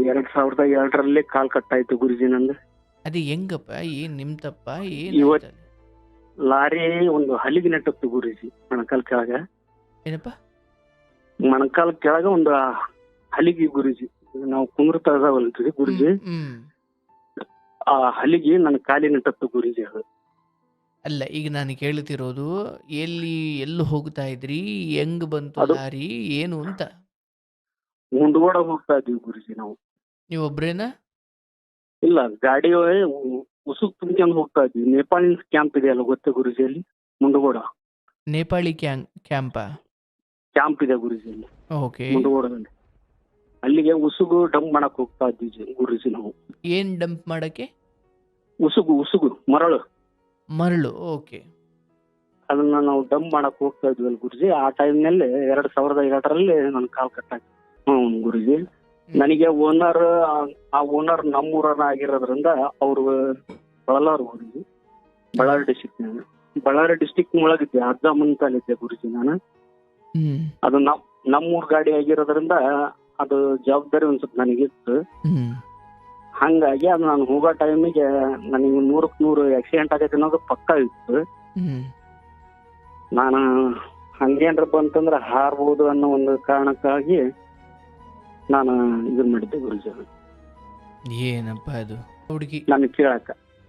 2002ರಲ್ಲಿ ಕಾಲ್ ಕಟ್ಟಾಯ್ತು ಗುರುಜಿ ನಂದು. ಅದು ಹೆಂಗಪ್ಪ? ಏನ್ ನಿಮ್ ತಪ್ಪ? ಇವತ್ ಏನಾಯ್ತು? ಲಾರಿ ಒಂದು ಹಲಿಗೆ ನೆಟ್ಟತ್ತು ಗುರುಜಿ ಮೊಣಕಾಲ್ ಕೆಳಗ. ಏನಪ್ಪ? ಮೊಣಕಾಲ್ ಕೆಳಗ ಒಂದು ಹಲಿಗೆ ಗುರುಜಿ. ನಾವು ಕುಂದ್ರತಾ ಇದಾವಲ್ರಿ ಗುರುಜಿ, ಹ್ಮ್ ಆ ಹಲಿಗೆ ನನ್ನ ಕಾಲಿ ನೆಟ್ಟತ್ತು ಗುರುಜಿ. ಅದು ಅಲ್ಲ, ಈಗ ನಾನು ಕೇಳ್ತಿರೋದು ಎಲ್ಲಿ ಹೋಗ್ತಾ ಇದ್ರಿ? ಹೆಂಗ್ ಬಂತು ಅದು ಲಾರಿ? ಏನು ಅಂತ. ಮುಂಡ್ಗೋಡ ಹೋಗ್ತಾ ಇದ್ವಿ ಗುರುಜಿ ನಾವು. ನೀವೊಬ್ರೇನಾ? ಇಲ್ಲ, ಗಾಡಿ ಉಸುಕ್ ತುಂಬ್ಕೊಂಡು ಹೋಗ್ತಾ ಇದ್ವಿ. ನೇಪಾಳಿನ ಕ್ಯಾಂಪ್ ಇದೆಯಲ್ಲ ಗೊತ್ತೇ ಗುರುಜಿ, ಅಲ್ಲಿ ಮುಂಡಗೋಡ ನೇಪಾಳಿ ಕ್ಯಾಂಪಾ? ಕ್ಯಾಂಪ್ ಇದೆ ಗುರುಜಿ ಅಲ್ಲಿ ಓಕೆ. ಮುಂಡಗೋಡದಲ್ಲಿ. ಅಲ್ಲಿಗೆ ಉಸುಗು ಡಂಪ್ ಮಾಡಕ್ ಹೋಗ್ತಾ ಇದ್ವಿ ಗುರುಜಿ ನಾವು. ಏನ್ ಡಂಪ್ ಮಾಡಕ್ಕೆ? ಉಸುಗು ಮರಳು, ಮರಳು. ಓಕೆ. ಅದನ್ನ ನಾವು ಡಂಪ್ ಮಾಡಕ್ ಹೋಗ್ತಾ ಇದ್ವಿ ಅಲ್ಲಿ ಗುರುಜಿ. ಆ ಟೈಮ್ನಲ್ಲಿ 2002ರಲ್ಲಿ ನನ್ ಕಾಲ್ ಕಟ್ಟಾಯ್ತು. ಗುರುಜಿ, ನನಗೆ ಓನರ್, ಆ ಓನರ್ ನಮ್ಮೂರನ ಆಗಿರೋದ್ರಿಂದ ಅವ್ರು ಬಳಲಾರು ಗುರುಜಿ. ಬಳ್ಳಾರಿ ಡಿಸ್ಟಿಕ್ ಒಳಗಿದ್ದೆ, ಅಜ್ಜಮ್ಮಂತಲ್ಲಿದ್ದೆ ಗುರುಜಿ ನಾನು. ಅದು ನಮ್ಮೂರ್ ಗಾಡಿ ಆಗಿರೋದ್ರಿಂದ ಅದು ಜವಾಬ್ದಾರಿ ಒಂದ್ ನನಗಿತ್ತು. ಹಂಗಾಗಿ ಅದು ನಾನು ಹೋಗೋ ಟೈಮಿಗೆ ನನಗೆ 100ಕ್ಕೆ 100 ಆಕ್ಸಿಡೆಂಟ್ ಆಗೈತೆ ಅನ್ನೋದು ಪಕ್ಕಾ ಇತ್ತು. ನಾನು ಹಂಗೇನ್ರ ಬಂತಂದ್ರೆ ಹಾರ್ಬೋದು ಅನ್ನೋ ಒಂದು ಕಾರಣಕ್ಕಾಗಿ ನಾನು ಇದನ್ ಮಾಡಿದ್ದೆ ಗುರುಜಿ. ಏನಪ್ಪ ಅದು? ಹುಡುಗಿ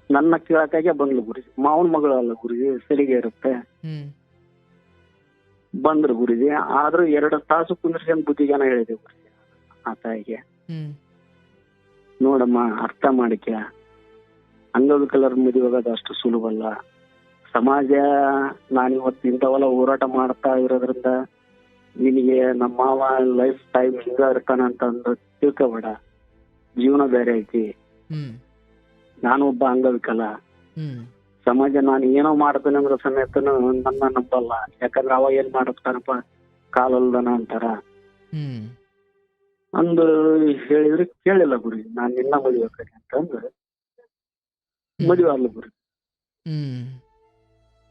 ನನ್ನ ಕೇಳಕ್ಕಾಗೆ ಬಂದ್ಲು ಗುರುಜಿ. ಮಾವನ ಮಗಳು ಅಲ್ಲ ಗುರುಜಿ, ಸಲಿಗೆ ಇರುತ್ತೆ. ಬಂದ್ರು ಗುರುಜಿ. ಆದ್ರೂ 2 ತಾಸು ಕುಂದ್ರಿಸ್ಕೊಂಡು ಬುದ್ಧಿಗಾನ ಹೇಳಿದೆ ಗುರುಜಿ ಆ ತಾಯಿಗೆ. ನೋಡಮ್ಮ, ಅರ್ಥ ಮಾಡಿಕೆ, ಅಂಗವಿಕಲರ ಮದುವೆ ಆಗೋದು ಅಷ್ಟು ಸುಲಭ ಅಲ್ಲ. ಸಮಾಜ ನಾನಿವತ್ತು ಇಂಥವೆಲ್ಲ ಹೋರಾಟ ಮಾಡ್ತಾ ಇರೋದ್ರಿಂದ ನಿನಗೆ ನಮ್ಮ ಮಾವ ಲೈಫ್ ಟೈಮ್ ಹಿಂಗ ಇರ್ತಾನಂತ ತಿಳ್ಕೊಬೇಡ. ಜೀವನ ಬೇರೆ ಐತಿ. ನಾನು ಒಬ್ಬ ಅಂಗವಿಕಲ. ಸಮಾಜ ನಾನು ಏನೋ ಮಾಡ್ತೇನೆ ಅಂದ್ರೆ ಸಮೇತ ನನ್ನ ನಂಬಲ್ಲ. ಯಾಕಂದ್ರೆ ಅವ ಏನ್ ಮಾಡತಾನಪ್ಪ, ಕಾಲಲ್ದನ ಅಂತಾರ ಅಂದು ಹೇಳಿದ್ರೆ ಕೇಳಿಲ್ಲ ಗುರುಜಿ. ನಾನ್ ನಿನ್ನ ಮದುವೆ ಕಡೆ ಅಂತಂದ್ರೆ ಮದುವೆ ಆಗ್ಲಿ ಗುರುಜಿ.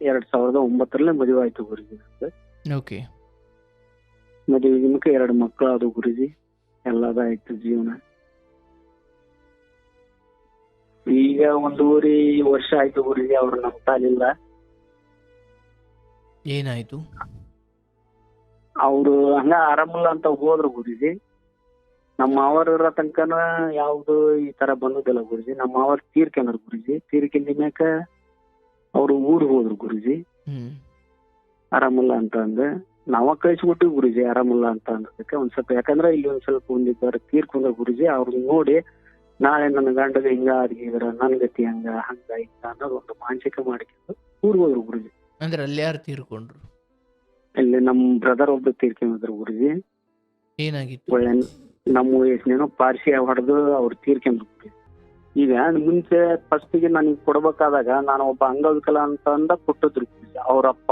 2009ರಲ್ಲಿ ಮದುವೆ ಆಯ್ತು ಗುರುಜಿ. ಓಕೆ. ಮದುವೆ ನಿಮ್ಗೆ 2 ಮಕ್ಕಳು ಅದು ಗುರುಜಿ. ಎಲ್ಲದಾಯ್ತು ಜೀವನ. ಈಗ 1.5 ವರ್ಷ ಆಯ್ತು ಗುರುಜಿ. ಅವ್ರು ನಂಬ್ತಾಲಿಲ್ಲ. ಏನಾಯ್ತು? ಅವ್ರು ಹಂಗ ಆರಾಮಿಲ್ಲ ಅಂತ ಹೋದ್ರು ಗುರುಜಿ. ನಮ್ಮ ಮಾವರು ಇರೋ ತನಕನ ಯಾವ್ದು ಈ ತರ ಬಂದದಿಲ್ಲ ಗುರುಜಿ. ನಮ್ಮ ಮಾವರು ತೀರ್ಕೊಂಡ್ರು ಗುರುಜಿ. ತೀರ್ಕೊಂಡ ಮ್ಯಾಕ ಅವ್ರು ಊರಿಗೆ ಹೋದ್ರು ಗುರುಜಿ. ಆರಾಮಿಲ್ಲ ಅಂತ ಅಂದ ನಾವ ಕಳಿಸ್ಬಿಟ್ಟು ಗುರುಜಿ. ಆರಾಮಿಲ್ಲ ಅಂತ ಅಂದಕ್ಕೆ ಒಂದ್ ಸ್ವಲ್ಪ, ಯಾಕಂದ್ರೆ ಇಲ್ಲಿ ಒಂದ್ ಸ್ವಲ್ಪ ಒಂದಿಬ್ಬರು ತೀರ್ಕೊಂಡ್ರು ಗುರುಜಿ. ಅವ್ರನ್ನ ನೋಡಿ ನಾಳೆ ನನ್ನ ಗಂಡಗ ಹಿಂಗ ಆಗಿದ್ರ ನನ್ ಗತಿ ಹಂಗ ಹಿಂಗ ಅನ್ನೋದು ಒಂದು ಮಾನಸಿಕ ಮಾಡಿಕೊಂಡು ಊರಿಗೆ ಹೋದ್ರು ಗುರುಜಿ. ಅಂದ್ರೆ ಅಲ್ಲಿ ಯಾರು ತೀರ್ಕೊಂಡ್ರು? ಇಲ್ಲಿ ನಮ್ ಬ್ರದರ್ ಒಬ್ರು ತೀರ್ಕೊಂಡಿದ್ರು ಗುರುಜಿ. ಏನಾಗಿತ್ತು? ಒಳ್ಳೆ ನಮ್ಮ ವಯಸ್ಸಿನೇನೋ ಪಾರ್ಸಿ ಹೊಡೆದು ಅವ್ರು ತೀರ್ಕೊಂಡ್ರು ಗುರುಜಿ. ಈಗ ಮುಂಚೆ ಫಸ್ಟಿಗೆ ನನಗೆ ಕೊಡ್ಬೇಕಾದಾಗ ನಾನು ಒಬ್ಬ ಅಂಗವಿಕಲ ಅಂತ ಅಂದ ಕೊಟ್ಟಿದ್ರು ಗುರುಜಿ ಅವ್ರಪ್ಪ.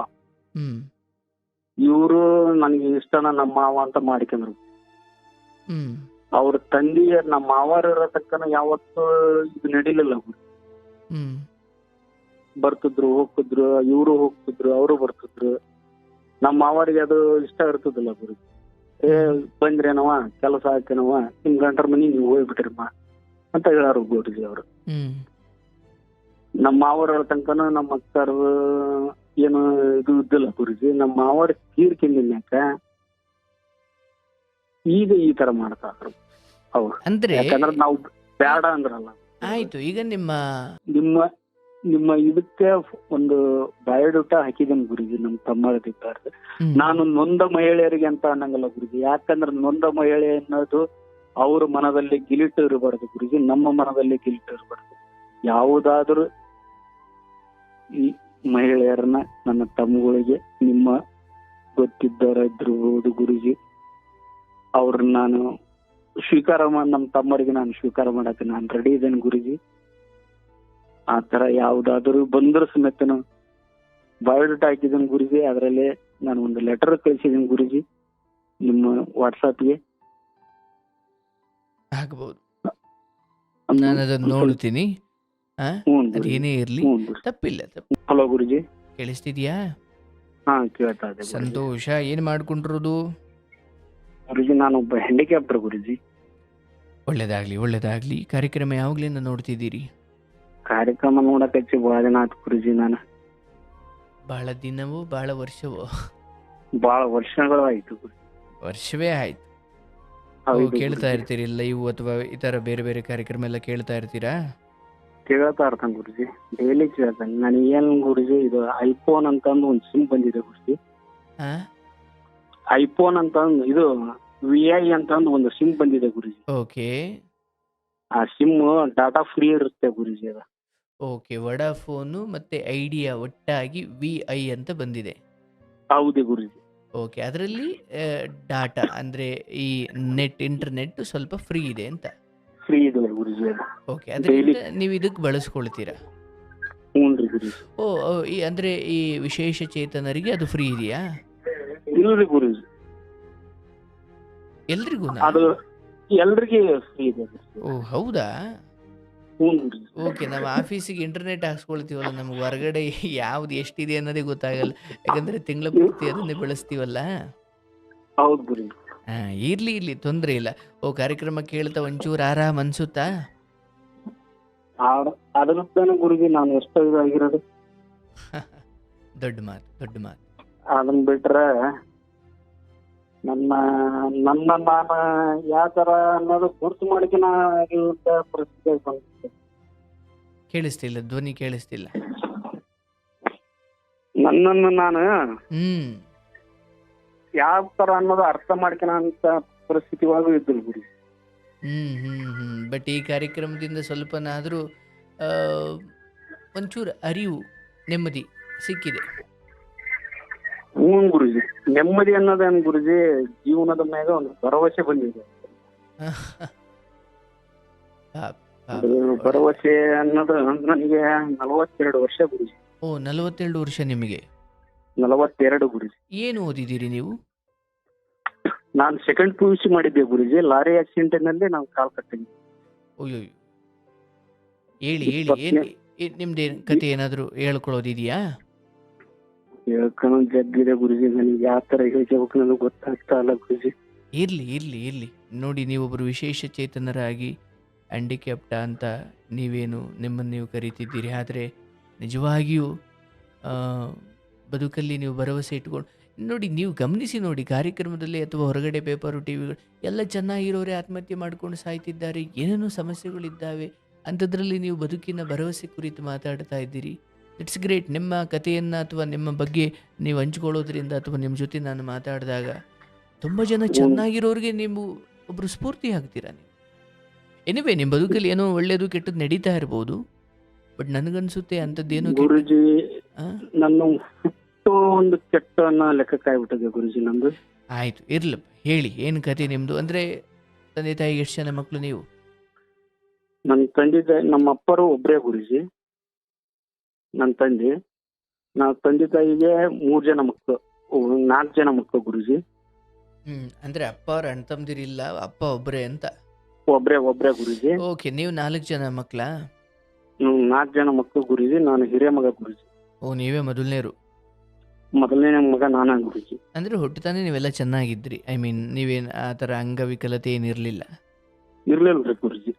ಇವ್ರು ನನಗೆ ಇಷ್ಟನ ನಮ್ಮ ಮಾವ ಅಂತ ಮಾಡ್ಕೊಂಡ್ರು. ಅವ್ರ ತಂದಿ ನಮ್ಮ ಮಾವಾರ ಇರೋ ತಕ್ಕನ ಯಾವತ್ತು ಇದು ನಡಿಲಿಲ್ಲ ಗುರು. ಬರ್ತಿದ್ರು ಹೋಗ್ತಿದ್ರು, ಇವ್ರು ಹೋಗ್ತಿದ್ರು, ಅವರು ಬರ್ತಿದ್ರು. ನಮ್ಮ ಮಾವಾರಿಗೆ ಅದು ಇಷ್ಟ ಇರ್ತದಿಲ್ಲ ಗುರು. ಬಂದ್ರೇನವ, ಕೆಲಸ ಆಯ್ತೇನವ, ನಿಮ್ ಗಂಟರ ಮನಿ ನೀವು ಹೋಗ್ಬಿಟ್ರಮ್ಮ ಅಂತ ಹೇಳಾರು ಗುರುಜಿ ಅವರು. ನಮ್ಮ ಮಾವರ ತನಕನ ನಮ್ಮ ಅಕ್ಕರು ಏನು ಇದು ಇದ್ದಿಲ್ಲ ಗುರುಜಿ. ನಮ್ಮ ಮಾವರ ತೀರ್ಕೊಂಡಿನ್ಯಾಕ ಈಗ ಈ ತರ ಮಾಡ್ತಾರ ಅವ್ರು. ಅಂದ್ರೆ ಯಾಕಂದ್ರೆ ನಾವು ಬೇಡ ಅಂದ್ರಲ್ಲ. ಆಯ್ತು, ಈಗ ನಿಮ್ಮ ನಿಮ್ಮ ಇದಕ್ಕೆ ಒಂದು ಬಯೋಡೇಟಾ ಹಾಕಿದ್ದೇನೆ ಗುರುಜಿ. ನಮ್ಮ ತಮ್ಮದಿದ್ದಾರೆ. ನಾನು ನೊಂದ ಮಹಿಳೆಯರಿಗೆ ಅಂತ ಅನ್ನಂಗಲ್ಲ ಗುರುಜಿ. ಯಾಕಂದ್ರೆ ನೊಂದ ಮಹಿಳೆ ಅನ್ನೋದು ಅವ್ರ ಮನದಲ್ಲಿ ಗಿಲಿಟು ಇರಬಾರ್ದು ಗುರುಜಿ. ನಮ್ಮ ಮನದಲ್ಲಿ ಗಿಲಿಟು ಇರಬಾರ್ದು. ಯಾವುದಾದ್ರೂ ಈ ಮಹಿಳೆಯರನ್ನ, ನನ್ನ ತಮ್ಮಗಳಿಗೆ, ನಿಮ್ಮ ಗೊತ್ತಿದ್ದವರ ಇದ್ರಬಹುದು ಗುರುಜಿ, ಅವ್ರನ್ನ ನಾನು ಸ್ವೀಕಾರ ನಮ್ಮ ತಮ್ಮರಿಗೆ ನಾನು ಸ್ವೀಕಾರ ಮಾಡಕ್ಕೆ ನಾನು ರೆಡಿ ಇದ್ದೇನೆ ಗುರುಜಿ. ಆ ತರ ಯಾವ್ದಾದ್ರು ಬಂದ್ರ ಸಮೇತನು ಬಯೋಡೇಟಾ ಹಾಕಿದ್ದೇನೆ ಗುರುಜಿ. ಅದರಲ್ಲಿ ನಾನು ಒಂದು ಲೆಟರ್ ಕಳಿಸಿದ್ದೀನಿ ಗುರುಜಿ ನಿಮ್ಮ ವಾಟ್ಸಾಪ್ಗೆ. ಆಗ್ಬಹುದು, ನಾನು ಅದನ್ನ ನೋಡ್ತೀನಿ. ಅದೇನೇ ಇರ್ಲಿ, ತಪ್ಪಿಲ್ಲ. ಹಲೋ ಗುರುಜಿ, ಕೇಳಿಸ್ತಿದ್ಯಾ? ಹಾ, ಕೇಳ್ತಾ ಇದೆ. ಸಂತೋಷ. ಏನ್ ಮಾಡ್ಕೊಂಡಿರೋದು ಗುರುಜಿ? ನಾನೊಬ್ಬ ಹ್ಯಾಂಡಿಕ್ಯಾಪ್ಟರ್ ಗುರುಜಿ. ಒಳ್ಳೇದಾಗ್ಲಿ ಒಳ್ಳೇದಾಗ್ಲಿ. ಕಾರ್ಯಕ್ರಮ ಯಾವಾಗ್ಲಿಂದ ನೋಡ್ತಿದ್ದೀರಿ? ಕಾರ್ಯಕ್ರಮ ನೋಡಕಚ್ಚಿ ಬಹಳ ದಿನ ಆಯ್ತು ಗುರುಜಿ. ನಾನು ಬಹಳ ದಿನವೋ ಬಹಳ ವರ್ಷವೋ? ಬಹಳ ವರ್ಷಗಳು ಆಯ್ತು ಗುರುಜಿ. ವರ್ಷವೇ ಆಯ್ತು. ಹೌದು ಕೇಳ್ತಾ ಗುರುಜಿ. ಇರ್ತೀರಿ ಲೈವ್ ಅಥವಾ ಈ ತರ ಬೇರೆ ಬೇರೆ ಕಾರ್ಯಕ್ರಮ ಎಲ್ಲ ಕೇಳ್ತಾ ಇರ್ತೀರಾ? ಕೇಳ್ತಾ ಇರ್ತಾನೆ ಗುರುಜಿ, ಡೈಲಿ ಕೇಳ್ತಾನೆ. ನನಗೆ ಏನ್ ಗುರುಜಿ, ಇದು ಐಫೋನ್ ಅಂತಂದು ಒಂದು ಸಿಮ್ ಬಂದಿದೆ ಗುರುಜಿ. ಹಾ, ಐಫೋನ್ ಅಂತಂದು ಇದು VI ಅಂತಂದು ಒಂದು ಸಿಮ್ ಬಂದಿದೆ ಗುರುಜಿ. ಓಕೆ ಆ ಸಿಮ್ ಡಾಟಾ ಫ್ರೀ ಇರುತ್ತೆ ಗುರುಜಿ. ಅದ ಓಕೆ. ವಡಾಫೋನು ಮತ್ತೆ ಐಡಿಯಾ ಒಟ್ಟಾಗಿ VI ಅಂತ ಬಂದಿದೆ. ಹೌದು ಗುರುಜಿ. ಓಕೆ, ಅದರಲ್ಲಿ ಡಾಟಾ ಅಂದ್ರೆ ಈ ನೆಟ್ ಇಂಟರ್ನೆಟ್ ಸ್ವಲ್ಪ ಫ್ರೀ ಇದೆ ಅಂತ. ಫ್ರೀ ಇದೆ ಗುರುಜಿ. ಅದು ಓಕೆ, ಅದರಿಂದ ನೀವು ಇದಕ್ಕೆ ಬಳಸ್ಕೊಳ್ತೀರಾ? ಹ್ಞೂ ರೀ ಗುರುಜಿ. ಅಂದ್ರೆ ಈ ವಿಶೇಷ ಚೇತನರಿಗೆ ಅದು ಫ್ರೀ ಇದೆಯಾ? ಇಲ್ರಿ ಗುರುಜಿ, ಎಲ್ರಿಗೂ? ಅದು ಎಲ್ರಿಗೆ ಫ್ರೀ ಇದೆ ಗುರುಜಿ. ಓ ಹೌದಾ? ಹ್ಞೂ ಗುರುಜಿ. ಓಕೆ, ನಾವು ಆಫೀಸಿಗೆ ಇಂಟರ್ನೆಟ್ ಹಾಕ್ಸ್ಕೊಳ್ತೀವಲ್ಲ, ನಮ್ಗೆ ಹೊರಗಡೆ ಯಾವ್ದು ಎಷ್ಟಿದೆ ಅನ್ನೋದೇ ಗೊತ್ತಾಗಲ್ಲ. ಯಾಕಂದ್ರೆ ತಿಂಗಳ ಪೂರ್ತಿ ಅದನ್ನೇ ಬಳಸ್ತೀವಲ್ಲ. ಹೌದು ಗುರುಜಿ. ಇರ್ಲಿ ಇರ್ಲಿ, ತೊಂದರೆ ಇಲ್ಲ. ಕಾರ್ಯಕ್ರಮ ಕೇಳ್ತಾ ಒಂಚೂರು ಆರಾಮ್ ಅನ್ಸುತ್ತಾ? ಅದರದ್ದಾನೆ ಗುರುಜಿ ನಾನು ಎಷ್ಟೋ ಇದಾಗಿರೋದು. ದೊಡ್ಡ ಮಾತು ದೊಡ್ಡ ಮಾತು. ಅದನ್ನ ಬಿಟ್ರೆ ನನ್ನ ನನ್ನ ನಾನು ಯಾವ ತರ ಅನ್ನೋದು ಗುರುತು ಮಾಡಿಕಿನ ಪರಿಸ್ಥಿತಿ ಬಂದಿದೆ. ಕೇಳಿಸ್ತಿಲ್ಲ, ಧ್ವನಿ ಕೇಳಿಸ್ತಿಲ್ಲ. ನನ್ನನ್ನು ನಾನು ಯಾವ ತರ ಅನ್ನೋದು ಅರ್ಥ ಮಾಡ್ಕೊಳ ಅಂತ ಪರಿಸ್ಥಿತಿ ಒಳಗೂ ಇದ್ದಿಲ್ಲ ಗುರು. ಬಟ್ ಈ ಕಾರ್ಯಕ್ರಮದಿಂದ ಸ್ವಲ್ಪನಾದ್ರೂ ಒಂಚೂರು ಅರಿವು, ನೆಮ್ಮದಿ ಸಿಕ್ಕಿದೆ. ಹ್ಞೂ ಗುರುಜಿ, ನೆಮ್ಮದಿ ಅನ್ನೋದೇನು ಗುರುಜಿ, ಜೀವನದ ಮ್ಯಾಗ ಒಂದು ಭರವಸೆ ಬಂದಿದೆ. ಭರವಸೆ ಅನ್ನೋದು ನನಗೆ 42 ವರ್ಷ ಗುರುಜಿ. 42 ವರ್ಷ ನಿಮಗೆ? 42 ಗುರುಜಿ. ಏನು ಓದಿದ್ದೀರಿ ನೀವು? ನಾನು ಸೆಕೆಂಡ್ PUC ಮಾಡಿದ್ದೆ ಗುರುಜಿ. ಲಾರಿ ಆಕ್ಸಿಡೆಂಟ್ ನಲ್ಲಿ ನಾವು ಕಾಲ್ ಕಟ್ಟಿದ್ವಿ. ಅಯ್ಯೋ, ಹೇಳಿ ಹೇಳಿ, ನಿಮ್ದೇ ಕತೆ ಏನಾದ್ರು ಹೇಳ್ಕೊಳ್ಳೋದಿದೆಯಾ? ಹೇಳ್ಕೊಳ್ಳೋ ಜಗ್ಗಿದೆ ಗುರುಜಿ, ನನಗೆ ಯಾವ ತರ ಹೇಳ್ಬೇಕು ನನಗೆ ಗೊತ್ತಾಗ್ತಾ ಇಲ್ಲ ಗುರುಜಿ. ಇರ್ಲಿ ಇರ್ಲಿ ಇರ್ಲಿ, ನೋಡಿ ನೀವೊಬ್ಬರು ವಿಶೇಷ ಚೇತನರಾಗಿ ಹ್ಯಾಂಡಿಕ್ಯಾಪ್ಟ ಅಂತ ನಿಮ್ಮನ್ನು ನೀವು ಕರೀತಿದ್ದೀರಿ. ಆದರೆ ನಿಜವಾಗಿಯೂ ಬದುಕಲ್ಲಿ ನೀವು ಭರವಸೆ ಇಟ್ಕೊಂಡು ನೋಡಿ, ನೀವು ಗಮನಿಸಿ ನೋಡಿ, ಕಾರ್ಯಕ್ರಮದಲ್ಲಿ ಅಥವಾ ಹೊರಗಡೆ ಪೇಪರು ಟಿವಿಗಳು ಎಲ್ಲ ಚೆನ್ನಾಗಿರೋರೆ ಆತ್ಮಹತ್ಯೆ ಮಾಡ್ಕೊಂಡು ಸಾಯ್ತಿದ್ದಾರೆ, ಏನೇನೋ ಸಮಸ್ಯೆಗಳಿದ್ದಾವೆ. ಅಂಥದ್ರಲ್ಲಿ ನೀವು ಬದುಕಿನ ಭರವಸೆ ಕುರಿತು ಮಾತಾಡ್ತಾ ಇದ್ದೀರಿ. It's great. ನಿಮ್ಮ ಕಥೆಯನ್ನು ಅಥವಾ ನಿಮ್ಮ ಬಗ್ಗೆ ನೀವು ಹಂಚ್ಕೊಳ್ಳೋದ್ರಿಂದ ಅಥವಾ ನಿಮ್ಮ ಜೊತೆ ನಾನು ಮಾತಾಡಿದಾಗ ತುಂಬ ಜನ ಚೆನ್ನಾಗಿರೋರಿಗೆ ನೀವು ಒಬ್ಬರು ಸ್ಫೂರ್ತಿ ಆಗ್ತೀರಾ. ನೀವು ಎನಿವೇ ನಿಮ್ಮ ಬದುಕಲ್ಲಿ ಏನೋ ಒಳ್ಳೇದು ಕೆಟ್ಟದ್ದು ನಡೀತಾ ಇರ್ಬೋದು, ಬಟ್ ನನಗನ್ಸುತ್ತೆ ಅಂಥದ್ದೇನೋ ಗುರುಜಿ ನನ್ನ ಒಂದು ಕೆಟ್ಟ ಲೆಕ್ಕಕ್ಕಾಗ್ಬಿಟ್ಟಿದೆ ಗುರುಜಿ ನಂದು. ಆಯ್ತು, ಇರ್ಲಪ್ಪ, ಹೇಳಿ ಏನು ಕತೆ ನಿಮ್ದು? ಅಂದ್ರೆ ತಂದೆ ತಾಯಿಗೆ ಎಷ್ಟು ಜನ ಮಕ್ಕಳು ನೀವು? ನನ್ನ ತಂದೆ ತಾಯಿ, ನಮ್ಮ ಅಪ್ಪರು ಒಬ್ಬರೇ ಗುರುಜಿ. ನನ್ನ ತಂದೆ ತಾಯಿಗೆ 3 ಜನ ಮಕ್ಕಳು, 4 ಜನ ಮಕ್ಕಳು ಗುರುಜಿ. ಅಂದ್ರೆ ಅಪ್ಪ ಅವ್ರ ಅಣ್ಣ ತಮ್ಮದಿರಿಲ್ಲ, ಅಪ್ಪ ಒಬ್ಬರೇ ಅಂತ? ಒಬ್ರೇ ಗುರುಜಿ. ಓಕೆ, ನೀವು 4 ಜನ ಮಕ್ಕಳಾ? 4 ಜನ ಮಕ್ಕಳು ಗುರುಜಿ. ನಾನು ಹಿರಿಯ ಮಗ ಗುರುಜಿ. ನೀವೇ ಮೊದಲನೇರು? ಮೊದಲನೇ ಮಗ ನಾನ ಗುರುಜಿ. ಅಂದ್ರೆ ಹುಟ್ಟುತ್ತಾನೆ ನೀವೆಲ್ಲ ಚೆನ್ನಾಗಿದ್ರಿ? ಐ ಮೀನ್ ನೀವೇನ್ ಆ ಥರ ಅಂಗವಿಕಲತೆ ಏನಿರಲಿಲ್ಲ? ಇರ್ಲಿಲ್ರಿ ಗುರುಜಿ.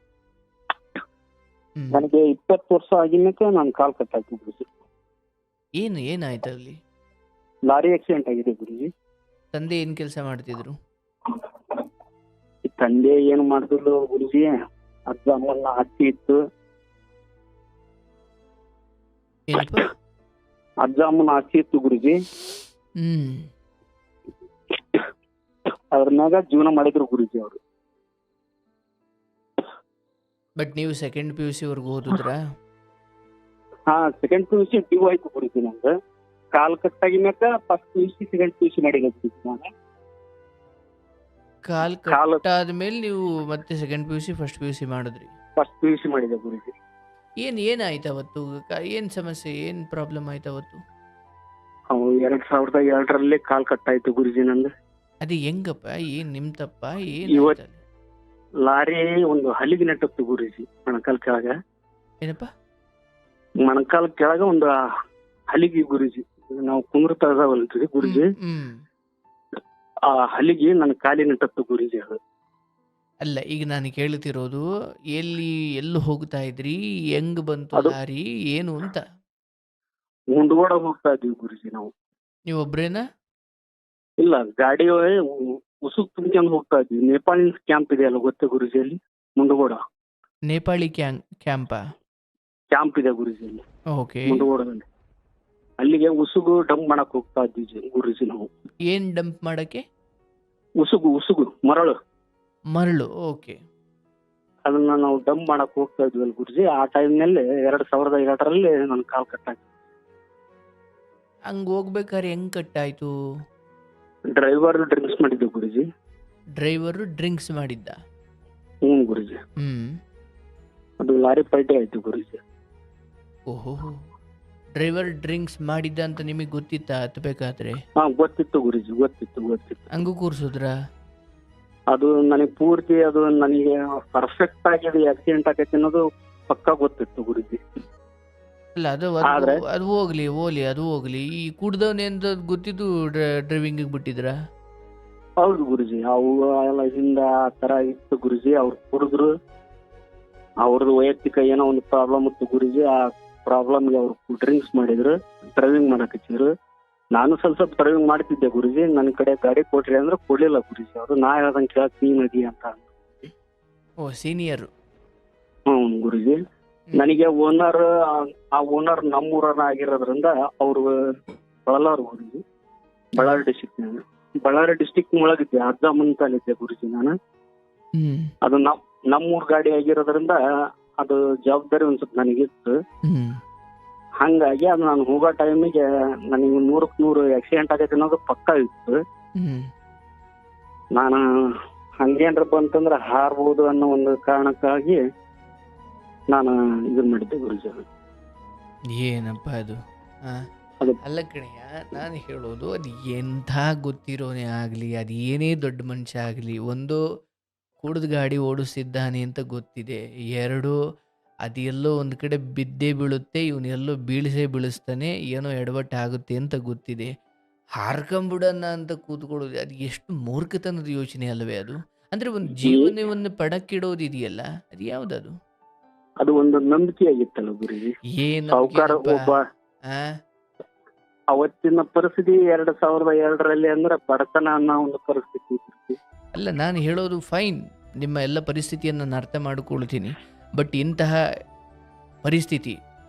ನನಗೆ 20 ವರ್ಷ ಆಗಿನಕ್ಕೆ ನಾನು ಕಾಲ್ ಕಟ್ಟಾಯ್ತು ಗುರುಜಿ. ಏನಾಯ್ತು ಅಲ್ಲಿ? ಲಾರಿ ಆಕ್ಸಿಡೆಂಟ್ ಆಗಿದೆ ಗುರುಜಿ. ತಂದೆ ಏನ್ ಕೆಲಸ ಮಾಡ್ತಿದ್ರು? ತಂದೆ ಏನು ಮಾಡಿದ್ರು ಗುರುಜಿ, ಅಜ್ಜ ಅಮ್ಮನ ಆಸ್ತಿ ಇತ್ತು. ಅಜ್ಜ ಅಮ್ಮನ ಆಸ್ತಿ ಇತ್ತು ಗುರುಜಿ. ಅದ್ರ ಮ್ಯಾಗ ಜೀವನ ಮಾಡಿದ್ರು ಗುರುಜಿ ಅವರು. ಬಟ್ ನೀವು ಸೆಕೆಂಡ್ PUC ವರ್ಗು ಓದಿದ್ರಾ? ಸೆಕೆಂಡ್ PUC ಡ್ಯೂ ಆಯ್ತು ಗುರುಜಿ. ನಂದು ಕಾಲ್ ಕಟ್ಟಾಗಿನಾಕ ಫಸ್ಟ್ PUC ಸೆಕೆಂಡ್ PUC ಮಾಡಿದ್ದೆ ನಾನು. ಕಾಲ್ ಕಟ್ಟಾದ್ಮೇಲೆ ನೀವು ಮತ್ತೆ ಸೆಕೆಂಡ್ PUC ಫಸ್ಟ್ PUC ಮಾಡಿದ್ರಿ? ಫಸ್ಟ್ PUC ಮಾಡಿದೆ ಗುರುಜಿ. ಏನಾಯ್ತು ಅವತ್ತು? ಏನ್ ಸಮಸ್ಯೆ, ಏನ್ ಪ್ರಾಬ್ಲಮ್ ಆಯ್ತು ಅವತ್ತು? 2002ರಲ್ಲಿ ಕಾಲ್ ಕಟ್ಟಾಯ್ತು ಗುರುಜಿ ನಂದು. ಅದೇ ಹೆಂಗಪ್ಪ? ಏನ್ ನಿಮ್ ತಪ್ಪ? ಲಾರಿ ಒಂದು ಹಲಿಗೆ ನೆಟ್ಟತ್ತು ಗುರುಜಿ ಮೊಣಕಾಲ್ ಕೆಳಗ. ಏನಪ್ಪ? ಮೊಣಕಾಲ್ ಕೆಳಗ ಒಂದು ಹಲಿಗೆ ಗುರುಜಿ. ನಾವು ಕುಂದ್ರತಾ ಇದಾವಲ್ರಿ ಗುರುಜಿ, ಆ ಹಲಿಗೆ ನನ್ನ ಕಾಲಿ ನೆಟ್ಟತ್ತು ಗುರುಜಿ. ಅದು ಅಲ್ಲ, ಈಗ ನಾನು ಕೇಳ್ತಿರೋದು ಎಲ್ಲಿ ಹೋಗ್ತಾ ಇದ್ರಿ, ಹೆಂಗ್ ಬಂತು ಅದು ಲಾರಿ, ಏನು ಅಂತ. ಮುಂಡಗೋಡ ಹೋಗ್ತಾ ಇದ್ವಿ ಗುರುಜಿ ನಾವು. ನೀವು ಒಬ್ರೇನಾ? ಇಲ್ಲ, ಗಾಡಿ ಉಸುಕ್ ತುಂಬ್ಕೊಂಡು ಹೋಗ್ತಾ ಇದ್ವಿ. ನೇಪಾಳಿ ಕ್ಯಾಂಪ್ ಇದೆ ಅಲ್ಲ, ಗೊತ್ತೇ ಗುರುಜಿ ಅಲ್ಲಿ ಮುಂಡಗೋಡ ನೇಪಾಳಿ ಕ್ಯಾಂಪಾ? ಕ್ಯಾಂಪ್ ಇದೆ ಗುರುಜಿ ಅಲ್ಲಿ ಓಕೆ. ಮುಂಡಗೋಡದಲ್ಲಿ. ಅಲ್ಲಿಗೆ ಉಸುಗು ಡಂಪ್ ಮಾಡಕ್ ಹೋಗ್ತಾ ಇದ್ವಿ ಗುರುಜಿ ನಾವು. ಏನ್ ಡಂಪ್ ಮಾಡಕ್ಕೆ? ಉಸುಗು ಮರಳು. ಮರಳು. ಓಕೆ. ಅದನ್ನ ನಾವು ಡಂಪ್ ಮಾಡಕ್ ಹೋಗ್ತಾ ಇದ್ವಿ ಅಲ್ಲಿ ಗುರುಜಿ. ಆ ಟೈಮ್ನಲ್ಲಿ 2002ರಲ್ಲಿ ನನ್ನ ಕಾಲ್ ಕಟ್ಟಾಯ್ತು. ಹಂಗ್ ಹೋಗ್ಬೇಕಾದ್ರೆ ಹೆಂಗ್ ಕಟ್ಟಾಯ್ತು? ಡ್ರೈವರ್ ಡ್ರಿಂಕ್ಸ್ ಮಾಡಿದ್ದೆ ಗುರುಜಿ. ಡ್ರೈವರು ಡ್ರಿಂಕ್ಸ್ ಮಾಡಿದ್ದ? ಹ್ಞೂ ಗುರುಜಿ. ಅದು ಲಾರಿ ಪಲ್ಟಿ ಆಯ್ತು ಗುರುಜಿ. ಓಹೋ, ಡ್ರೈವರ್ ಡ್ರಿಂಕ್ಸ್ ಮಾಡಿದ್ದ ಅಂತ ನಿಮಗೆ ಗೊತ್ತಿತ್ತಾ ಹತ್ಬೇಕಾದ್ರೆ? ಹಾ, ಗೊತ್ತಿತ್ತು ಗುರುಜಿ, ಗೊತ್ತಿತ್ತು. ಹಂಗೂ ಕೂರ್ಸುದ್ರ? ಅದು ನನಗೆ ಪೂರ್ತಿ, ಅದು ನನಗೆ ಪರ್ಫೆಕ್ಟ್ ಆಗಿ ಅದು ಆಕ್ಸಿಡೆಂಟ್ ಆಗೈತೆ ಅನ್ನೋದು ಪಕ್ಕಾ ಗೊತ್ತಿತ್ತು ಗುರುಜಿ. ಅಲ್ಲ, ಆದ್ರೆ ಅದು ಹೋಗ್ಲಿ. ಈ ಕುಡ್ದವನೇ ಅಂತ ಗೊತ್ತಿದ್ದು ಡ್ರೈವಿಂಗ್ ಬಿಟ್ಟಿದ್ರ? ಹೌದು ಗುರುಜಿ, ಅವು ಎಲ್ಲ ಹಿಂದ ಆ ತರ ಇತ್ತು ಗುರುಜಿ. ಅವ್ರು ಕುಡಿದ್ರು, ಅವ್ರದ್ದು ವೈಯಕ್ತಿಕ ಏನೋ ಒಂದು ಪ್ರಾಬ್ಲಮ್ ಇತ್ತು ಗುರುಜಿ. ಆ ಪ್ರಾಬ್ಲಮ್ಗೆ ಅವ್ರು ಡ್ರಿಂಕ್ಸ್ ಮಾಡಿದ್ರು, ಡ್ರೈವಿಂಗ್ ಮಾಡಕ್ ಹಚ್ಚಿದ್ರು. ನಾನು ಸ್ವಲ್ಪ ಡ್ರೈವಿಂಗ್ ಮಾಡ್ತಿದ್ದೆ ಗುರುಜಿ. ನನ್ನ ಕಡೆ ಗಾಡಿ ಕೊಟ್ರಿ ಅಂದ್ರೆ ಕೊಡ್ಲಿಲ್ಲ ಗುರುಜಿ ಅವರು. ನಾ ಹೇಳ್ದಂಗೆ ಕೇಳಕ್ ನೀ ನದಿ ಅಂತ. ಓ, ಸೀನಿಯರ್. ಹ್ಞೂ ಗುರುಜಿ. ನನಗೆ ಆ ಓನರ್ ನಮ್ಮೂರನ ಆಗಿರೋದ್ರಿಂದ ಅವರು ಬಳಲಾರು ಗುರುಜಿ. ಬಳ್ಳಾರಿ ಡಿಸ್ಟಿಕ್ ಒಳಗಿದ್ದೆ, ಅಜ್ಜಮ್ಮಂತಲ್ಲಿದ್ದೆ ಗುರುಜಿ ನಾನು. ಅದು ನಮ್ಮೂರ್ ಗಾಡಿ ಆಗಿರೋದ್ರಿಂದ ಅದು ಜವಾಬ್ದಾರಿ ಒಂದ್ ಸ್ವಲ್ಪ ನನಗಿತ್ತು. ಹಂಗಾಗಿ ಅದು ನಾನು ಹೋಗೋ ಟೈಮಿಗೆ ನನಗೆ 100% ಆಕ್ಸಿಡೆಂಟ್ ಆಗೈತೆ ಅನ್ನೋದು ಪಕ್ಕಾ ಇತ್ತು. ನಾನು ಹಂಗೇನ್ರ ಬಂತಂದ್ರೆ ಹಾರ್ಬೋದು ಅನ್ನೋ ಒಂದು ಕಾರಣಕ್ಕಾಗಿ ನಾನು ಇದನ್ ಮಾಡಿದ್ದೆ ಗುರುಜಿ. ಏನಪ್ಪ ಅದು? ಅಲ್ಲ ಕಣಯ್ಯ, ನಾನು ಹೇಳೋದು, ಅದು ಎಂಥ ಗೊತ್ತಿರೋನೇ ಆಗಲಿ, ಅದು ಏನೇ ದೊಡ್ಡ ಮನುಷ್ಯ ಆಗಲಿ, ಒಂದು ಕುಡಿದು ಗಾಡಿ ಓಡಿಸಿದ್ದಾನೆ ಅಂತ ಗೊತ್ತಿದೆ. ಎರಡು, ಅದು ಎಲ್ಲೋ ಒಂದು ಕಡೆ ಬಿದ್ದೇ ಬೀಳುತ್ತೆ, ಇವನ್ನೆಲ್ಲೋ ಬೀಳಿಸ್ತಾನೆ, ಏನೋ ಎಡವಟ್ಟು ಆಗುತ್ತೆ ಅಂತ ಗೊತ್ತಿದೆ. ಹಾರ್ಕೊಂಬಿಡೋಣ ಅಂತ ಕೂತ್ಕೊಳ್ಳೋದು, ಅದು ಎಷ್ಟು ಮೂರ್ಖತನದ ಯೋಚನೆ ಅಲ್ಲವೇ ಅದು? ಅಂದರೆ ಒಂದು ಜೀವನವನ್ನು ಪಡಕ್ಕಿಡೋದಿದೆಯಲ್ಲ, ಅದು ಯಾವುದದು? ಅದು ಒಂದು ನಂಬಿಕೆ ಆಗಿತ್ತಲ್ಲ ಗುರುಜಿ. ಸಾವುಕಾರ ಒಬ್ಬ, ಅವತ್ತಿನ ಪರಿಸ್ಥಿತಿ 2002ರಲ್ಲಿ ಅಂದ್ರೆ ಬಡತನ ಅನ್ನೋ ಒಂದು ಪರಿಸ್ಥಿತಿ. ಅಲ್ಲ, ನಾನು ಹೇಳೋದು ಫೈನ್, ನಿಮ್ಮ ಎಲ್ಲ ಪರಿಸ್ಥಿತಿಯನ್ನು ನಾನು ಅರ್ಥ ಮಾಡಿಕೊಳ್ತೀನಿ. ಬಟ್ ಇಂತಹ ಪರಿಸ್ಥಿತಿ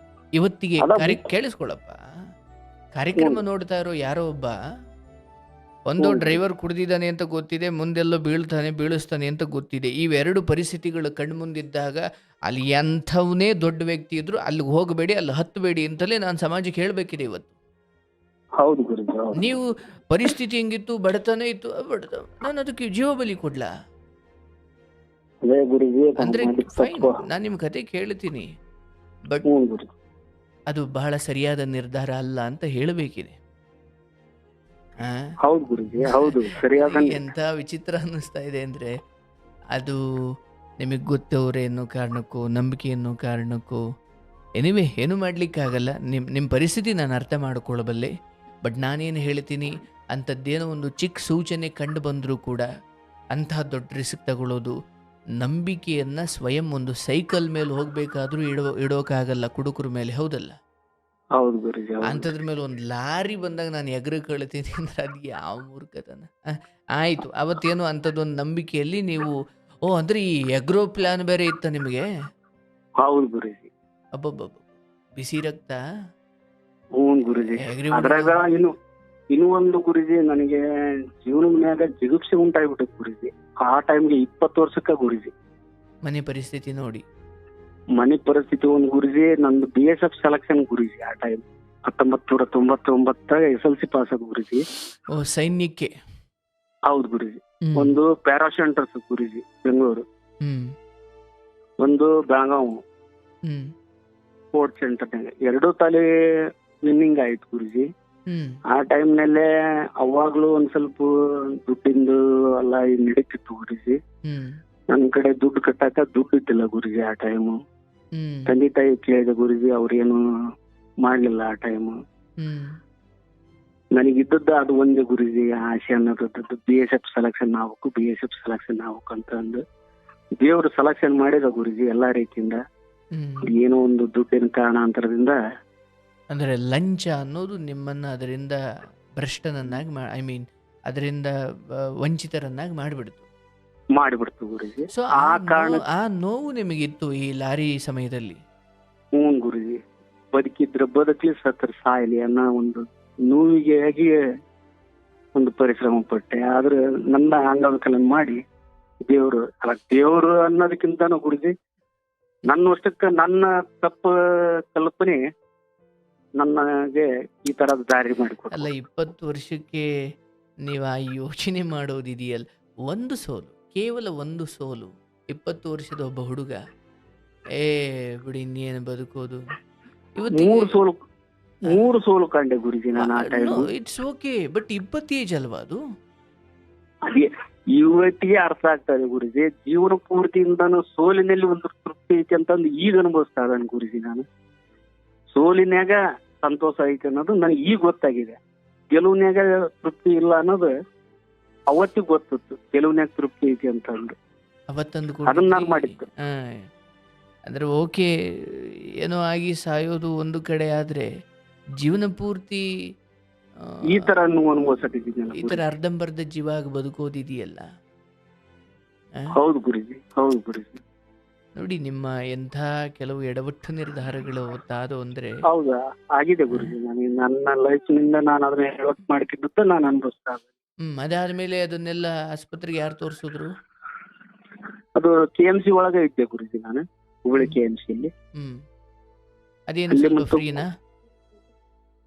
ಇವತ್ತಿಗೆ ಕೇಳಿಸ್ಕೊಳ್ಳಪ್ಪ, ಕಾರ್ಯಕ್ರಮ ನೋಡ್ತಾ ಇರೋ ಯಾರೋ ಒಬ್ಬ, ಒಂದು ಡ್ರೈವರ್ ಕುಡಿದಿದ್ದಾನೆ ಅಂತ ಗೊತ್ತಿದೆ, ಮುಂದೆಲ್ಲೋ ಬೀಳಿಸ್ತಾನೆ ಅಂತ ಗೊತ್ತಿದೆ. ಇವೆರಡು ಪರಿಸ್ಥಿತಿಗಳು ಕಣ್ಮುಂದಿದ್ದಾಗ ಅಲ್ಲಿ ಎಂಥವನೇ ದೊಡ್ಡ ವ್ಯಕ್ತಿ ಇದ್ರು ಅಲ್ಲಿಗೆ ಹೋಗಬೇಡಿ, ಅಲ್ಲಿ ಹತ್ತಬೇಡಿ ಅಂತಲೇ ನಾನು ಸಮಾಜಕ್ಕೆ ಹೇಳಬೇಕಿದೆ ಇವತ್ತು. ಹೌದು ಗುರುಜಿ. ನೀವು ಪರಿಸ್ಥಿತಿ ಹೆಂಗಿತ್ತು, ಬಡತನ ಇತ್ತು, ನಾನು ಅದಕ್ಕೆ ಜೀವ ಬಲಿ ಕೊಡ್ಲಾ? ಅಂದ್ರೆ ಫೈನ್, ನಾನು ನಿಮ್ಮ ಕತೆ ಕೇಳ್ತೀನಿ, ಬಟ್ ಅದು ಬಹಳ ಸರಿಯಾದ ನಿರ್ಧಾರ ಅಲ್ಲ ಅಂತ ಹೇಳಬೇಕಿದೆ. ಎಂತ ವಿಚಿತ್ರ ಅನ್ನಿಸ್ತಾ ಇದೆ ಅಂದ್ರೆ, ಅದು ನಿಮಗೆ ಗೊತ್ತವ್ರೆ ಅನ್ನೋ ಕಾರಣಕ್ಕೂ, ನಂಬಿಕೆ ಅನ್ನೋ ಕಾರಣಕ್ಕೂ, ಎನಿವೆ ಏನು ಮಾಡ್ಲಿಕ್ಕಾಗಲ್ಲ. ನಿಮ್ಮ ಪರಿಸ್ಥಿತಿ ನಾನು ಅರ್ಥ ಮಾಡ್ಕೊಳ್ಳಬಲ್ಲೆ. ಬಟ್ ನಾನೇನು ಹೇಳ್ತೀನಿ, ಅಂಥದ್ದೇನೋ ಒಂದು ಚಿಕ್ಕ ಸೂಚನೆ ಕಂಡು ಬಂದರೂ ಕೂಡ ಅಂತಹ ದೊಡ್ಡ ರಿಸ್ಕ್ ತಗೊಳ್ಳೋದು, ನಂಬಿಕೆಯನ್ನು ಸ್ವಯಂ ಒಂದು ಸೈಕಲ್ ಮೇಲೆ ಹೋಗಬೇಕಾದ್ರೂ ಇಡೋಕ್ಕಾಗಲ್ಲ ಕುಡುಕರ ಮೇಲೆ, ಹೌದಲ್ಲ? ಹೌದು ಗುರುಜಿ. ಅಂಥದ್ರ ಮೇಲೆ ಒಂದು ಲಾರಿ ಬಂದಾಗ ನಾನು ಎಗರು ಕಳ್ತೀನಿ ಅಂದ್ರೆ ಅದು ಯಾವ ಮೂರ್ಖತನ? ಆಯಿತು, ಅವತ್ತೇನು ಅಂಥದ್ದೊಂದು ನಂಬಿಕೆಯಲ್ಲಿ ನೀವು, ಅಂದರೆ ಈ ಎಗ್ರೋ ಪ್ಲಾನ್ ಬೇರೆ ಇತ್ತ ನಿಮಗೆ? ಹೌದು ಗುರುಜಿ. ಅಬ್ಬಬ್ಬ, ಬಿಸಿ ರಕ್ತ. ಹ್ಞೂ ಗುರುಜಿ. ಅದ್ರಾಗ ಇನ್ನೂ ಒಂದು ಗುರುಜಿ, ನನಗೆ ಜೀವನದ ಮ್ಯಾಗ ಜಿಗುಪ್ಸೆ ಉಂಟಾಗ್ಬಿಟ್ಟೈತೆ ಗುರುಜಿ. ಆ ಟೈಮ್ಗೆ 20 ವರ್ಷಕ್ಕ ಗುರುಜಿ. ಮನೆ ಪರಿಸ್ಥಿತಿ ನೋಡಿ. ಮನೆ ಪರಿಸ್ಥಿತಿ ಒಂದು ಗುರುಜಿ, ನಂದು BSF ಸೆಲೆಕ್ಷನ್ ಗುರುಜಿ. ಆ ಟೈಮ್ 1999 SLC ಪಾಸ್ ಆಗ ಗುರುಜಿ. ಸೈನ್ಯಕ್ಕೆ? ಹೌದು ಗುರುಜಿ. ಒಂದು ಪ್ಯಾರಾಶೆಂಟರ್ಸ್ ಗುರುಜಿ ಬೆಂಗಳೂರು, ಒಂದು ಬೆಳಗಾವ್ ಸ್ಪೋರ್ಟ್ಸ್ ಸೆಂಟರ್ನಾಗ. 2 ತಲೆ ವಿನ್ನಿಂಗ್ ಆಯ್ತು ಗುರುಜಿ. ಆ ಟೈಮ್ನಲ್ಲೇ ಅವಾಗ್ಲೂ ಒಂದ್ ಸ್ವಲ್ಪ ದುಡ್ಡಿಂದು ಎಲ್ಲ ನಡೀತಿತ್ತು ಗುರುಜಿ. ನನ್ ಕಡೆ ದುಡ್ಡು ಕಟ್ಟಾಕ ದುಡ್ಡು ಇದ್ದಿಲ್ಲ ಗುರುಜಿ ಆ ಟೈಮು. ತಂದೆ ತಾಯಿ ಕೇಳಿದೆ ಗುರುಜಿ, ಅವ್ರೇನು ಮಾಡ್ಲಿಲ್ಲ ಆ ಟೈಮು. ನನಗಿದ್ದದ್ದು ಅದು ಒಂದೇ ಗುರುಜಿ ಆಸೆ ಅನ್ನೋದದ್ದು, BSF ಸೆಲೆಕ್ಷನ್ ಆಗ್ಬೇಕು ಅಂತ ಅಂದು ದೇವರು ಸೆಲೆಕ್ಷನ್ ಮಾಡಿದ ಗುರುಜಿ ಎಲ್ಲಾ ರೀತಿಯಿಂದ. ಏನೋ ಒಂದು ದುಡ್ಡಿನ ಕಾರಣಾಂತರದಿಂದ ಅಂದರೆ ಲಂಚ ಅನ್ನೋದು ನಿಮ್ಮನ್ನು ಅದರಿಂದ ಭ್ರಷ್ಟನನ್ನಾಗಿ ಐ ಮೀನ್ ಅದರಿಂದ ವಂಚಿತರನ್ನಾಗಿ ಮಾಡಿಬಿಡ್ತು ಗುರುಜಿ. ಸೊ ಆ ಕಾರಣ ಆ ನೋವು ನಿಮಗಿತ್ತು ಈ ಲಾರಿ ಸಮಯದಲ್ಲಿ? ಹ್ಞೂ ಗುರುಜಿ, ಬದುಕಿದ್ರೆ ಬದುಕಲಿ, ಸತ್ರ ಸಾಯಲಿ ಅನ್ನೋ ಒಂದು ನೋವಿಗೆ ಆಗಿ ಒಂದು ಪರಿಶ್ರಮ ಪಟ್ಟೆ. ಆದ್ರೆ ನನ್ನ ಅಂಗವಿಕಲನ ಮಾಡಿ ದೇವರು ಅನ್ನೋದಕ್ಕಿಂತನೂ ಗುರುಜಿ ನನ್ನಷ್ಟಕ್ಕೆ ನನ್ನ ತಪ್ಪು ಕಲ್ಪನೆ ನನಗೆ ಈ ತರದ ದಾರಿ ಮಾಡಿಕೊಟ್ಟು. ಅಲ್ಲ, 20 ವರ್ಷಕ್ಕೆ ನೀವು ಆ ಯೋಚನೆ ಮಾಡೋದಿದೆಯಲ್ಲ, ಒಂದು ಸೋಲು, ಕೇವಲ ಒಂದು ಸೋಲು, 20 ವರ್ಷದ ಒಬ್ಬ ಹುಡುಗ ಬಿಡಿ ಇನ್ನೇನು ಬದುಕೋದು. ಮೂರು ಸೋಲು ಕಂಡೆ ಗುರುಜಿ ನಾನು ಆ time. It's okay, but 20 age ಅಲ್ವಾ ಅದು? ಅದೇ ಇವತ್ತಿಗೆ ಅರ್ಥ ಆಗ್ತದೆ ಗುರುಜಿ. ಜೀವನ ಪೂರ್ತಿಯಿಂದಾನು ಸೋಲಿನಲ್ಲಿ ಒಂದು ತೃಪ್ತಿ ಐತಿ ಅಂತಂದು ಈಗ ಅನುಭವಿಸ್ತಾ ಇದ್ದಾನೆ ಗುರುಜಿ. ನಾನು ಸೋಲಿನ್ಯಾಗ ಸಂತೋಷ ಐತಿ ಅನ್ನೋದು ನನಗೆ ಈಗ ಗೊತ್ತಾಗಿದೆ. ಗೆಲುವಿನ್ಯಾಗ ತೃಪ್ತಿ ಇಲ್ಲ ಅನ್ನೋದು ಅವತ್ತಿಗೆ ಗೊತ್ತಿತ್ತು, ಗೆಲುವಿನ್ಯಾಗ ತೃಪ್ತಿ ಐತಿ ಅಂತಂದು. ಅವತ್ತಂದು ಅದನ್ನ ನಾನು ಮಾಡಿದ್ದು. ಅಂದ್ರೆ ಓಕೆ, ಏನೋ ಆಗಿ ಸಾಯೋದು ಒಂದು ಕಡೆ, ಆದ್ರೆ ಜೀವನ ಪೂರ್ತಿ ಈ ತರ ಅನುಭವಿಸಿದ್ದೀನಿ. ಈ ತರ ಅರ್ಧಂಬರ್ಧ ಜೀವ ಆಗಿ ಬದುಕೋದಿದೆಯಲ್ಲ. ಹೌದು ಗುರುಜಿ, ಹೌದು ಗುರುಜಿ. ನೋಡಿ, ನಿಮ್ಮ ಎಂಥ ಕೆಲವು ಎಡವಟ್ಟು ನಿರ್ಧಾರಗಳು ತಾದು ಅಂದ್ರೆ. ಹೌದಾ, ಆಗಿದೆ ಗುರುಜಿ. ನನ್ನ ಲೈಫ್ನಿಂದ ನಾನು ಅದನ್ನ ಎಡವಟ್ಟು ಮಾಡ್ಕಿದ್ದು ನಾನು ಅನುಭವಿಸ್ತಾ ಇದ್ದೆ. ಅದಾದ್ಮೇಲೆ ಅದನ್ನೆಲ್ಲ ಆಸ್ಪತ್ರೆಗೆ ಯಾರು ತೋರಿಸಿದ್ರು? ಅದು KMC ಒಳಗೆ ಇದ್ದೆ ಗುರುಜಿ ನಾನು, ಹುಬ್ಬಳ್ಳಿ KMC ಅಲ್ಲಿ. ಅದೇನು ಸ್ವಲ್ಪ ಫ್ರೀನಾ?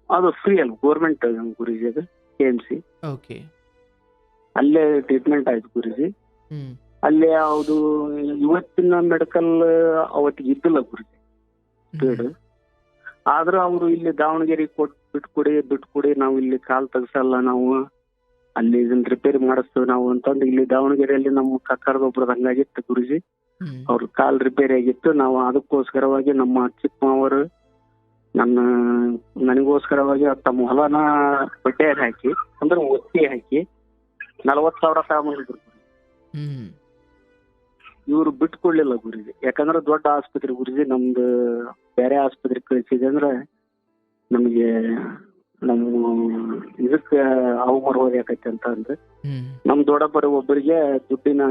ಅದು ಫ್ರೀ ಅಲ್ಲ, ಗೋರ್ಮೆಂಟ್ ಗುರುಜಿ ಅದು KMC. ಓಕೆ, ಅಲ್ಲೇ ಟ್ರೀಟ್ಮೆಂಟ್ ಆಯ್ತು ಗುರುಜಿ. ಅಲ್ಲೇ ಯಾವುದು ಇವತ್ತಿನ ಮೆಡಿಕಲ್ ಅವತ್ತಿಗೆ ಇದ್ದಿಲ್ಲ ಗುರುಜಿ ಸ್ಪೀಡ್. ಆದ್ರೂ ಅವರು ಇಲ್ಲಿ ದಾವಣಗೆರೆ ಬಿಟ್ಕೊಡಿ ನಾವು ಇಲ್ಲಿ ಕಾಲ್ ತೆಗ್ಸಲ್ಲ, ನಾವು ಅಲ್ಲಿ ಇದನ್ನ ರಿಪೇರಿ ಮಾಡಿಸ್ತೇವೆ ನಾವು ಅಂತಂದು ಇಲ್ಲಿ ದಾವಣಗೆರೆಯಲ್ಲಿ ನಮ್ಮ ಕಕ್ಕರದೊಬ್ರದ್ದು ಹಂಗಾಗಿತ್ತು ಗುರುಜಿ. ಅವ್ರ ಕಾಲ್ ರಿಪೇರಿ ಆಗಿತ್ತು. ನಾವು ಅದಕ್ಕೋಸ್ಕರವಾಗಿ ನಮ್ಮ ಚಿಕ್ಕಮ್ಮವರು ನನಗೋಸ್ಕರವಾಗಿ ತಮ್ಮ ಹೊಲನ ಬಡ್ಡಿಯಾಗಿ ಹಾಕಿ, ಅಂದ್ರೆ ಒತ್ತಿ ಹಾಕಿ 40,000 ತಗೊಂಡಿದ್ರು. ಇವ್ರು ಬಿಟ್ಕೊಡ್ಲಿಲ್ಲ ಗುರುಜಿ. ಯಾಕಂದ್ರೆ ದೊಡ್ಡ ಆಸ್ಪತ್ರೆ ಗುರುಜಿ, ನಮ್ದು ಬೇರೆ ಆಸ್ಪತ್ರೆ ಕಳಿಸಿದೆ ಅಂದ್ರೆ ನಮ್ಗೆ ನಮ್ಮ ಇದಕ್ಕೆ ಅವಮಾನ ಯಾಕೈತೆ ಅಂತ ಅಂದ್ರೆ, ನಮ್ ದೊಡ್ಡಪ್ಪರ ಒಬ್ಬರಿಗೆ ದುಡ್ಡಿನ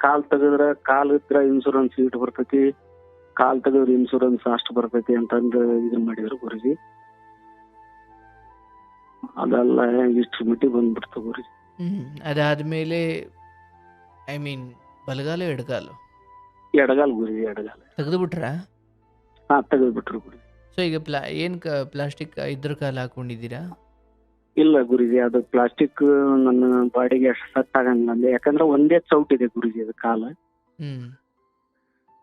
ಕಾಲ್ ತೆಗೆದ್ರ ಕಾಲ್ ಇದ್ರ ಇನ್ಶೂರೆನ್ಸ್ ಇಟ್ಟು ಬರ್ತೈತಿ, ಕಾಲ್ ತೆಗೆದ್ರ ಇನ್ಶೂರೆನ್ಸ್ ಅಷ್ಟು ಬರ್ತೈತಿ ಅಂತಂದು ಇದನ್ ಮಾಡಿದ್ರು ಗುರುಜಿ. ಅದೆಲ್ಲ ಇಷ್ಟು ಮಿಟ್ಟಿಗೆ ಬಂದ್ಬಿಡ್ತು ಗುರುಜಿ. ಅದಾದ್ಮೇಲೆ ಐ ಮೀನ್ ಬಲಗಾಲ ಎಡಗಾಲ ಗುರುಜಿ, ಎಡಗಾಲ ತೆಗೆದು ಬಿಟ್ರ? ಹಾ, ತೆಗೆದು ಬಿಟ್ರು ಗುರುಜಿ. ಸೊ ಈಗ ಏನ್ ಪ್ಲಾಸ್ಟಿಕ್ ಇದ್ರ ಕಾಲ ಹಾಕೊಂಡಿದ್ದೀರಾ? ಇಲ್ಲ ಗುರುಜಿ, ಅದು ಪ್ಲಾಸ್ಟಿಕ್ ನನ್ನ ಬಾಡಿಗೆ ಅಷ್ಟು ಸೆಟ್ ಆಗಂಗಿಲ್ಲ. ಯಾಕಂದ್ರೆ ಒಂದೇ ಚೌಟ್ ಇದೆ ಗುರುಜಿ, ಅದು ಕಾಲ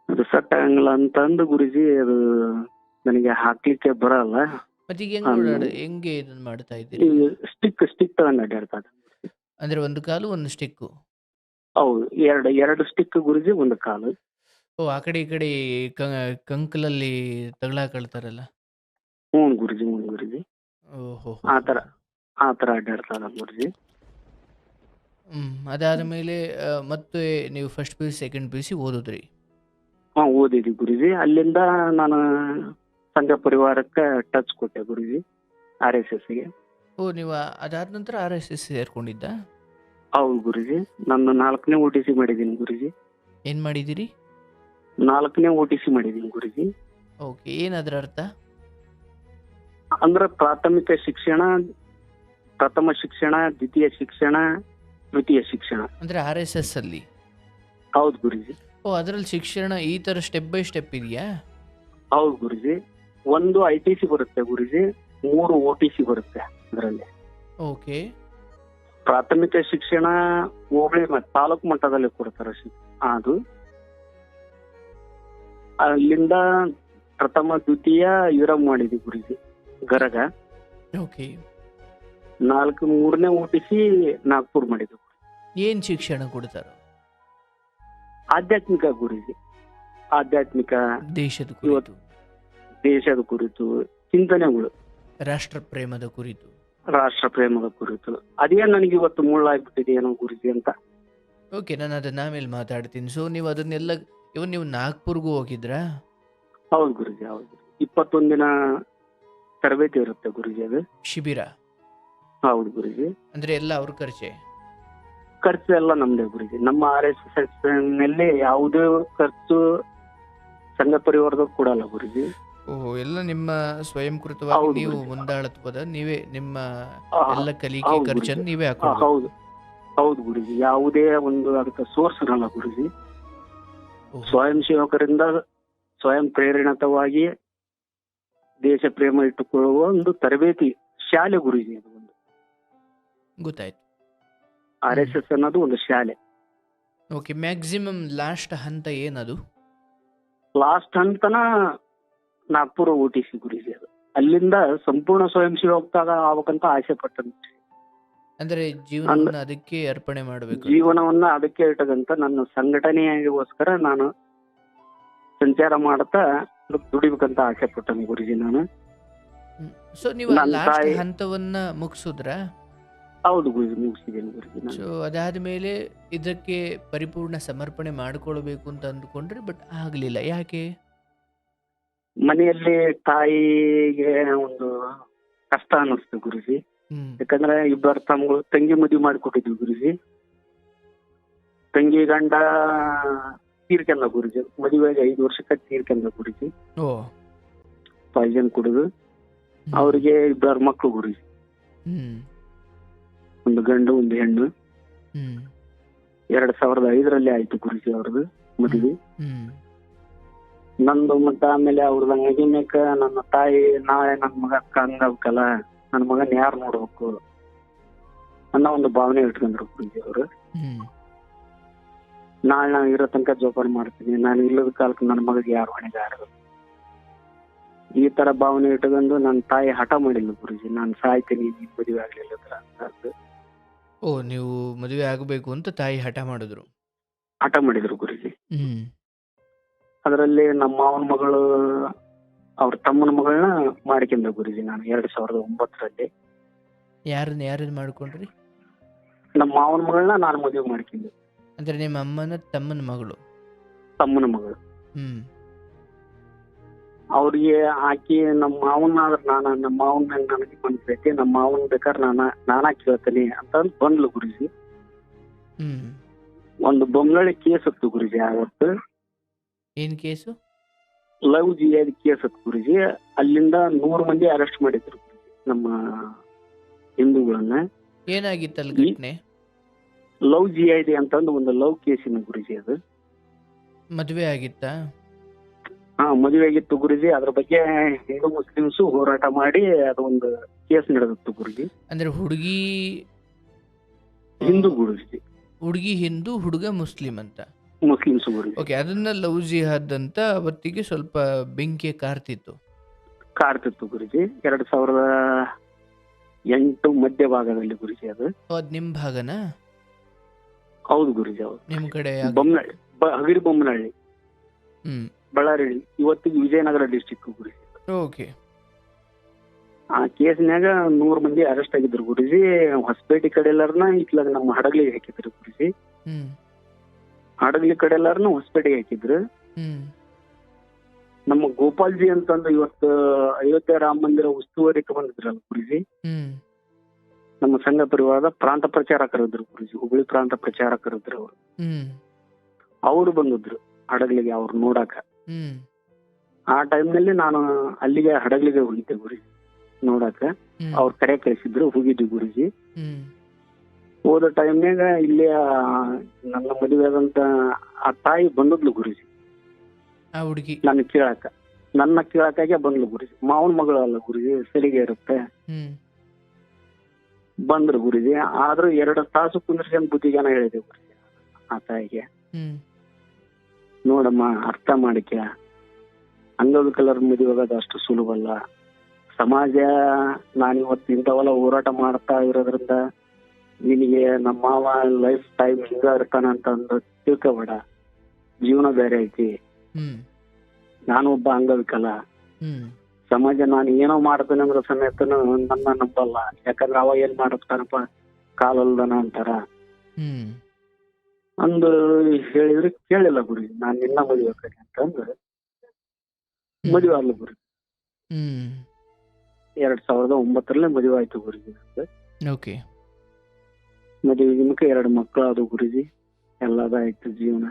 ಅದು ಸೆಟ್ ಆಗಂಗಿಲ್ಲ ಅಂತಂದು ಗುರುಜಿ, ಅದು ನನಗೆ ಹಾಕ್ಲಿಕ್ಕೆ ಬರಲ್ಲ. ಮತ್ತೆ ಈಗ ಹೆಂಗೆ ಇದನ್ನ ಮಾಡ್ತಾ ಇದ್ದೀರಿ? ಸ್ಟಿಕ್ ತಗೊಂಡು ಅಡ್ಡಾಡ್ತಾ. ಅಂದ್ರೆ ಒಂದು ಕಾಲು ಒಂದು ಸ್ಟಿಕ್? ಹೌದು, ಎರಡು ಸ್ಟಿಕ್ ಗುರುಜಿ, ಒಂದು ಕಾಲು. ಓ, ಆ ಕಡೆ ಈ ಕಡೆ ಕಂಕಲಲ್ಲಿ ತಗಲಾಕಳ್ತಾರಲ್ಲ. ಹ್ಞೂ ಗುರುಜಿ. ಓಹೋ, ಆ ತರ ಅಡ್ಡಾಡ್ತಾರ ಗುರುಜಿ. ಅದಾದ್ಮೇಲೆ ಮತ್ತೆ ನೀವು ಫಸ್ಟ್ PUC ಸೆಕೆಂಡ್ PUC ಓದಿದ್ರಿ? ಹಾ, ಓದಿದ್ವಿ ಗುರುಜಿ. ಅಲ್ಲಿಂದ ನಾನು ಸಂಘ ಪರಿವಾರಕ್ಕೆ ಟಚ್ ಕೊಟ್ಟೆ ಗುರುಜಿ, RSSಗೆ. ಓ, ನೀವು ಅದಾದ ನಂತರ RSS ಸೇರ್ಕೊಂಡಿದ್ದ? ಹೌದು ಗುರುಜಿ, ನಾನು 4ನೇ OTC ಮಾಡಿದ್ದೀನಿ ಗುರುಜಿ. ಏನ್ ಮಾಡಿದಿರಿ? 4ನೇ OTC ಮಾಡಿದ್ದೀನಿ ಗುರುಜಿ. ಓಕೆ, ಏನದ್ರ ಅರ್ಥ? ಅಂದ್ರೆ ಪ್ರಾಥಮಿಕ ಶಿಕ್ಷಣ, ಪ್ರಥಮ ಶಿಕ್ಷಣ, ದ್ವಿತೀಯ ಶಿಕ್ಷಣ, ತೃತೀಯ ಶಿಕ್ಷಣ. ಅಂದ್ರೆ RSS ಅಲ್ಲಿ? ಹೌದು ಗುರುಜಿ. ಓ, ಅದ್ರಲ್ಲಿ ಶಿಕ್ಷಣ ಈ ತರ ಸ್ಟೆಪ್ ಬೈ ಸ್ಟೆಪ್ ಇದೆಯಾ? ಹೌದು ಗುರುಜಿ. ಒಂದು ITC ಬರುತ್ತೆ ಗುರುಜಿ, 3 OTC ಬರುತ್ತೆ ಅದರಲ್ಲಿ. ಓಕೆ. ಪ್ರಾಥಮಿಕ ಶಿಕ್ಷಣ ಹೋಬಳಿ ಮತ್ತು ತಾಲೂಕು ಮಟ್ಟದಲ್ಲಿ ಕೊಡ್ತಾರೆ ಅದು. ಅಲ್ಲಿಂದ ಪ್ರಥಮ ದ್ವಿತೀಯ ಇರಮ್ ಮಾಡಿದ್ವಿ ಗುರುಜಿ, ಗರಗ. ಓಕೆ. 3ನೇ OTC ನಾಗ್ಪುರ್ ಮಾಡಿದ್ವಿ. ಏನ್ ಶಿಕ್ಷಣ ಕೊಡ್ತಾರ? ಆಧ್ಯಾತ್ಮಿಕ ಗುರುಜಿ, ಆಧ್ಯಾತ್ಮಿಕ, ದೇಶದ ಕುರಿತು ಚಿಂತನೆಗಳು, ರಾಷ್ಟ್ರ ಪ್ರೇಮದ ಕುರಿತು. ಅದೇ ನನಗೆ ಇವತ್ತು ಮುಳ್ಳಾಗ್ಬಿಟ್ಟಿದೆ ಏನೋ ಗುರುಜಿ ಅಂತ. ಓಕೆ, ನಾನು ಅದನ್ನ ಆಮೇಲೆ ಮಾತಾಡ್ತೀನಿ. ಸೊ ನೀವು ಅದನ್ನೆಲ್ಲ ನೀವು ನಾಗ್ಪುರ್ಗೂ ಹೋಗಿದ್ರಾ? ಹೌದು ಗುರುಜಿ, ಹೌದು. 21 ದಿನ ತರಬೇತಿ ಇರುತ್ತೆ ಗುರುಜಿ ಅದು. ಶಿಬಿರ ಹೌದು ಗುರುಜಿ. ಅಂದ್ರೆ ಎಲ್ಲ ಅವ್ರ ಖರ್ಚೆ? ಖರ್ಚು ಎಲ್ಲ ನಮ್ದೇ ಗುರುಜಿ. ನಮ್ಮ RSS ನಲ್ಲಿ ಯಾವುದೇ ಖರ್ಚು ಸಂಘ ಪರಿವಾರದವ್ರು ಕೊಡಲ್ಲ ಗುರುಜಿ. ಓಹೋ, ಎಲ್ಲ ನಿಮ್ಮ ಸ್ವಯಂಕೃತವಾಗಿ ಹೌದು ನೀವು ಗುರುಜಿ. ಮುಂದಾಳತ್ವದ ನೀವೇ ನಿಮ್ಮ ಆ, ಎಲ್ಲ ಕಲಿಕೆ ಹೌದು ಖರ್ಚನ್ನು ಗುರುಜಿ. ನೀವೇ ಹಾಕೊಳ್ಬೇಕು. ಹೌದು ಹೌದು ಗುರುಜಿ. ಯಾವುದೇ ಒಂದು ಅದಕ್ಕೆ ಸೋರ್ಸ್ ಇರಲ್ಲ ಗುರುಜಿ. ಓಹೋ, ಸ್ವಯಂ ಸೇವಕರಿಂದ ಸ್ವಯಂ ಪ್ರೇರಿತವಾಗಿ ದೇಶ ಪ್ರೇಮ ಇಟ್ಟುಕೊಳ್ಳುವ ಒಂದು ತರಬೇತಿ ಶಾಲೆ ಗುರುಜಿ. ಅದು ಒಂದು ಗೊತ್ತಾಯ್ತು. RSS ಅನ್ನೋದು ಒಂದು ಶಾಲೆ. ಓಕೆ, ಮ್ಯಾಕ್ಸಿಮಮ್ ಲಾಸ್ಟ್ ಹಂತ ಏನದು? ಲಾಸ್ಟ್ ಅಂತನ ನಾಗ್ಪುರ OTC ಗುರುಜಿ. ಅದು ಅಲ್ಲಿಂದ ಸಂಪೂರ್ಣ ಸ್ವಯಂ ಸೇವಕ ಆಗ್ಬೇಕಂತ ಆಸೆ ಪಟ್ಟಂತೆ. ಅಂದ್ರೆ ಜೀವನವನ್ನು ಅದಕ್ಕೆ ಅರ್ಪಣೆ ಮಾಡಬೇಕು. ಜೀವನವನ್ನ ಅದಕ್ಕೆ ಇಟ್ಟದಂತ ನನ್ನ ಸಂಘಟನೆಗೋಸ್ಕರ ನಾನು ಸಂಚಾರ ಮಾಡ್ತಾ ದುಡಿಬೇಕಂತ ಆಸೆ ಪಟ್ಟನು ಗುರುಜಿ ನಾನು. ಸೊ ನೀವು ನನ್ನ ಲಾಸ್ಟ್ ತಾಯಿ- ಹಂತವನ್ನ ಮುಗಿಸಿದ್ರಾ? ಹೌದು ಗುರುಜಿ, ಮುಗಿಸಿದ್ದೇನೆ ಗುರುಜಿ ನಾನು. ಸೊ ಅದಾದ ಮೇಲೆ ಇದಕ್ಕೆ ಪರಿಪೂರ್ಣ ಸಮರ್ಪಣೆ ಮಾಡ್ಕೊಳ್ಬೇಕು ಅಂತ ಅಂದ್ಕೊಂಡ್ರಿ, ಬಟ್ ಆಗ್ಲಿಲ್ಲ. ಯಾಕೆ? ಮನೆಯಲ್ಲಿ ತಾಯಿಗೆ ಒಂದು ಕಷ್ಟ ಅನ್ನಿಸ್ತು ಗುರುಜಿ. ಹ್ಮ್ ಯಾಕಂದ್ರೆ ಇಬ್ಬರು ತಮ್ಮಗಳು ತಂಗಿ ಮದುವೆ ಮಾಡಿಕೊಟ್ಟಿದ್ವಿ ಗುರುಜಿ. ತಂಗಿ ಗಂಡ ತೀರ್ಕೊಂಡ ಗುರುಜಿ. ಮದುವೆಗೆ 5 ವರ್ಷಕ್ಕೆ ತೀರ್ಕೊಂಡ ಗುರುಜಿ. ಓ, ಪಾಯ್ಸನ್ ಕುಡಿದು. ಅವ್ರಿಗೆ 2 ಮಕ್ಕಳು ಗುರುಜಿ. ಹ್ಮ್ ಒಂದು ಗಂಡು ಒಂದು ಹೆಣ್ಣು. ಹ್ಮ್ 2005ರಲ್ಲಿ ಆಯ್ತು ಗುರುಜಿ ಅವ್ರದ್ದು ಮದುವೆ. ಹ್ಮ್ ನಂದು ಮತ್ತೆ ಆಮೇಲೆ ಅವ್ರದ್ದು ಹಂಗಿನ್ಯಾಕ ನನ್ನ ತಾಯಿ ನಾಳೆ ನನ್ನ ಮಗ ಹಂಗಲ್ಲ, ನನ್ನ ಮಗನ್ ಯಾರು ನೋಡ್ಬೇಕು ಅನ್ನೋ ಒಂದು ಭಾವನೆ ಇಟ್ಕೊಂಡ್ರು ಗುರುಜಿ ಅವರು. ಹ್ಮ್ ನಾಳೆ ನಾನು ಇರೋ ತನಕ ಜೋಪಾನ ಮಾಡ್ತೀನಿ, ನಾನು ಇಲ್ಲದ ಕಾಲಕ್ಕೆ ನನ್ನ ಮಗಗೆ ಯಾರು ಹೊಣೆಗಾರ, ಈ ತರ ಭಾವನೆ ಇಟ್ಕೊಂಡು ನನ್ನ ತಾಯಿ ಹಠ ಮಾಡಿಲ್ಲ ಗುರುಜಿ. ನಾನು ಸಾಯ್ತೀನಿ, ನೀನ್ ಮದುವೆ ಆಗ್ಲಿಲ್ಲ ಅಂತ ಓ, ನೀವು ಮದುವೆ ಆಗಬೇಕು ಅಂತ ತಾಯಿ ಹಠ ಮಾಡಿದ್ರು. ಹಠ ಮಾಡಿದ್ರು ಗುರುಜಿ. ಹ್ಮ್ ಅದರಲ್ಲಿ ನಮ್ಮ ಮಾವನ ಮಗಳು ಅವ್ರ ತಮ್ಮನ ಮಗಳನ್ನ ಮಾಡ್ಕೊಂಡ ಗುರುಜಿ ನಾನು 2009ರಲ್ಲಿ. ಯಾರನ್ನ ಮಾಡ್ಕೊಂಡ್ರಿ? ನಮ್ಮ ಮಾವನ ಮಗಳನ್ನ ನಾನು ಮದುವೆ ಮಾಡ್ಕೊಂಡೆ. ಅಂದ್ರೆ ನಿಮ್ಮ ಅಮ್ಮನ ತಮ್ಮನ ಮಗಳು? ತಮ್ಮನ ಮಗಳು. ಹ್ಮ್ ಅವ್ರಿಗೆ ಆಕಿ ನಮ್ಮ ಮಾವನ ನಮ್ಮ ಮಾವನ ನನಗೆ ಮನ್ಸೈತಿ, ನಮ್ಮ ಮಾವನ್ ಬೇಕಾದ್ರೆ ನಾನಾ ಕೇಳ್ತೀನಿ ಅಂತ ಬಂದ್ಲು ಗುರುಜಿ. ಹ್ಮ್ ಒಂದು ಬೊಮ್ಮನಳ್ಳಿ ಕೇಸ್ ಹತ್ತು ಗುರುಜಿ. ಆವತ್ತು ಏನ್ ಕೇಸು? ಲವ್ ಜಿಹಾದ್ ಕೇಸ್ ಹತ್ತು ಗುರುಜಿ. ಅಲ್ಲಿಂದ 100 ಮಂದಿ ಅರೆಸ್ಟ್ ಮಾಡಿದ್ರು ಗುರುಜಿ ನಮ್ಮ ಹಿಂದೂಗಳನ್ನ. ಏನಾಗಿತ್ತಲ್ಲ ಘಟನೆ? ಲವ್ ಜಿಹಾದಿ ಅಂತಂದು ಒಂದು ಲವ್ ಕೇಸಿನ ಗುರುಜಿ. ಅದು ಮದುವೆ ಆಗಿತ್ತಾ? ಮದುವೆ ಆಗಿತ್ತು ಗುರುಜಿ. ಅದ್ರ ಬಗ್ಗೆ ಹಿಂದೂ ಮುಸ್ಲಿಮ್ಸು ಹೋರಾಟ ಮಾಡಿ ಅದು ಒಂದು ಕೇಸ್ ನಡೆದಿತ್ತು ಗುರುಜಿ. ಅಂದ್ರೆ ಹುಡುಗಿ ಹಿಂದೂ ಗುರುಜಿ. ಹುಡುಗಿ ಹಿಂದೂ, ಹುಡುಗ ಮುಸ್ಲಿಂ ಅಂತ? ಮುಸ್ಲಿಮ್ಸ್ ಗುರುಜಿ. ಓಕೆ, ಅದನ್ನ ಲವ್ ಜಿಹಾದ್ ಅಂತ ಅವತ್ತಿಗೆ ಸ್ವಲ್ಪ ಬೆಂಕಿ ಕಾರ್ತಿತ್ತು. ಗುರುಜಿ 2008 ಮಧ್ಯ ಭಾಗದಲ್ಲಿ ಗುರುಜಿ ಅದು. ಅದ್ ನಿಮ್ ಭಾಗನಾ? ಹೌದು ಗುರುಜಿ, ಹೌದು. ನಿಮ್ ಕಡೆ ಬೊಮ್ಮನಹಳ್ಳಿ, ಹಗರಿ ಬೊಮ್ಮನಹಳ್ಳಿ, ಹ್ಮ್ ಬಳ್ಳಾರಿ, ಇವತ್ತಿಗೆ ವಿಜಯನಗರ ಡಿಸ್ಟಿಕ್ ಗುರುಜಿ. ಓಕೆ. ಆ ಕೇಸ್ನ್ಯಾಗ 100 ಮಂದಿ ಅರೆಸ್ಟ್ ಆಗಿದ್ರು ಗುರುಜಿ. ಹೊಸಪೇಟೆ ಕಡೆ ಎಲ್ಲಾರನ್ನ ಇತ್ಲಾಗ ನಮ್ಮ ಹಡಗ್ಲಿಗೆ ಹಾಕಿದ್ರು ಗುರುಜಿ. ಹ್ಮ್ ಹಡಗ್ಲಿ ಕಡೆ ಎಲ್ಲಾರನ್ನ ಹೊಸಪೇಟೆಗೆ ಹಾಕಿದ್ರು. ಹ್ಮ್ ನಮ್ಮ ಗೋಪಾಲ್ಜಿ ಅಂತಂದು ಇವತ್ತು ಅಯೋಧ್ಯೆ ರಾಮ ಮಂದಿರ ಉಸ್ತುವಾರಿಕೆ ಬಂದಿದ್ರಲ್ಲ ಗುರುಜಿ. ಹ್ಮ್ ನಮ್ಮ ಸಂಘ ಪರಿವಾರದ ಪ್ರಾಂತ ಪ್ರಚಾರಕರಿದ್ರು ಗುರುಜಿ. ಹುಬ್ಳಿ ಪ್ರಾಂತ ಪ್ರಚಾರಕರಿದ್ರು ಅವರು. ಹ್ಮ್ ಅವ್ರು ಬಂದಿದ್ರು ಹಡಗ್ಲಿಗೆ ಅವ್ರು ನೋಡಾಕ. ಹ್ಮ್ ಆ ಟೈಮ್ನಲ್ಲಿ ನಾನು ಅಲ್ಲಿಗೆ ಹಡಗ್ಲಿಗೆ ಹೋಗಿದ್ದೆ ಗುರುಜಿ ನೋಡಾಕ. ಅವ್ರ ಕರೆ ಕಳಿಸಿದ್ರು, ಹೋಗಿದ್ವಿ ಗುರುಜಿ. ಹ್ಮ್ ಹೋದ ಟೈಮ್ನಾಗ ಇಲ್ಲಿ ನನ್ನ ಮದುವೆ ಆದಂತ ಆ ತಾಯಿ ಬಂದದ್ಲು ಗುರುಜಿ. ಆ ಹುಡುಗಿ ನನ್ನ ಕೇಳಕ್ಕಾಗೆ ಬಂದ್ಲು ಗುರುಜಿ. ಮಾವನ ಮಗಳು ಅಲ್ಲ ಗುರುಜಿ, ಸಲಿಗೆ ಇರುತ್ತೆ. ಹ್ಮ್ ಬಂದ್ರು ಗುರುಜಿ. ಆದ್ರೂ 2 ತಾಸು ಕುಂದ್ರಿಸಿ ಬುದ್ಧಿಗಾನ ಹೇಳಿದೆ ಗುರುಜಿ ಆ ತಾಯಿಗೆ. ಹ್ಮ್ ನೋಡಮ್ಮ, ಅರ್ಥ ಮಾಡಿಕ, ಅಂಗವಿಕಲರ ಮದುವೆ ಆಗೋದು ಅಷ್ಟು ಸುಲಭಲ್ಲ. ಸಮಾಜ ನಾನಿವತ್ತು ಇಂಥವೆಲ್ಲ ಹೋರಾಟ ಮಾಡ್ತಾ ಇರೋದ್ರಿಂದ ನಿನಗೆ ನಮ್ಮ ಮಾವ ಲೈಫ್ ಟೈಮ್ ಹಿಂಗ ಇರ್ತಾನ ಅಂತ ತಿಳ್ಕೊಬೇಡ. ಜೀವನ ಬೇರೆ ಐತಿ. ಹ್ಮ್ ನಾನು ಒಬ್ಬ ಅಂಗವಿಕಲ. ಹ್ಮ್ ಸಮಾಜ ನಾನು ಏನೋ ಮಾಡ್ತೇನೆ ಅಂದ್ರೆ ಸಮೇತನು ನನ್ನ ನಂಬಲ್ಲ. ಯಾಕಂದ್ರೆ ಅವ ಏನ್ ಮಾಡ್ತಾನಪ್ಪ, ಕಾಲಲ್ದನ ಅಂತಾರ ಹ್ಮ್ ಅಂದು ಹೇಳಿದ್ರೆ ಕೇಳಿಲ್ಲ ಗುರುಜಿ. ನಾನು ನಿನ್ನ ಮದುವೆ ಕಡೆ ಅಂತಂದ್ರೆ ಮದುವೆ ಅಲ್ಲ ಗುರುಜಿ. ಹ್ಮ್ 2009 ಮದುವೆ ಆಯ್ತು ಗುರುಜಿ. ನಂದು ಓಕೆ ಮದುವೆ ನಿಮ್ಗೆ 2 ಮಕ್ಕಳು ಅದು ಗುರುಜಿ. ಎಲ್ಲದಾಯ್ತು ಜೀವನ.